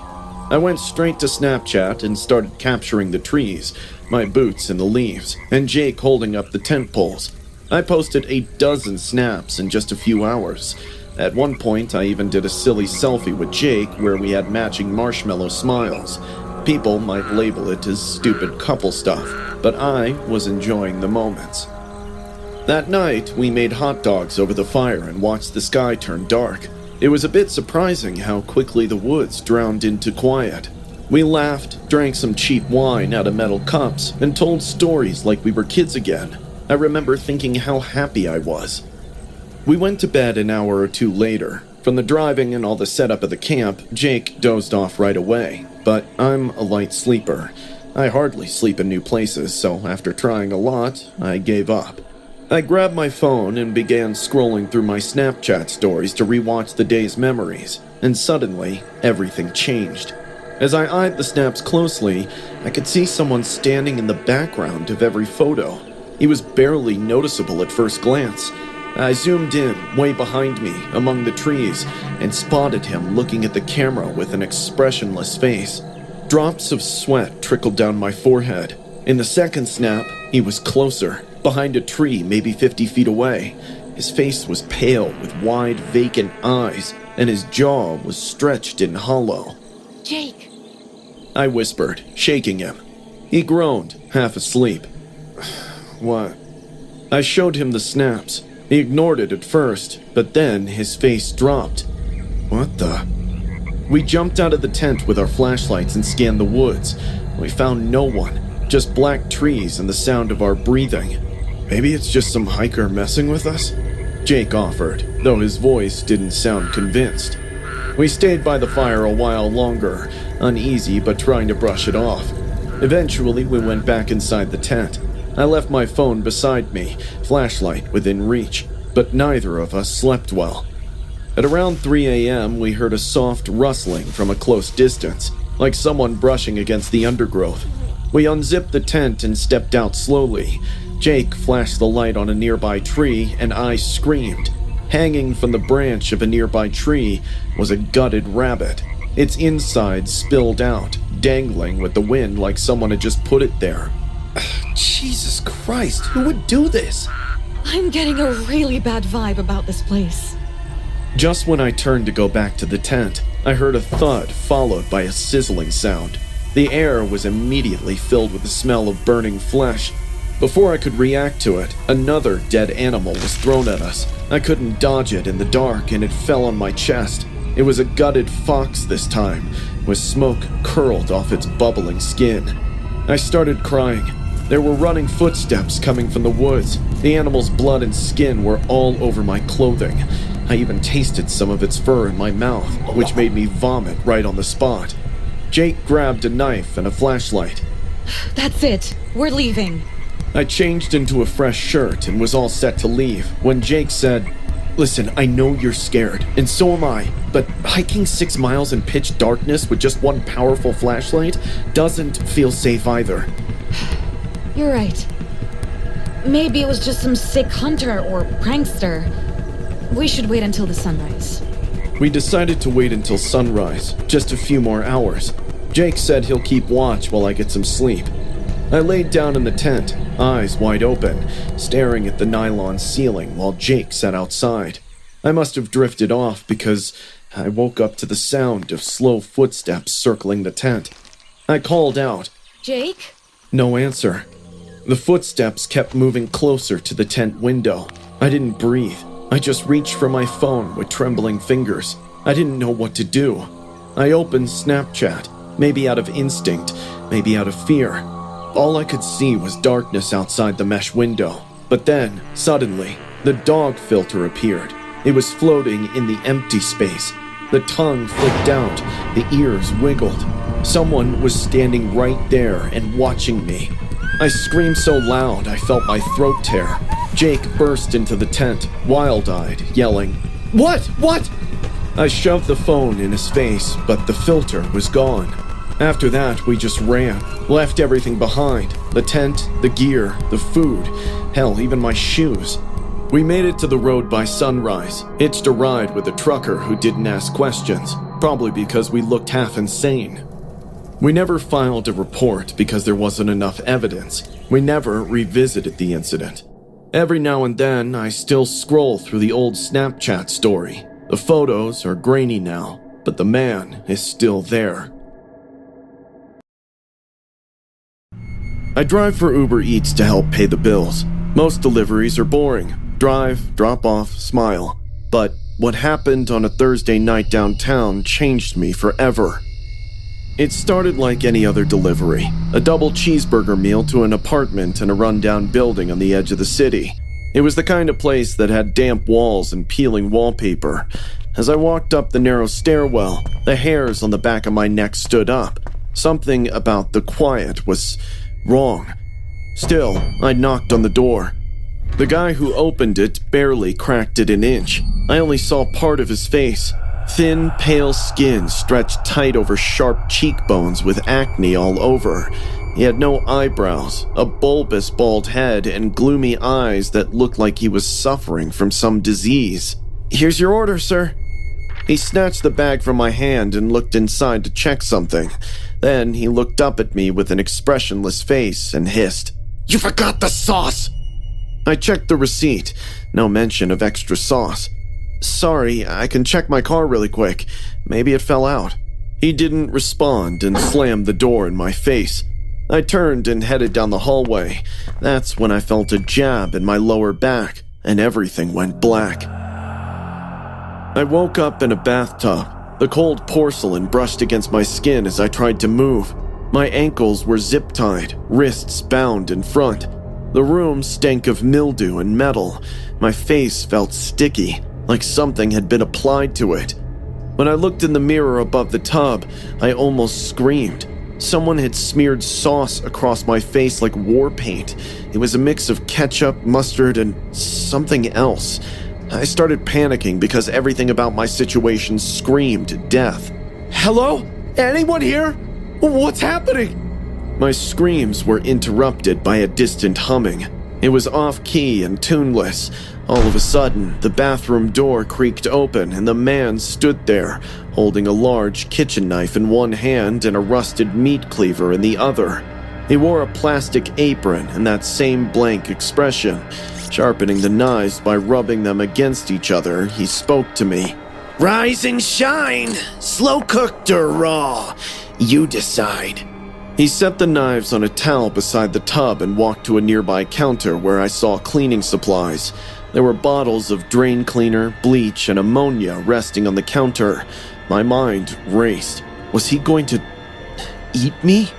I went straight to Snapchat and started capturing the trees, my boots in the leaves, and Jake holding up the tent poles. I posted 12 snaps in just a few hours. At one point, I even did a silly selfie with Jake where we had matching marshmallow smiles. People might label it as stupid couple stuff, but I was enjoying the moments. That night, we made hot dogs over the fire and watched the sky turn dark. It was a bit surprising how quickly the woods drowned into quiet. We laughed, drank some cheap wine out of metal cups, and told stories like we were kids again. I remember thinking how happy I was. We went to bed an hour or two later. From the driving and all the setup of the camp, Jake dozed off right away, but I'm a light sleeper. I hardly sleep in new places, so after trying a lot, I gave up. I grabbed my phone and began scrolling through my Snapchat stories to rewatch the day's memories, and suddenly, everything changed. As I eyed the snaps closely, I could see someone standing in the background of every photo. He was barely noticeable at first glance. I zoomed in, way behind me, among the trees, and spotted him looking at the camera with an expressionless face. Drops of sweat trickled down my forehead. In the second snap, he was closer, behind a tree maybe 50 feet away. His face was pale with wide, vacant eyes, and his jaw was stretched and hollow. Jake! I whispered, shaking him. He groaned, half asleep. What? I showed him the snaps. He ignored it at first, but then his face dropped. What the? We jumped out of the tent with our flashlights and scanned the woods. We found no one, just black trees and the sound of our breathing. Maybe it's just some hiker messing with us? Jake offered, though his voice didn't sound convinced. We stayed by the fire a while longer, uneasy but trying to brush it off. Eventually, we went back inside the tent. I left my phone beside me, flashlight within reach, but neither of us slept well. At around 3 a.m., we heard a soft rustling from a close distance, like someone brushing against the undergrowth. We unzipped the tent and stepped out slowly. Jake flashed the light on a nearby tree, and I screamed. Hanging from the branch of a nearby tree was a gutted rabbit. Its insides spilled out, dangling with the wind like someone had just put it there. Jesus Christ, who would do this? I'm getting a really bad vibe about this place. Just when I turned to go back to the tent, I heard a thud followed by a sizzling sound. The air was immediately filled with the smell of burning flesh. Before I could react to it, another dead animal was thrown at us. I couldn't dodge it in the dark and it fell on my chest. It was a gutted fox this time, with smoke curled off its bubbling skin. I started crying. There were running footsteps coming from the woods. The animal's blood and skin were all over my clothing. I even tasted some of its fur in my mouth, which made me vomit right on the spot. Jake grabbed a knife and a flashlight. That's it. We're leaving. I changed into a fresh shirt and was all set to leave when Jake said, "Listen, I know you're scared, and so am I, but hiking 6 miles in pitch darkness with just one powerful flashlight doesn't feel safe either." You're right. Maybe it was just some sick hunter or prankster. We should wait until the sunrise. We decided to wait until sunrise, just a few more hours. Jake said he'll keep watch while I get some sleep. I laid down in the tent, eyes wide open, staring at the nylon ceiling while Jake sat outside. I must have drifted off because I woke up to the sound of slow footsteps circling the tent. I called out. Jake? No answer. The footsteps kept moving closer to the tent window. I didn't breathe. I just reached for my phone with trembling fingers. I didn't know what to do. I opened Snapchat, maybe out of instinct, maybe out of fear. All I could see was darkness outside the mesh window. But then, suddenly, the dog filter appeared. It was floating in the empty space. The tongue flicked out, the ears wiggled. Someone was standing right there and watching me. I screamed so loud I felt my throat tear. Jake burst into the tent, wild-eyed, yelling, "What? What?" I shoved the phone in his face, but the filter was gone. After that, we just ran, left everything behind. The tent, the gear, the food, hell, even my shoes. We made it to the road by sunrise, hitched a ride with a trucker who didn't ask questions, probably because we looked half insane. We never filed a report because there wasn't enough evidence. We never revisited the incident. Every now and then, I still scroll through the old Snapchat story. The photos are grainy now, but the man is still there. I drive for Uber Eats to help pay the bills. Most deliveries are boring. Drive, drop off, smile. But what happened on a Thursday night downtown changed me forever. It started like any other delivery, a double cheeseburger meal to an apartment in a rundown building on the edge of the city. It was the kind of place that had damp walls and peeling wallpaper. As I walked up the narrow stairwell, the hairs on the back of my neck stood up. Something about the quiet was wrong. Still, I knocked on the door. The guy who opened it barely cracked it an inch. I only saw part of his face. Thin, pale skin stretched tight over sharp cheekbones with acne all over. He had no eyebrows, a bulbous bald head, and gloomy eyes that looked like he was suffering from some disease. "Here's your order, sir." He snatched the bag from my hand and looked inside to check something. Then he looked up at me with an expressionless face and hissed, "You forgot the sauce!" I checked the receipt. No mention of extra sauce. "Sorry, I can check my car really quick. Maybe it fell out." He didn't respond and slammed the door in my face. I turned and headed down the hallway. That's when I felt a jab in my lower back, and everything went black. I woke up in a bathtub. The cold porcelain brushed against my skin as I tried to move. My ankles were zip-tied, wrists bound in front. The room stank of mildew and metal. My face felt sticky, like something had been applied to it. When I looked in the mirror above the tub, I almost screamed. Someone had smeared sauce across my face like war paint. It was a mix of ketchup, mustard, and something else. I started panicking because everything about my situation screamed death. "Hello? Anyone here? What's happening?" My screams were interrupted by a distant humming. It was off-key and tuneless. All of a sudden, the bathroom door creaked open and the man stood there, holding a large kitchen knife in one hand and a rusted meat cleaver in the other. He wore a plastic apron and that same blank expression. Sharpening the knives by rubbing them against each other, he spoke to me. "Rise and shine! Slow cooked or raw? You decide." He set the knives on a towel beside the tub and walked to a nearby counter where I saw cleaning supplies. There were bottles of drain cleaner, bleach, and ammonia resting on the counter. My mind raced. Was he going to eat me?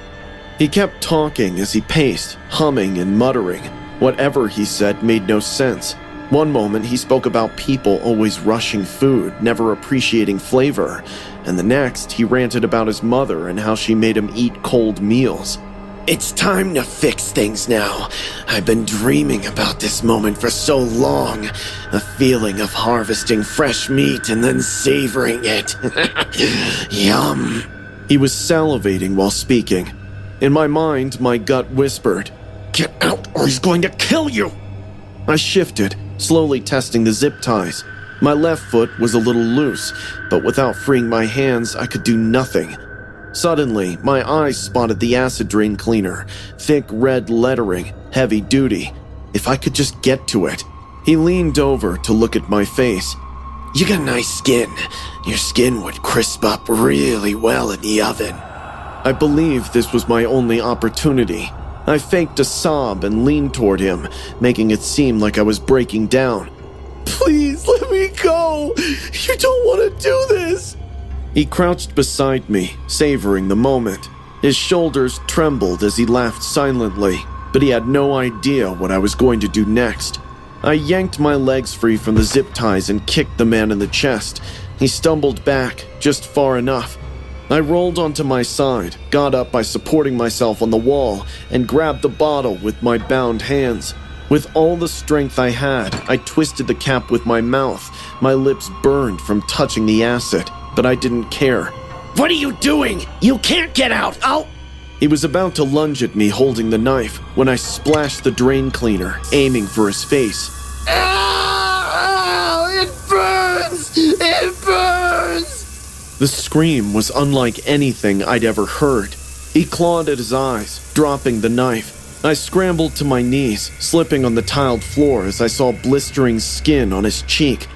He kept talking as he paced, humming and muttering. Whatever he said made no sense. One moment he spoke about people always rushing food, never appreciating flavor, and the next he ranted about his mother and how she made him eat cold meals. "It's time to fix things now. I've been dreaming about this moment for so long. A feeling of harvesting fresh meat and then savoring it. Yum." He was salivating while speaking. In my mind, my gut whispered, "Get out or he's going to kill you!" I shifted, slowly testing the zip ties. My left foot was a little loose, but without freeing my hands, I could do nothing. Suddenly, my eyes spotted the acid drain cleaner, thick red lettering, heavy duty. If I could just get to it. He leaned over to look at my face. "You got nice skin. Your skin would crisp up really well in the oven." I believed this was my only opportunity. I faked a sob and leaned toward him, making it seem like I was breaking down. "Please let me go. You don't want to do this! He crouched beside me, savoring the moment. His shoulders trembled as he laughed silently, but he had no idea what I was going to do next. I yanked my legs free from the zip ties and kicked the man in the chest. He stumbled back, just far enough. I rolled onto my side, got up by supporting myself on the wall, and grabbed the bottle with my bound hands. With all the strength I had, I twisted the cap with my mouth. My lips burned from touching the acid, but I didn't care. What are you doing? You can't get out! He was about to lunge at me holding the knife when I splashed the drain cleaner, aiming for his face. Ow! It burns! It burns! The scream was unlike anything I'd ever heard. He clawed at his eyes, dropping the knife. I scrambled to my knees, slipping on the tiled floor as I saw blistering skin on his cheek.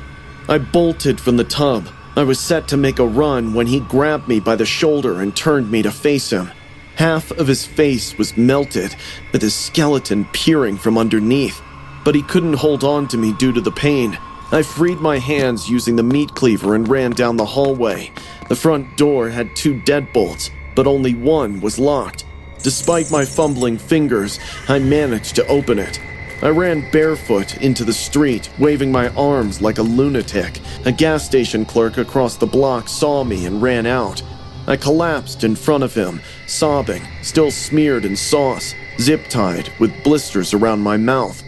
I bolted from the tub. I was set to make a run when he grabbed me by the shoulder and turned me to face him. Half of his face was melted, with his skeleton peering from underneath, but he couldn't hold on to me due to the pain. I freed my hands using the meat cleaver and ran down the hallway. The front door had 2 deadbolts, but only one was locked. Despite my fumbling fingers, I managed to open it. I ran barefoot into the street, waving my arms like a lunatic. A gas station clerk across the block saw me and ran out. I collapsed in front of him, sobbing, still smeared in sauce, zip-tied with blisters around my mouth.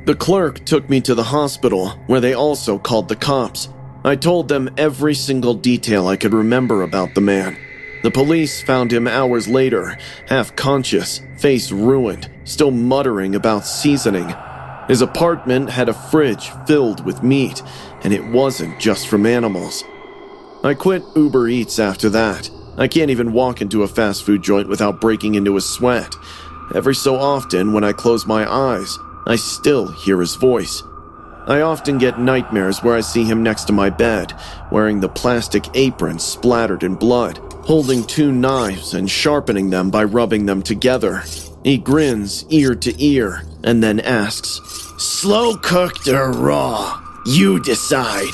The clerk took me to the hospital, where they also called the cops. I told them every single detail I could remember about the man. The police found him hours later, half-conscious, face ruined, still muttering about seasoning. His apartment had a fridge filled with meat, and it wasn't just from animals. I quit Uber Eats after that. I can't even walk into a fast food joint without breaking into a sweat. Every so often, when I close my eyes, I still hear his voice. I often get nightmares where I see him next to my bed, wearing the plastic apron splattered in blood, holding 2 knives and sharpening them by rubbing them together. He grins ear to ear and then asks, Slow cooked or raw? You decide.